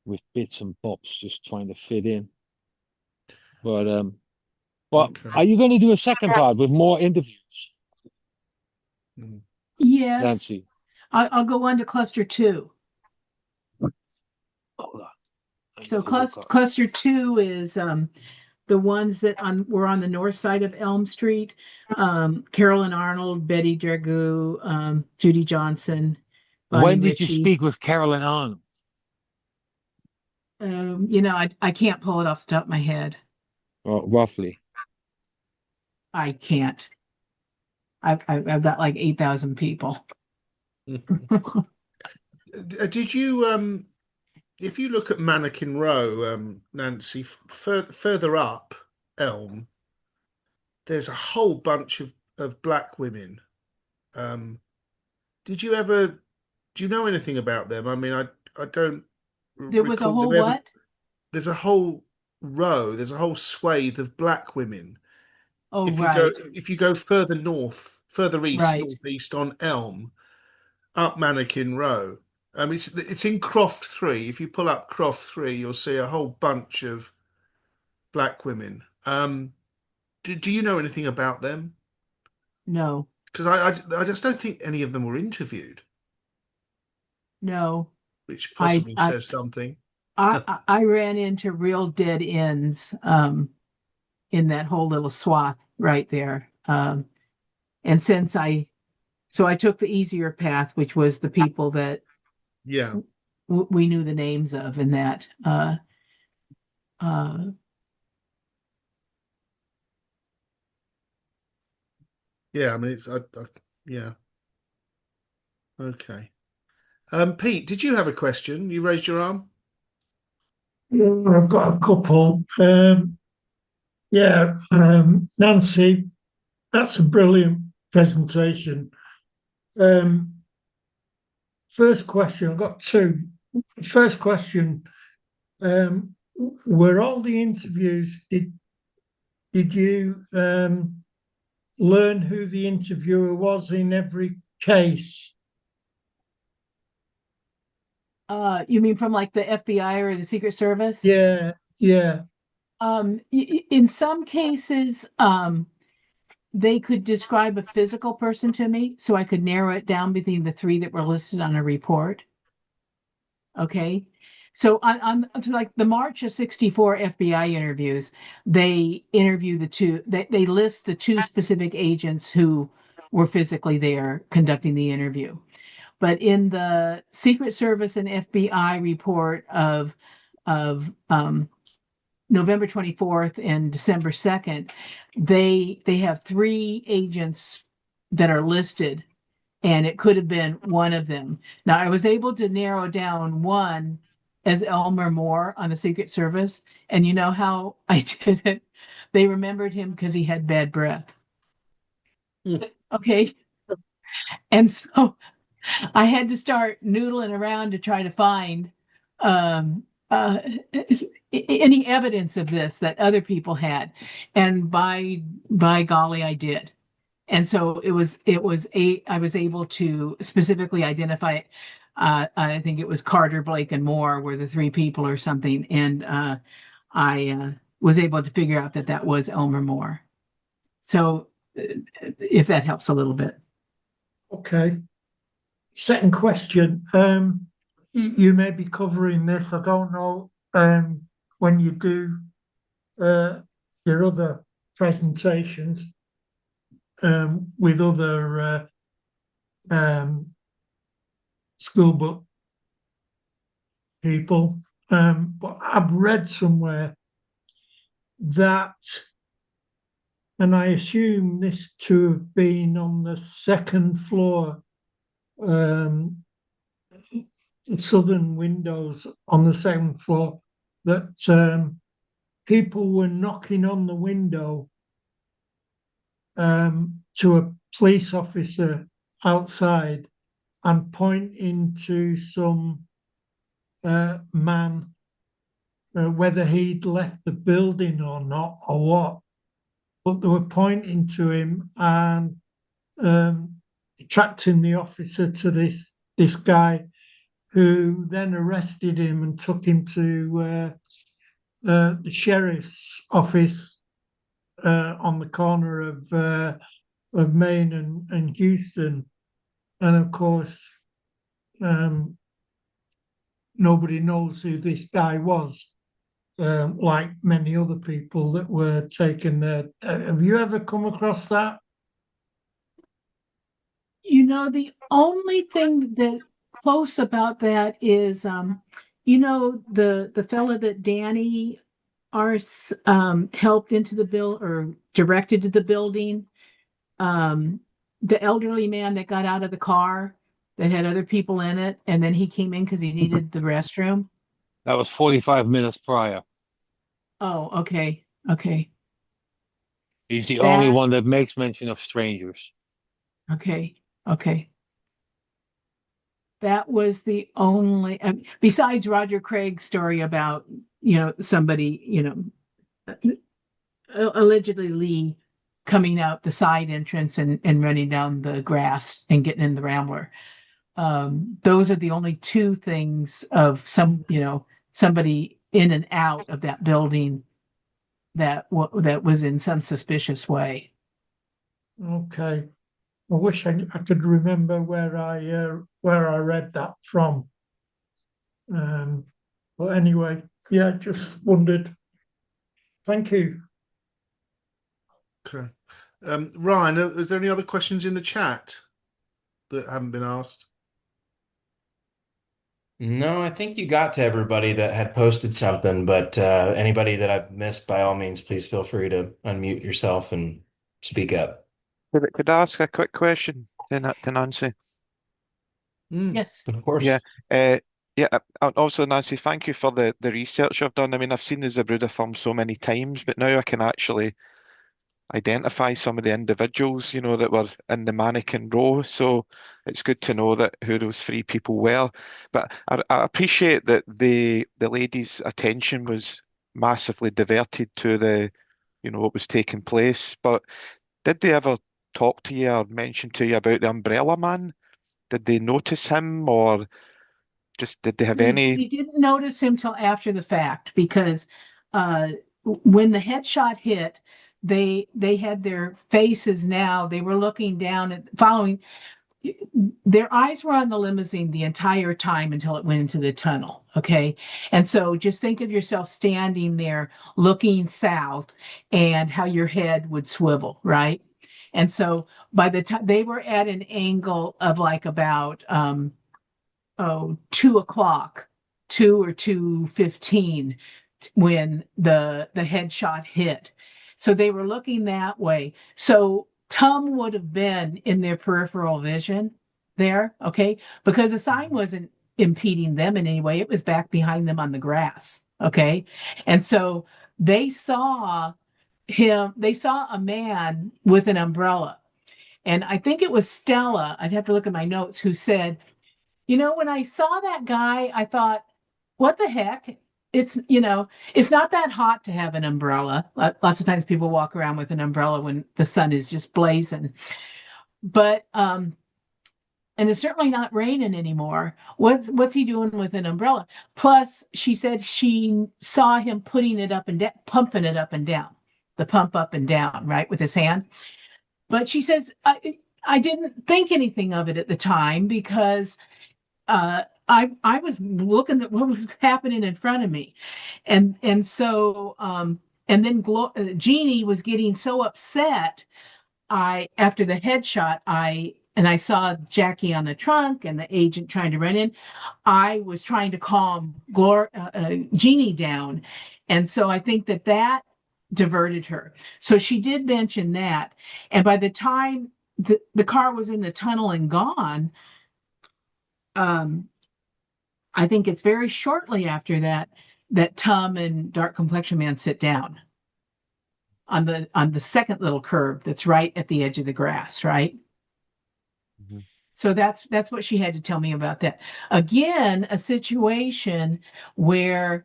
with bits and bobs just trying to fit in. But Okay. are you going to do a second part with more interviews, Mm. Yes, Nancy? I'll go on to cluster two. Hold on. I need So to look up. cluster two is the ones that were on the north side of Elm Street. Carolyn Arnold, Betty Dragoo, Judy Johnson, Bonnie When did you Ritchie. speak with Carolyn Arnold? I can't pull it off the top of my head. Roughly. I can't. I've got like 8,000 people. Did you if you look at Mannequin Row, Nancy, further up Elm, there's a whole bunch of black women. Um, did you ever do you know anything about them? I mean, I don't There was a recall them whole ever. what? There's a whole row, there's a whole swathe of black women. Oh, If right, you go further north, further east, right. northeast on Elm, up Mannequin Row. It's in Croft 3. If you pull up Croft 3, you'll see a whole bunch of black women. Do you know anything about them? No, Because I just don't think any of them were interviewed, no. which I possibly I says something. I ran into real dead ends in that whole little swath right there. And so I took the easier path, which was the people that Yeah, we knew the names of, and that uh, yeah. I mean, yeah. Okay. Pete, did you have a question? You raised your arm. I've got a couple. Nancy, that's a brilliant presentation. First question, I've got two. First question, were all the interviews, did you learn who the interviewer was in every case? You mean from like the FBI or the Secret Service? Yeah, yeah. In some cases, they could describe a physical person to me, so I could narrow it down between the three that were listed on a report. Okay. So on like the March of 64 FBI interviews, they interview they list the two specific agents who were physically there conducting the interview. But in the Secret Service and FBI report of November 24th and December 2nd, they have three agents that are listed, and it could have been one of them. Now, I was able to narrow down one as Elmer Moore on the Secret Service, and you know how I did it? They remembered him because he had bad breath. Okay. And so I had to start noodling around to try to find um, uh, any evidence of this that other people had, and by golly, I did. And so I was able to specifically identify. I think it was Carter, Blake, and Moore were the three people or something, and I was able to figure out that that was Elmer Moore. So, if that helps a little bit. Okay. Second question. You may be covering this, I don't know, when you do your other presentations with other school book people. But I've read somewhere that, and I assume this to have been on the second floor, the southern windows on the second floor, that people were knocking on the window to a police officer outside and pointing to some man, whether he'd left the building or not or what, but they were pointing to him and attracting the officer to this guy, who then arrested him and took him to the sheriff's office on the corner of Maine and Houston. And of course, nobody knows who this guy was, like many other people that were taken there. Have you ever come across that? You know, the only thing that close about that is, the fella that Danny Arce helped into the bill or directed to the building, the elderly man that got out of the car that had other people in it, and then he came in because he needed the restroom. That was 45 minutes prior. Oh, okay, okay, He's the only that one that makes mention of strangers. okay, okay. That was the only, besides Roger Craig's story about, somebody, allegedly Lee coming out the side entrance and running down the grass and getting in the Rambler. Those are the only two things of somebody in and out of that building that was in some suspicious way. Okay. I wish I could remember where I read that from. But anyway, yeah, just wondered. Thank you. Okay. Ryan, is there any other questions in the chat that haven't been asked? No, I think you got to everybody that had posted something, but anybody that I've missed, by all means, please feel free to unmute yourself and speak up. Could I ask a quick question to Nancy? Mm. Yes. Of course. Yeah. Yeah, also, Nancy, thank you for the research I've done. I mean, I've seen the Zabruda film so many times, but now I can actually identify some of the individuals, that were in the Mannequin Row. So it's good to know that who those three people were. But I appreciate that the lady's attention was massively diverted to what was taking place. But did they ever talk to you or mention to you about the Umbrella Man? Did they notice him, or just did they have any? They didn't notice him till after the fact because uh, when the headshot hit, they had their faces now. They were looking down at following. Their eyes were on the limousine the entire time until it went into the tunnel. Okay. And so just think of yourself standing there looking south and how your head would swivel, right? And so by the time they were at an angle of like about 2 o'clock, 2 or 2:15 when the headshot hit. So they were looking that way. So Tum would have been in their peripheral vision there, okay? Because the sign wasn't impeding them in any way. It was back behind them on the grass, okay? And so they saw a man with an umbrella. And I think it was Stella, I'd have to look at my notes, who said, when I saw that guy, I thought, what the heck? It's not that hot to have an umbrella. Lots of times people walk around with an umbrella when the sun is just blazing. But and it's certainly not raining anymore. What's he doing with an umbrella? Plus, she said she saw him putting it up and down, pumping it up and down, the pump up and down, right, with his hand. But she says, I didn't think anything of it at the time because I was looking at what was happening in front of me, and so and then Jeannie was getting so upset. I after the headshot, I saw Jackie on the trunk and the agent trying to run in. I was trying to calm Jeannie down, and so I think that diverted her. So she did mention that, and by the time the car was in the tunnel and gone. I think it's very shortly after that Tom and Dark Complexion Man sit down on the second little curve that's right at the edge of the grass, right? Mhm. So that's what she had to tell me about that. Again, a situation where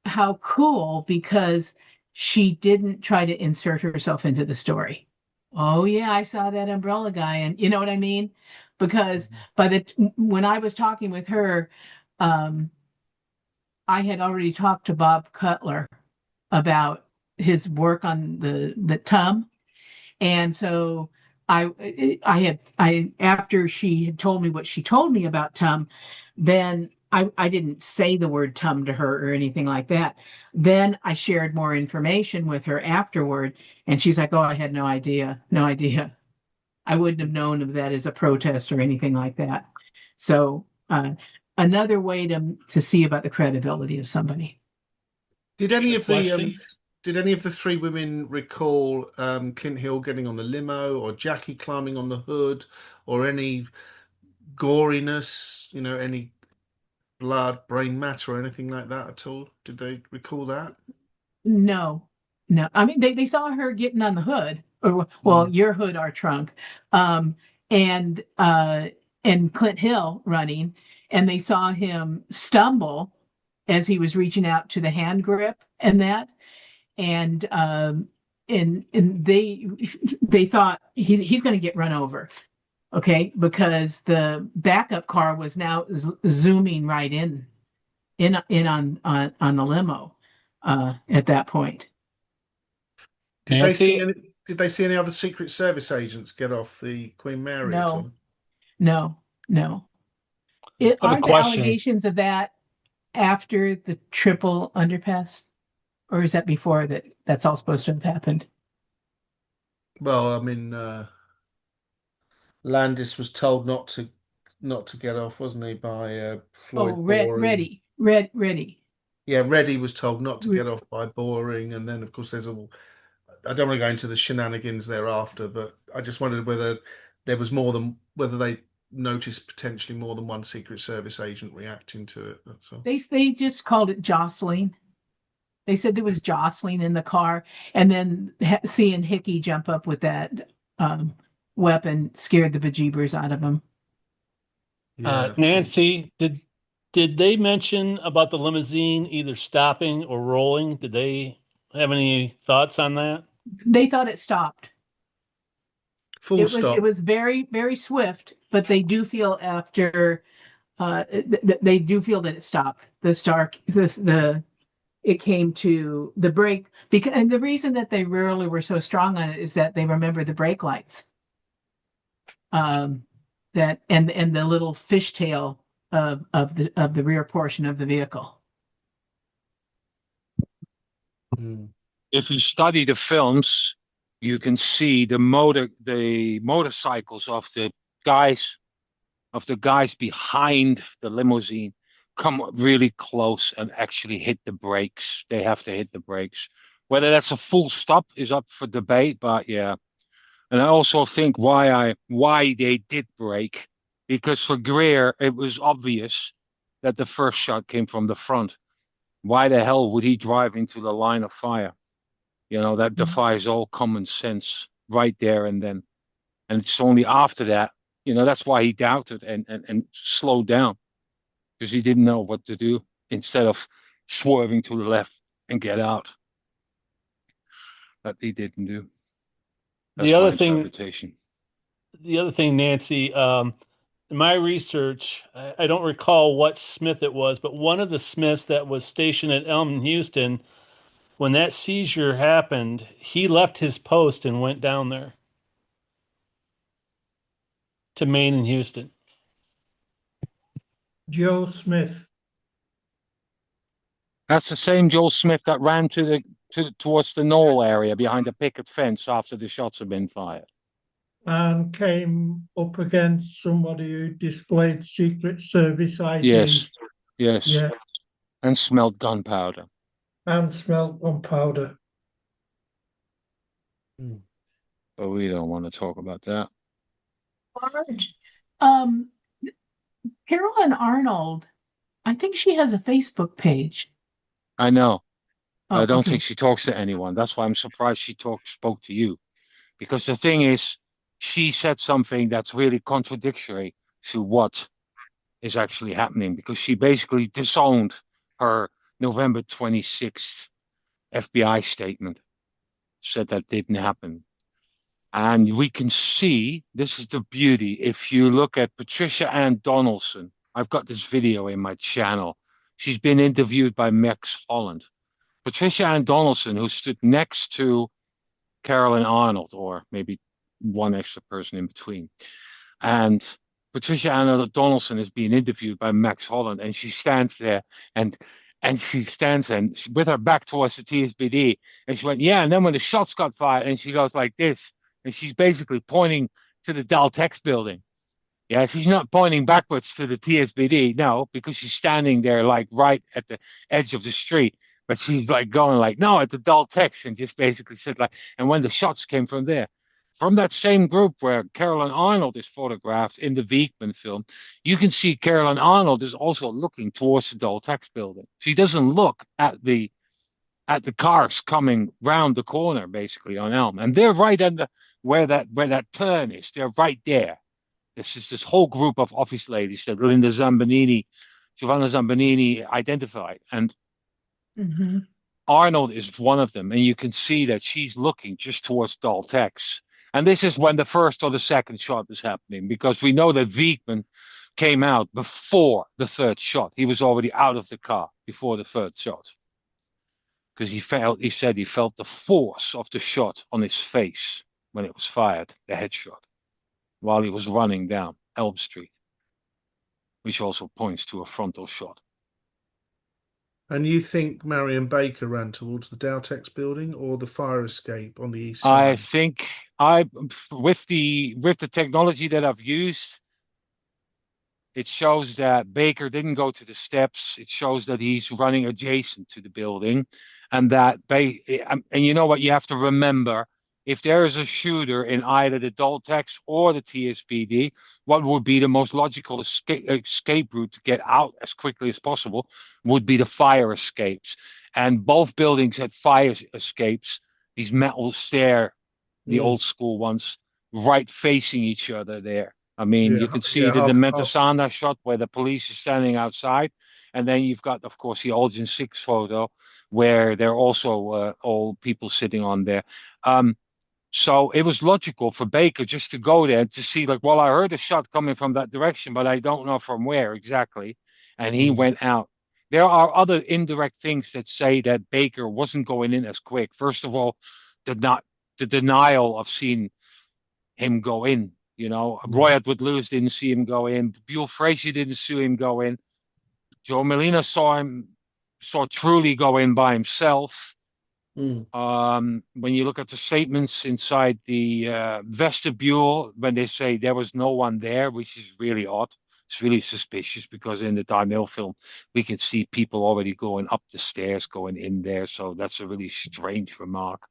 how cool because she didn't try to insert herself into the story. Oh yeah, I saw that umbrella guy, and you know what I mean? Because when I was talking with her, um, I had already talked to Bob Cutler about his work on the TUM, and so I after she had told me what she told me about TUM, then I didn't say the word TUM to her or anything like that. Then I shared more information with her afterward, and she's like, "Oh, I had no idea, no idea. I wouldn't have known of that as a protest or anything like that." So another way to see about the credibility of somebody. Did any Good of the question. did any of the three women recall Clint Hill getting on the limo or Jackie climbing on the hood or any goriness, any blood, brain matter or anything like that at all? Did they recall that? No, no. I mean, they saw her getting on the hood, or well, Mm. your hood, our trunk, um, and Clint Hill running, and they saw him stumble as he was reaching out to the hand grip and that, and they thought he's going to get run over, okay, because the backup car was now zooming right in on the limo at that point. Did they see Nancy, any? Did they see any other Secret Service agents get off the Queen Mary at No, all? no, no. I have a Aren't the question. allegations of that after the triple underpass, or is that before that's all supposed to have happened? Well, I mean, Landis was told not to get off, wasn't he, by Oh, Floyd Boring? ready. Yeah, Reddy was told not to Re- get off by Boring, and then of course there's all. I don't want to go into the shenanigans thereafter, but I just wondered whether there was more than whether they noticed potentially more than one Secret Service agent reacting to it. That's all. They just called it jostling. They said there was jostling in the car, and then seeing Hickey jump up with that weapon scared the bejeebers out of him. Yeah. Nancy, did they mention about the limousine either stopping or rolling? Did they have any thoughts on that? They thought it stopped. Full stop. It was very, very swift, but they do feel after they do feel that it stopped. It came to the brake because, and the reason that they rarely were so strong on it is that they remember the brake lights. That and the little fishtail of the rear portion of the vehicle. If you study the films, you can see the motorcycles of the guys behind the limousine come really close and actually hit the brakes. They have to hit the brakes. Whether that's a full stop is up for debate, but yeah. And I also think why they did brake, because for Greer it was obvious that the first shot came from the front. Why the hell would he drive into the line of fire? You know, that defies all common sense right there and then. And it's only after that, you know, that's why he doubted and slowed down, because he didn't know what to do instead of swerving to the left and get out. That he didn't do. That's my interpretation. The other thing, Nancy, in my research, I don't recall what Smith it was, but one of the Smiths that was stationed at Elm in Houston, when that seizure happened, he left his post and went down there to Maine and Houston. Joe Smith. That's the same Joe Smith that ran towards the knoll area behind the picket fence after the shots had been fired. And came up against somebody who displayed Secret Service ID. Yes. Yeah. And smelled gunpowder. And smelled gunpowder. But we don't want to talk about that. Carolyn Arnold, I think she has a Facebook page. I know. Oh, I don't okay. think she talks to anyone. That's why I'm surprised she spoke to you. Because the thing is, she said something that's really contradictory to what is actually happening, because she basically disowned her November 26th FBI statement, said that didn't happen. And we can see, this is the beauty, if you look at Patricia Ann Donaldson, I've got this video in my channel. She's been interviewed by Max Holland. Patricia Ann Donaldson, who stood next to Carolyn Arnold, or maybe one extra person in between. And Patricia Ann Donaldson is being interviewed by Max Holland, and she stands there and she stands and with her back towards the TSBD, and she went, yeah, and then when the shots got fired, and she goes like this, and she's basically pointing to the Daltex building. Yeah, she's not pointing backwards to the TSBD, no, because she's standing there like right at the edge of the street. But she's like going like, no, at the Daltex, and just basically said like, and when the shots came from there, from that same group where Carolyn Arnold is photographed in the Wiegman film, you can see Carolyn Arnold is also looking towards the Daltex building. She doesn't look at the cars coming round the corner, basically on Elm, and they're right at the where that turn is. They're right there. This is this whole group of office ladies that Giovanna Zambanini identified, and Arnold is one of them, and you can see that she's looking just towards Daltex. And this is when the first or the second shot is happening, because we know that Wiegman came out before the third shot. He was already out of the car before the third shot, because he said he felt the force of the shot on his face when it was fired, the headshot, while he was running down Elm Street, which also points to a frontal shot. And you think Marion Baker ran towards the Daltex building or the fire escape on the east side? I think with the technology that I've used, it shows that Baker didn't go to the steps. It shows that he's running adjacent to the building, and that and you know what you have to remember if there is a shooter in either the Doltex or the TSBD, what would be the most logical escape route to get out as quickly as possible would be the fire escapes. And both buildings had fire escapes, these metal stair, the Mm. old school ones, right facing each other there. I mean, you Yeah, could see yeah, the half. Dementasana shot where the police are standing outside. And then you've got, of course, the Olgin 6 photo where there are also all people sitting on there. So it was logical for Baker just to go there to see, like, well, I heard a shot coming from that direction, but I don't know from where exactly. And he Mm. went out. There are other indirect things that say that Baker wasn't going in as quick. First of all, the denial of seeing him go in. You know, Roy Mm. Edward Lewis didn't see him go in. Buell Frazier didn't see him go in. Joe Molina saw Truly go in by himself. Mm. When you look at the statements inside the vestibule, when they say there was no one there, which is really odd, it's really suspicious because in the Darnell film, we can see people already going up the stairs, going in there. So that's a really strange remark.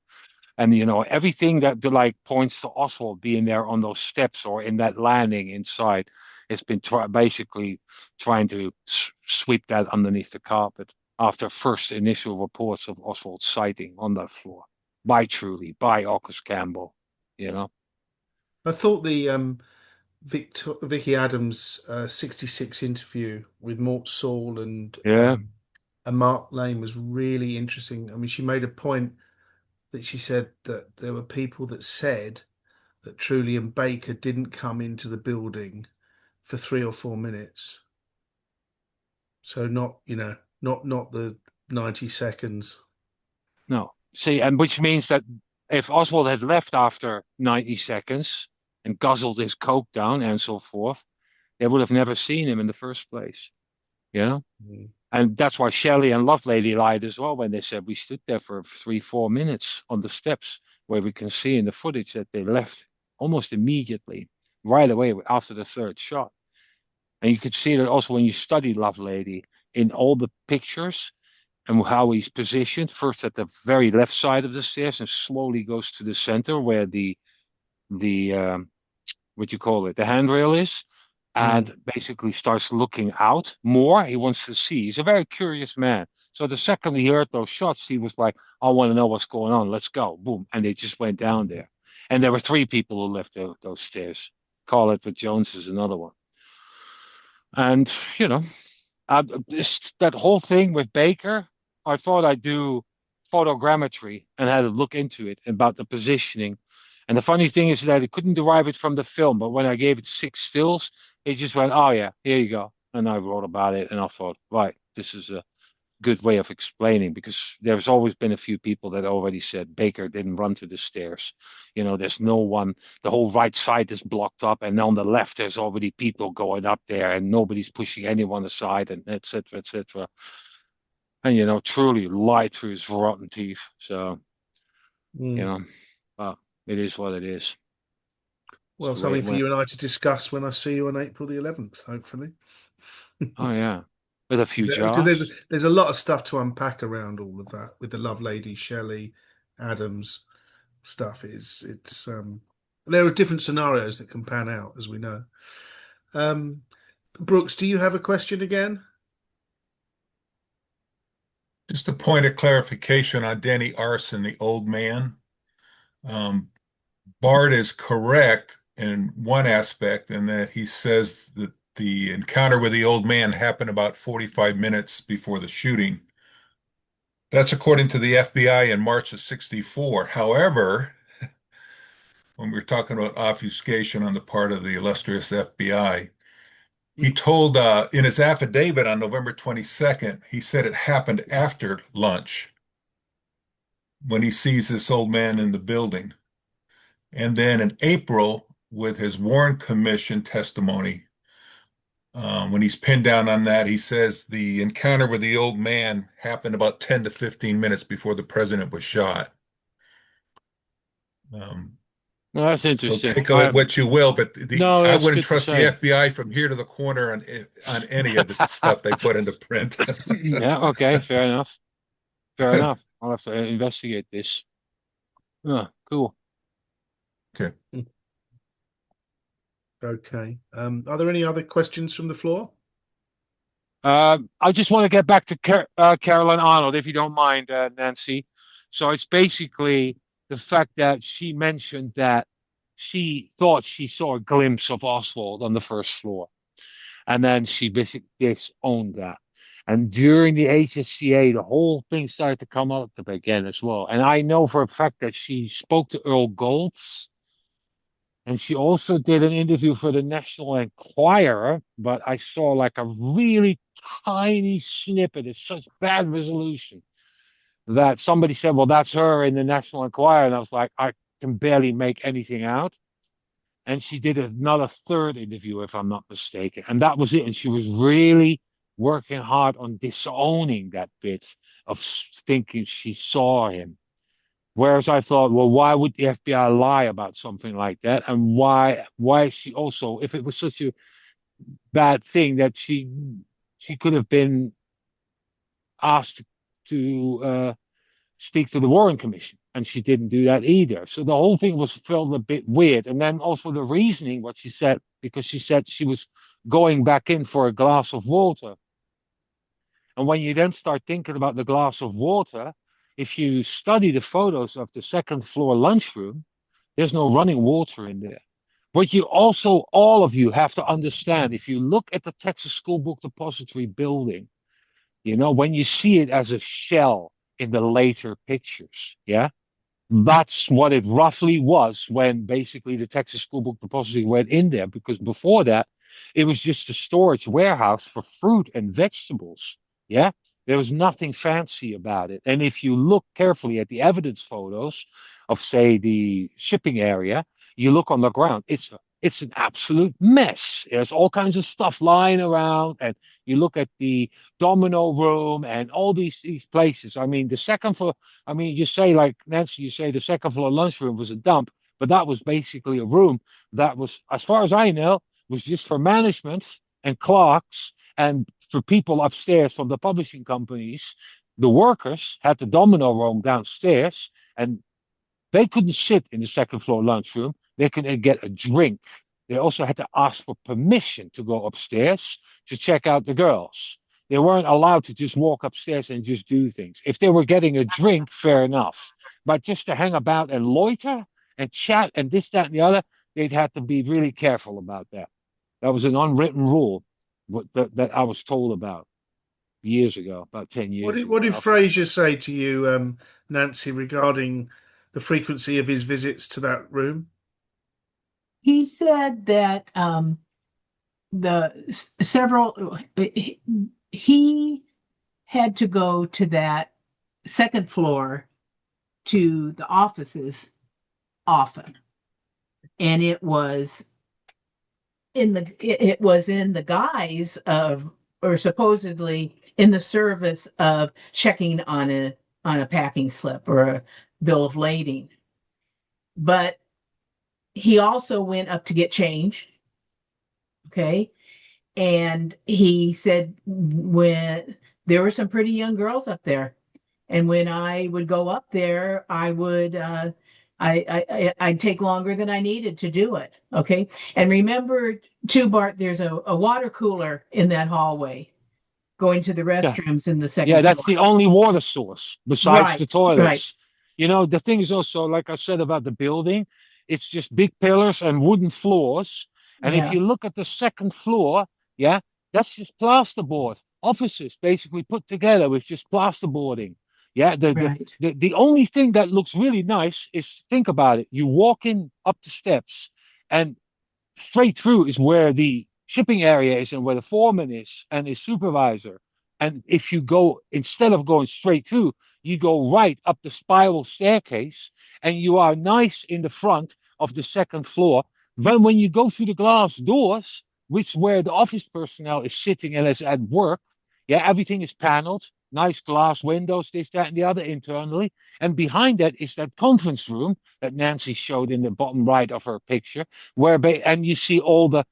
And you know, everything that like points to Oswald being there on those steps or in that landing inside, it's been basically trying to sweep that underneath the carpet after first initial reports of Oswald's sighting on that floor by Truly, by August Campbell, you know. I thought the Vicky Adams 66 interview with Mort Saul Yeah. and Mark Lane was really interesting. I mean, she made a point that she said that there were people that said that Truly and Baker didn't come into the building for 3 or 4 minutes. So not, not the 90 seconds. No. See, and which means that if Oswald had left after 90 seconds and guzzled his coke down and so forth, they would have never seen him in the first place. You know? Mm. And that's why Shelley and Lovelady lied as well when they said we stood there for 3, 4 minutes on the steps where we can see in the footage that they left almost immediately, right away after the third shot. And you could see that also when you study Lovelady in all the pictures and how he's positioned, first at the very left side of the stairs and slowly goes to the center where the what you call it, the handrail is, Mm. and basically starts looking out more. He wants to see. He's a very curious man. So the second he heard those shots, he was like, I want to know what's going on. Let's go. Boom. And they just went down there. And there were 3 people who left those stairs. Carl Edward Jones is another one. And, you know, that whole thing with Baker, I thought I'd do photogrammetry and had a look into it about the positioning. And the funny thing is that I couldn't derive it from the film, but when I gave it 6 stills, it just went, oh yeah, here you go. And I wrote about it and I thought, right, this is a good way of explaining because there's always been a few people that already said Baker didn't run to the stairs. You know, there's no one, the whole right side is blocked up, and on the left there's already people going up there and nobody's pushing anyone aside, and etc. etc. And you know, Truly lied through his rotten teeth. So, you Mm. know, but it is what it is. It's Well, the way something it for went. you and I to discuss when I see you on April the 11th, hopefully. Oh yeah. With a few Because jars. there's a lot of stuff to unpack around all of that with the Lovelady, Shelley, Adams stuff. It's there are different scenarios that can pan out, as we know. Um, Brooks, do you have a question again? Just a point of clarification on Danny Arson, the old man. Um, Bart is correct in one aspect in that he says that the encounter with the old man happened about 45 minutes before the shooting. That's according to the FBI in March of 64. However, when we're talking about obfuscation on the part of the illustrious FBI, he told in his affidavit on November 22nd, he said it happened after lunch when he sees this old man in the building. And then in April, with his Warren Commission testimony, when he's pinned down on that, he says the encounter with the old man happened about 10 to 15 minutes before the president was shot. Um, No, that's so interesting. take of it what you will, but No, I that's wouldn't good to trust the say. FBI from here to the corner on any of the stuff they put into print. Yeah, okay, fair enough. Fair enough. I'll have to investigate this. Oh, cool. Okay. Okay. Are there any other questions from the floor? I just want to get back to Caroline Arnold, if you don't mind, Nancy. So it's basically the fact that she mentioned that she thought she saw a glimpse of Oswald on the first floor. And then she basically disowned that. And during the HSCA, the whole thing started to come up again as well. And I know for a fact that she spoke to Earl Goltz, and she also did an interview for the National Enquirer, but I saw like a really tiny snippet. It's such bad resolution that somebody said, well, that's her in the National Enquirer. And I was like, I can barely make anything out. And she did another third interview, if I'm not mistaken. And that was it. And she was really working hard on disowning that bit of thinking she saw him. Whereas I thought, well, why would the FBI lie about something like that? And why she also, if it was such a bad thing that she could have been asked to speak to the Warren Commission, and she didn't do that either. So the whole thing was felt a bit weird. And then also the reasoning, what she said, because she said she was going back in for a glass of water. And when you then start thinking about the glass of water, if you study the photos of the second floor lunchroom, there's no running water in there. But you also, all of you have to understand, if you look at the Texas School Book Depository building, when you see it as a shell in the later pictures, yeah, that's what it roughly was when basically the Texas School Book Depository went in there, because before that, it was just a storage warehouse for fruit and vegetables. Yeah, there was nothing fancy about it. And if you look carefully at the evidence photos of, say, the shipping area, you look on the ground, it's an absolute mess. There's all kinds of stuff lying around, and you look at the domino room and all these places. I mean, the second floor, I mean, you say, like Nancy, you say the second floor lunchroom was a dump, but that was basically a room that was, as far as I know, was just for management and clerks and for people upstairs from the publishing companies. The workers had the domino room downstairs, and they couldn't sit in the second floor lunchroom. They could get a drink. They also had to ask for permission to go upstairs to check out the girls. They weren't allowed to just walk upstairs and just do things. If they were getting a drink, fair enough. But just to hang about and loiter and chat and this, that, and the other, they'd have to be really careful about that. That was an unwritten rule that I was told about years ago, about 10 years ago. What did Fraser say to you, Nancy, regarding the frequency of his visits to that room? He said that he had to go to that second floor to the offices often, and it was in the guise of, or supposedly in the service of, checking on a packing slip or a bill of lading. But he also went up to get change. Okay. And he said when there were some pretty young girls up there, and when I would go up there, I would I'd take longer than I needed to do it. Okay. And remember too, Bart, there's a water cooler in that hallway going to the restrooms in the second Yeah, that's floor. the only water source besides the toilets. Right. The thing is also, like I said about the building, it's just big pillars and wooden floors. And if you look at the second floor, yeah, that's just plasterboard. Offices basically put together with just plasterboarding. Yeah, the only thing that looks really nice is, think about it. You walk in up the steps, and straight through is where the shipping area is and where the foreman is and his supervisor. And if you go, instead of going straight through, you go right up the spiral staircase, and you are nice in the front of the second floor. Then when you go through the glass doors, which where the office personnel is sitting and is at work, yeah, everything is paneled, nice glass windows, this, that, and the other internally. And behind that is that conference room that Nancy showed in the bottom right of her picture, and you see all the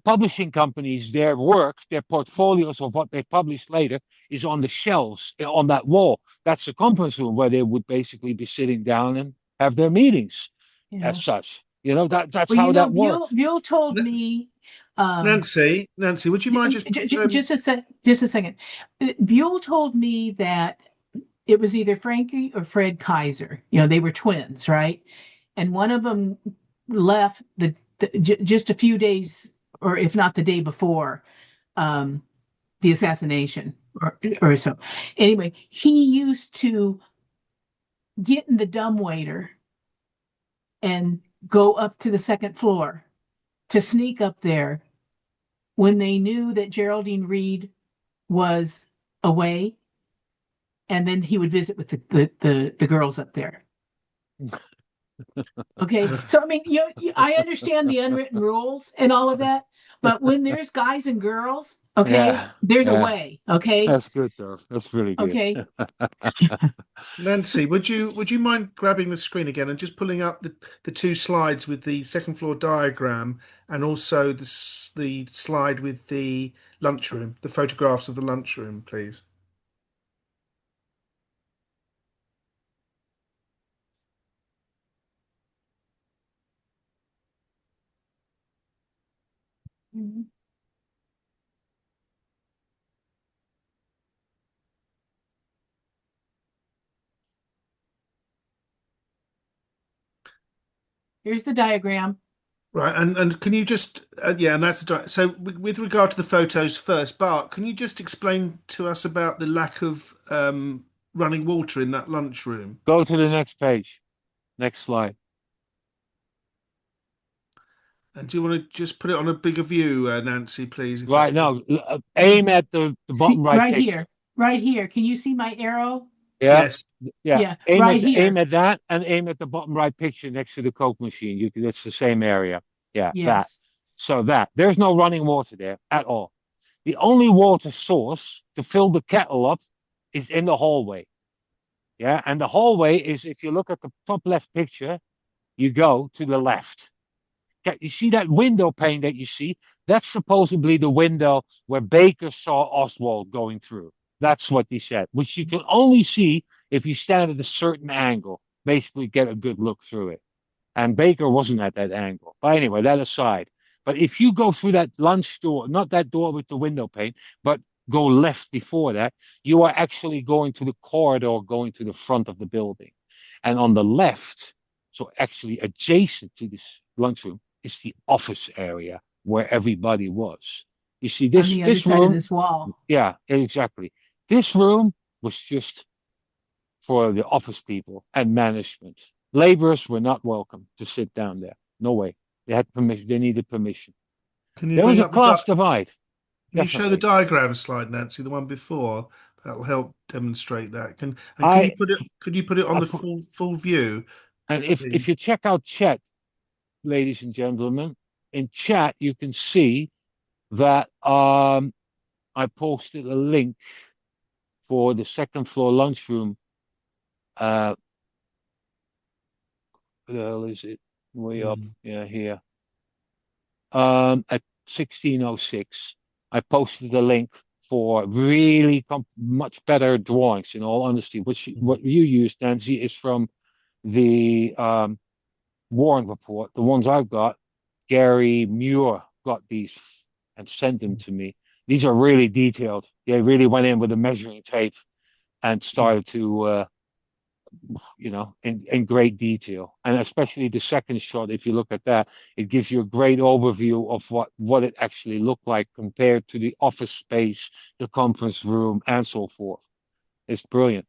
publishing companies, their work, their portfolios of what they published later is on the shelves on that wall. That's the conference room where they would basically be sitting down and have their meetings. Yeah. as such. You know, that's Well, how that works. Buell told me, Nancy, would you mind just a second. Buell told me that it was either Frankie or Fred Kaiser. They were twins, right? And one of them left just a few days, or if not the day before, um, the assassination, or so. Anyway, he used to get in the dumbwaiter and go up to the second floor to sneak up there when they knew that Geraldine Reed was away, and then he would visit with the girls up there. Okay, so I mean, I understand the unwritten rules and all of that, but when there's guys and girls, okay, Yeah, there's a yeah. way. Okay, That's good though. That's really good. okay. Nancy, would you mind grabbing the screen again and just pulling up the two slides with the second floor diagram and also the slide with the lunchroom, the photographs of the lunchroom, please? Mhm. Here's the diagram. Right, and can you just yeah, and so with regard to the photos first, Bart, can you just explain to us about the lack of running water in that lunchroom? Go to the next page. Next slide. And do you want to just put it on a bigger view, Nancy, please, if that's Right possible? now, aim at the See, bottom right picture. right here. Can you see my arrow? Yeah, Yes. yeah. Yeah, right Aim here. at that, and aim at the bottom right picture next to the Coke machine. It's the same area. Yeah, that. Yes. So there's no running water there at all. The only water source to fill the kettle up is in the hallway. Yeah, and the hallway is, if you look at the top left picture, you go to the left. You see that window pane that you see? That's supposedly the window where Baker saw Oswald going through. That's what he said, which you can only see if you stand at a certain angle, basically get a good look through it. And Baker wasn't at that angle. But anyway, that aside. But if you go through that lunch door, not that door with the window pane, but go left before that, you are actually going to the corridor, going to the front of the building. And on the left, so actually adjacent to this lunchroom, is the office area where everybody was. You see, On the other this side of room, this wall. yeah, exactly. This room was just for the office people and management. Laborers were not welcome to sit down there. No way. They had permission. They needed permission. Can you There was bring a up class divide, can you show the definitely. diagram slide, Nancy, the one before? That'll help demonstrate that. Can I, you put it on I the put, full view, and please? if you check out chat, ladies and gentlemen, in chat you can see that I posted a link for the second floor lunchroom. What the hell is it? Way up, Mm. yeah, here. At 1606, I posted a link for really much better drawings. In all honesty, what you used, Nancy, is from the Warren report. The ones I've got, Gary Muir got these and sent them to me. These are really detailed. They really went in with a measuring tape and started to in great detail. And especially the second shot, if you look at that, it gives you a great overview of what it actually looked like compared to the office space, the conference room, and so forth. It's brilliant.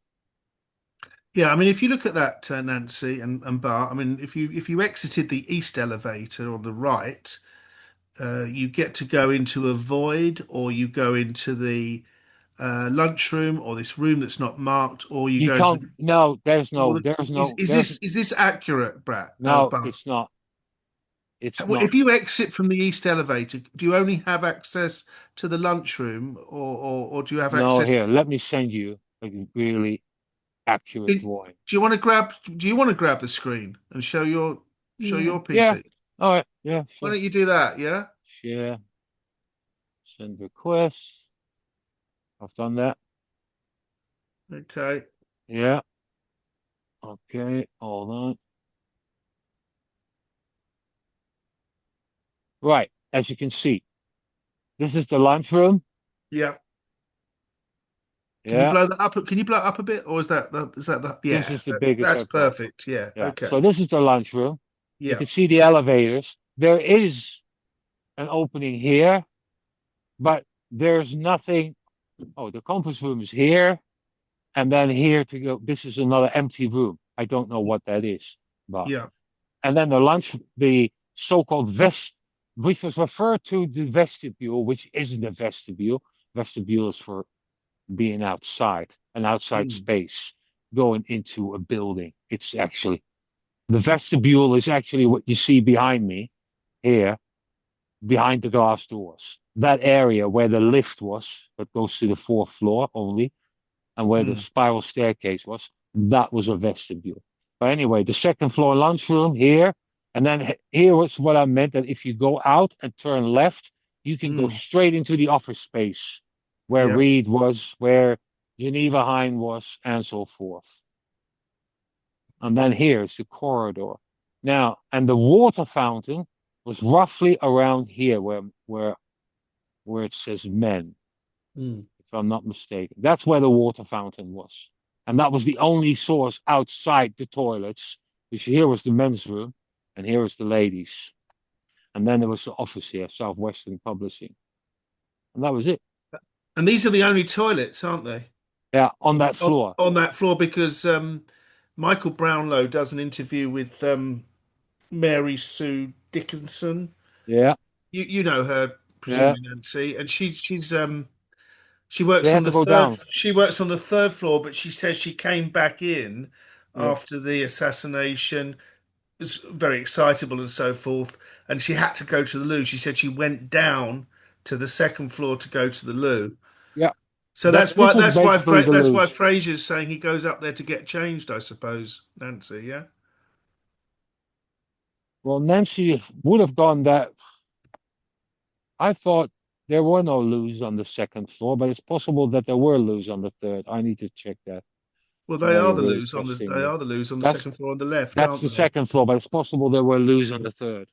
Yeah, I mean, if you look at that, Nancy and Bart, I mean, if you exited the east elevator on the right, you get to go into a void, or you go into the lunchroom, or this room that's not marked, or you You go into can't, the. no, Well, is this accurate, no, Bart? it's not. It's Well, if not. you exit from the east elevator, do you only have access to the lunchroom, or do you have No, access? here, let me send you a really accurate Do drawing. you want to grab? Do you want to grab the screen and show Yeah. your Yeah. PC? All right. Yeah, Why sure. don't you do that? Yeah. Share, send request. I've done that. Okay. Yeah. Okay. Hold on. Right, as you can see, this is the lunchroom. Yeah. Can you Yeah, blow that up? Can you blow it up a bit, or is that the this yeah? is the biggest That's I've got. perfect. Yeah. Yeah, Okay. so this is the lunchroom. You Yeah. can see the elevators. There is an opening here, but there's nothing. Oh, the conference room is here, and then here to go. This is another empty room. I don't know what that is, but Yeah. and then the so-called which was referred to the vestibule, which isn't a vestibule. Vestibule is for being outside, an outside Mm. space going into a building. It's actually the vestibule is actually what you see behind me here, behind the glass doors. That area where the lift was, that goes to the fourth floor only, and where the Mm. spiral staircase was, that was a vestibule. But anyway, the second floor lunchroom here, and then here was what I meant that if you go out and turn left, you can go Mm. straight into the office space where Yeah. Reed was, where Geneva Hein was, and so forth. And then here is the corridor. Now, and the water fountain was roughly around here where it says men, Mm. if I'm not mistaken. That's where the water fountain was. And that was the only source outside the toilets, which here was the men's room, and here was the ladies. And then there was the office here, Southwestern Publishing. And that was it. And these are the only toilets, aren't they? Yeah, on that floor. On that floor, because Michael Brownlow does an interview with Mary Sue Dickinson. Yeah, You know her, yeah. presumably, Nancy, and she works They on had the to go third. down. She works on the third floor, but she says she came back in Yeah, after the assassination. Was very excitable and so forth, and she had to go to the loo. She said she went down to the second floor to go to the loo. yeah. So This was basically the That's why lose. Fraser's saying he goes up there to get changed, I suppose, Nancy. Yeah. Well, Nancy would have gone that. I thought there were no loos on the second floor, but it's possible that there were loos on the third. I need to check that. Well, Now you're really testing they me. are the loos on the That's second floor on the left, that's aren't the they? second floor, but it's possible there were loos on the third.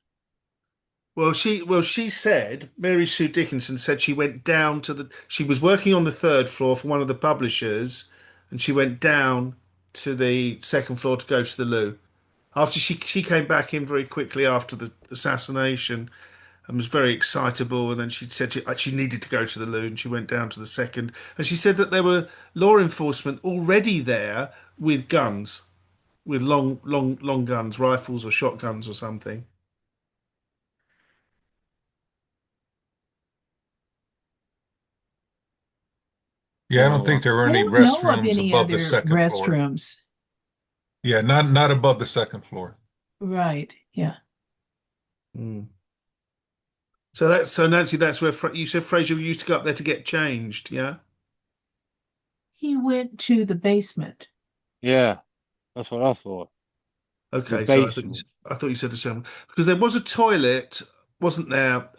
She said Mary Sue Dickinson said she went down to the she was working on the third floor for one of the publishers, and she went down to the second floor to go to the loo. After she came back in very quickly after the assassination and was very excitable, and then she said she needed to go to the loo, and she went down to the second, and she said that there were law enforcement already there with guns, with long guns, rifles or shotguns or something. Yeah, I don't Oh, think there were I any don't know of restrooms any above the other second floor. restrooms. Yeah, not above the second floor. Right. Yeah. Mm. So Nancy, that's where you said Fraser used to go up there to get changed. Yeah. He went to the basement. yeah, that's what I thought. The Okay. basement. I thought you said the same because there was a toilet, wasn't there,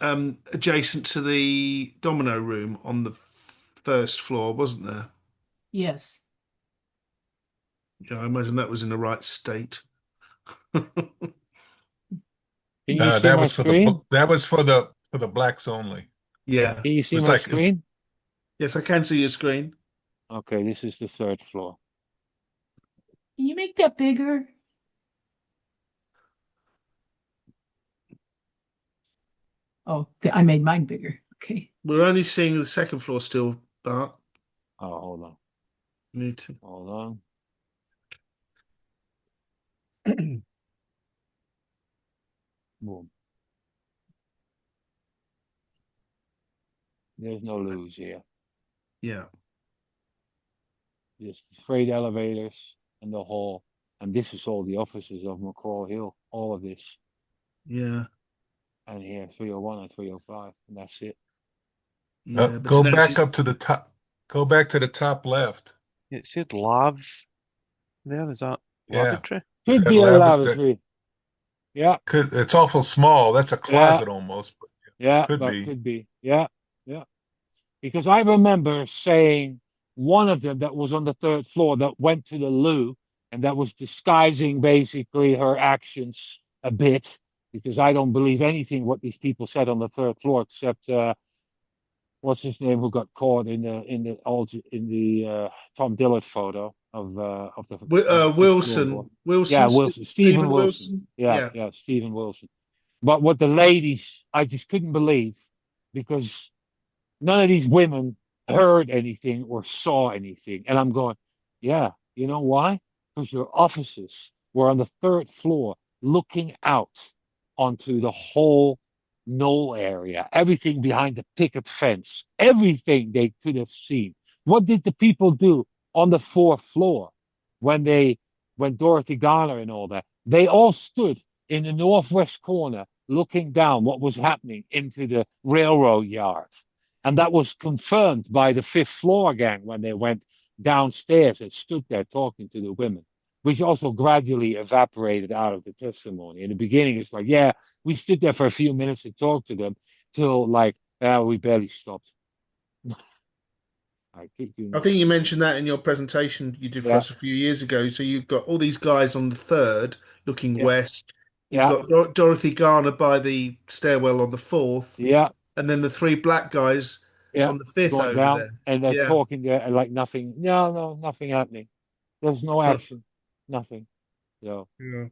adjacent to the domino room on the first floor, wasn't there? Yes. Yeah, I imagine that was in the right state. Can you see That my was for screen? the blacks only. Yeah. Can you see It's my like it was, screen? Yes, I can see your screen. Okay, this is the third floor. Can you make that bigger? Oh, I made mine bigger. Okay. We're only seeing the second floor still, Bart. Oh, hold on. Need to. Hold on. Boom. There's no loos here. Yeah. Just freight elevators and the hall. And this is all the offices of McCraw Hill. All of this. Yeah. And here, 301 and 305. And that's it. Yeah. But go Nancy's back up to the top. Go back to the top left. It said lav there. Is that Yeah, lavatory? is Could that be a lavatory? lavatory. Yeah, It's awful small. That's a yeah, closet almost, but yeah, could but be. could be. Yeah, yeah. Because I remember saying one of them that was on the third floor that went to the loo and that was disguising basically her actions a bit. because I don't believe anything what these people said on the third floor, except what's his name who got caught in the Tom Dillard photo of the fifth floor boy. Yeah, Wilson, Wilson, Stephen Stephen Wilson. Wilson. Yeah, Yeah. yeah, Stephen Wilson. But what the ladies, I just couldn't believe because none of these women heard anything or saw anything. And I'm going, yeah, you know why? Because your officers were on the third floor looking out onto the whole knoll area, everything behind the picket fence, everything they could have seen. What did the people do on the fourth floor when when Dorothy Garner and all that? They all stood in the northwest corner looking down what was happening into the railroad yard. And that was confirmed by the fifth floor gang when they went downstairs and stood there talking to the women, which also gradually evaporated out of the testimony. In the beginning, it's like, yeah, we stood there for a few minutes and talked to them till like, we barely stopped. I kid you I not. think you mentioned that in your presentation you did for Yeah, us a few years ago. So you've got all these guys on the third looking yeah, west. You've yeah, got Dorothy Garner by the stairwell on the fourth, yeah, and then the three black guys yeah. on the fifth Going over down there. and they're Yeah. talking there and like nothing. No, no, nothing happening. There's no Huh. action, nothing. So Yeah.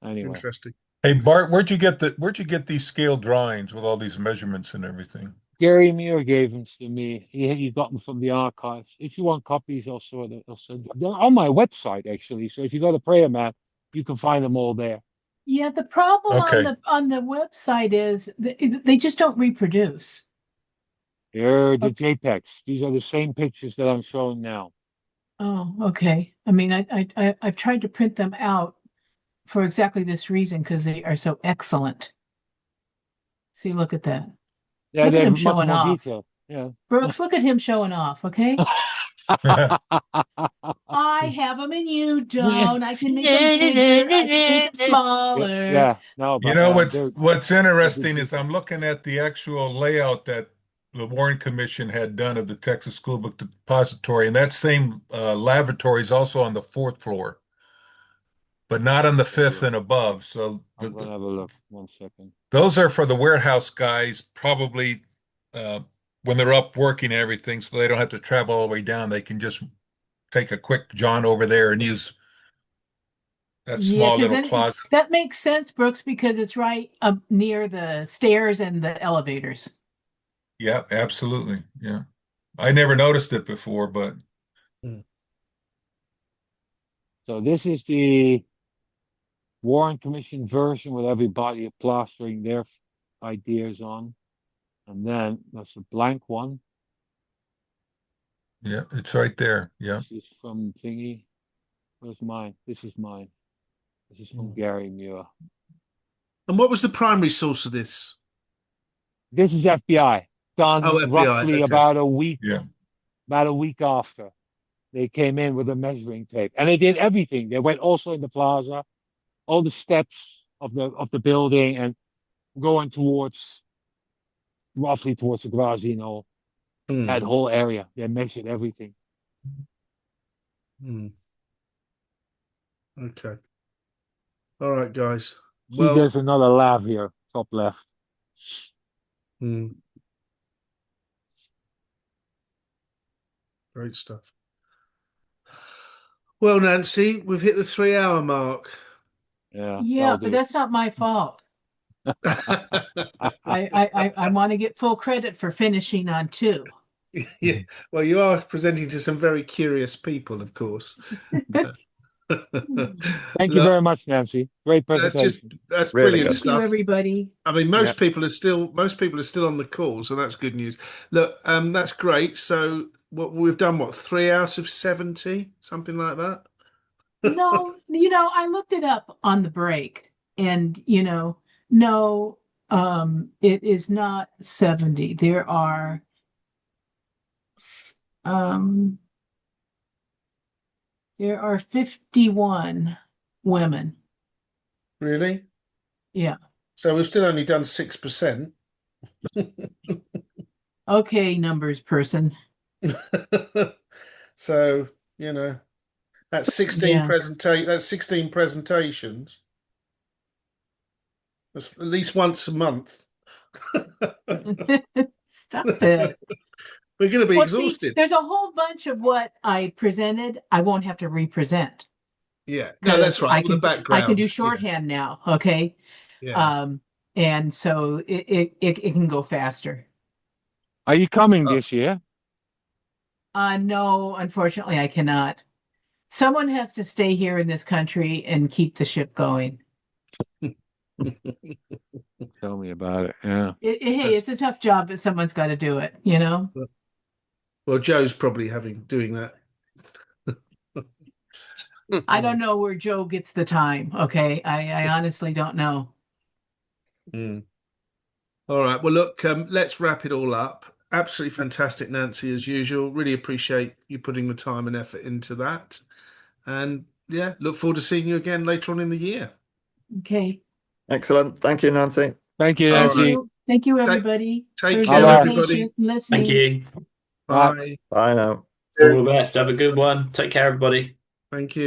anyway. Interesting. Hey Bart, where'd you get these scale drawings with all these measurements and everything? Gary Muir gave them to me. He got them from the archives. If you want copies, I'll send them. They're on my website actually. So if you go to Prayer Mat, you can find them all there. Yeah, the problem on Okay. the website is they just don't reproduce. Here are the Oh, JPEGs. These are the same pictures that I'm showing now. oh, okay. I mean, I've tried to print them out for exactly this reason because they are so excellent. See, look at that. Yeah, Look they at him have much showing more off. detail. Yeah. Brooks, look at him showing off, okay? I have them and you don't. I can make them bigger. I can make them Yeah, smaller. yeah. No, You but know what's they're what's good interesting is people. I'm looking at the actual layout that the Warren Commission had done of the Texas School Book Depository, and that same lavatory is also on the fourth floor, but not on the fifth and above. So I'm gonna have a look. 1 second. those are for the warehouse guys, probably uh, when they're up working and everything, so they don't have to travel all the way down. They can just take a quick jaunt over there and use that Yeah, small because little then closet. that makes sense, Brooks, because it's right up near the stairs and the elevators. Yeah, absolutely. Yeah. I never noticed it before, but Mm. So this is the Warren Commission version with everybody plastering their ideas on. And then there's a blank one. yeah, it's right there. Yeah. This is from Thingy. Where's mine? This is mine. This is from Mm. Gary Muir. And what was the primary source of this? This is FBI, Oh, done FBI. roughly Okay. Yeah. about a week after they came in with a measuring tape. And they did everything. They went also in the plaza, all the steps of the building and going towards roughly towards the garage, that Mm. whole area. They measured everything. Mm. Okay. All right, guys. See, Well, there's another lav here, top left. mm, great stuff. Well, Nancy, we've hit the 3 hour mark. Yeah, Yeah, that'll but do. that's not my fault. I want to get full credit for finishing on two. Yeah. Well, you are presenting to some very curious people, of course. Thank you very Look, much, Nancy. Great presentation. that's Really brilliant good. Thank you, stuff. everybody. I mean, Yeah. most people are still on the call, so that's good news. Look, that's great. So what we've done, what, 3 out of 70, something like that? No, I looked it up on the break and, no, it is not 70. Um, there are 51 women. Really? Yeah. So we've still only done 6%. Okay, numbers person. So, that's 16 Yeah. presentations. That's at least once a month. Stop it. We're going to be Well, see, exhausted. there's a whole bunch of what I presented I won't have to represent Yeah, no, that's because right. All the I can background. do shorthand now. Okay. Yeah. And so it can go faster. Are you coming this year? No, unfortunately, I cannot. Someone has to stay here in this country and keep the ship going. Tell me about it. Yeah. Hey, it's a tough job, but someone's got to do it, you know? Well, Joe's probably doing that. I don't know where Joe gets the time. Okay. I honestly don't know. Mm. All right. Well, look, let's wrap it all up. Absolutely fantastic, Nancy, as usual. Really appreciate you putting the time and effort into that. And yeah, look forward to seeing you again later on in the year. Okay. Excellent. Thank you, Nancy. Thank you, All Thank right. Nancy. you. Thank you, everybody. Take for care, being everybody. patient and Thank listening. you. Bye. Bye now. All the best. Have a good one. Take care, everybody. Thank you.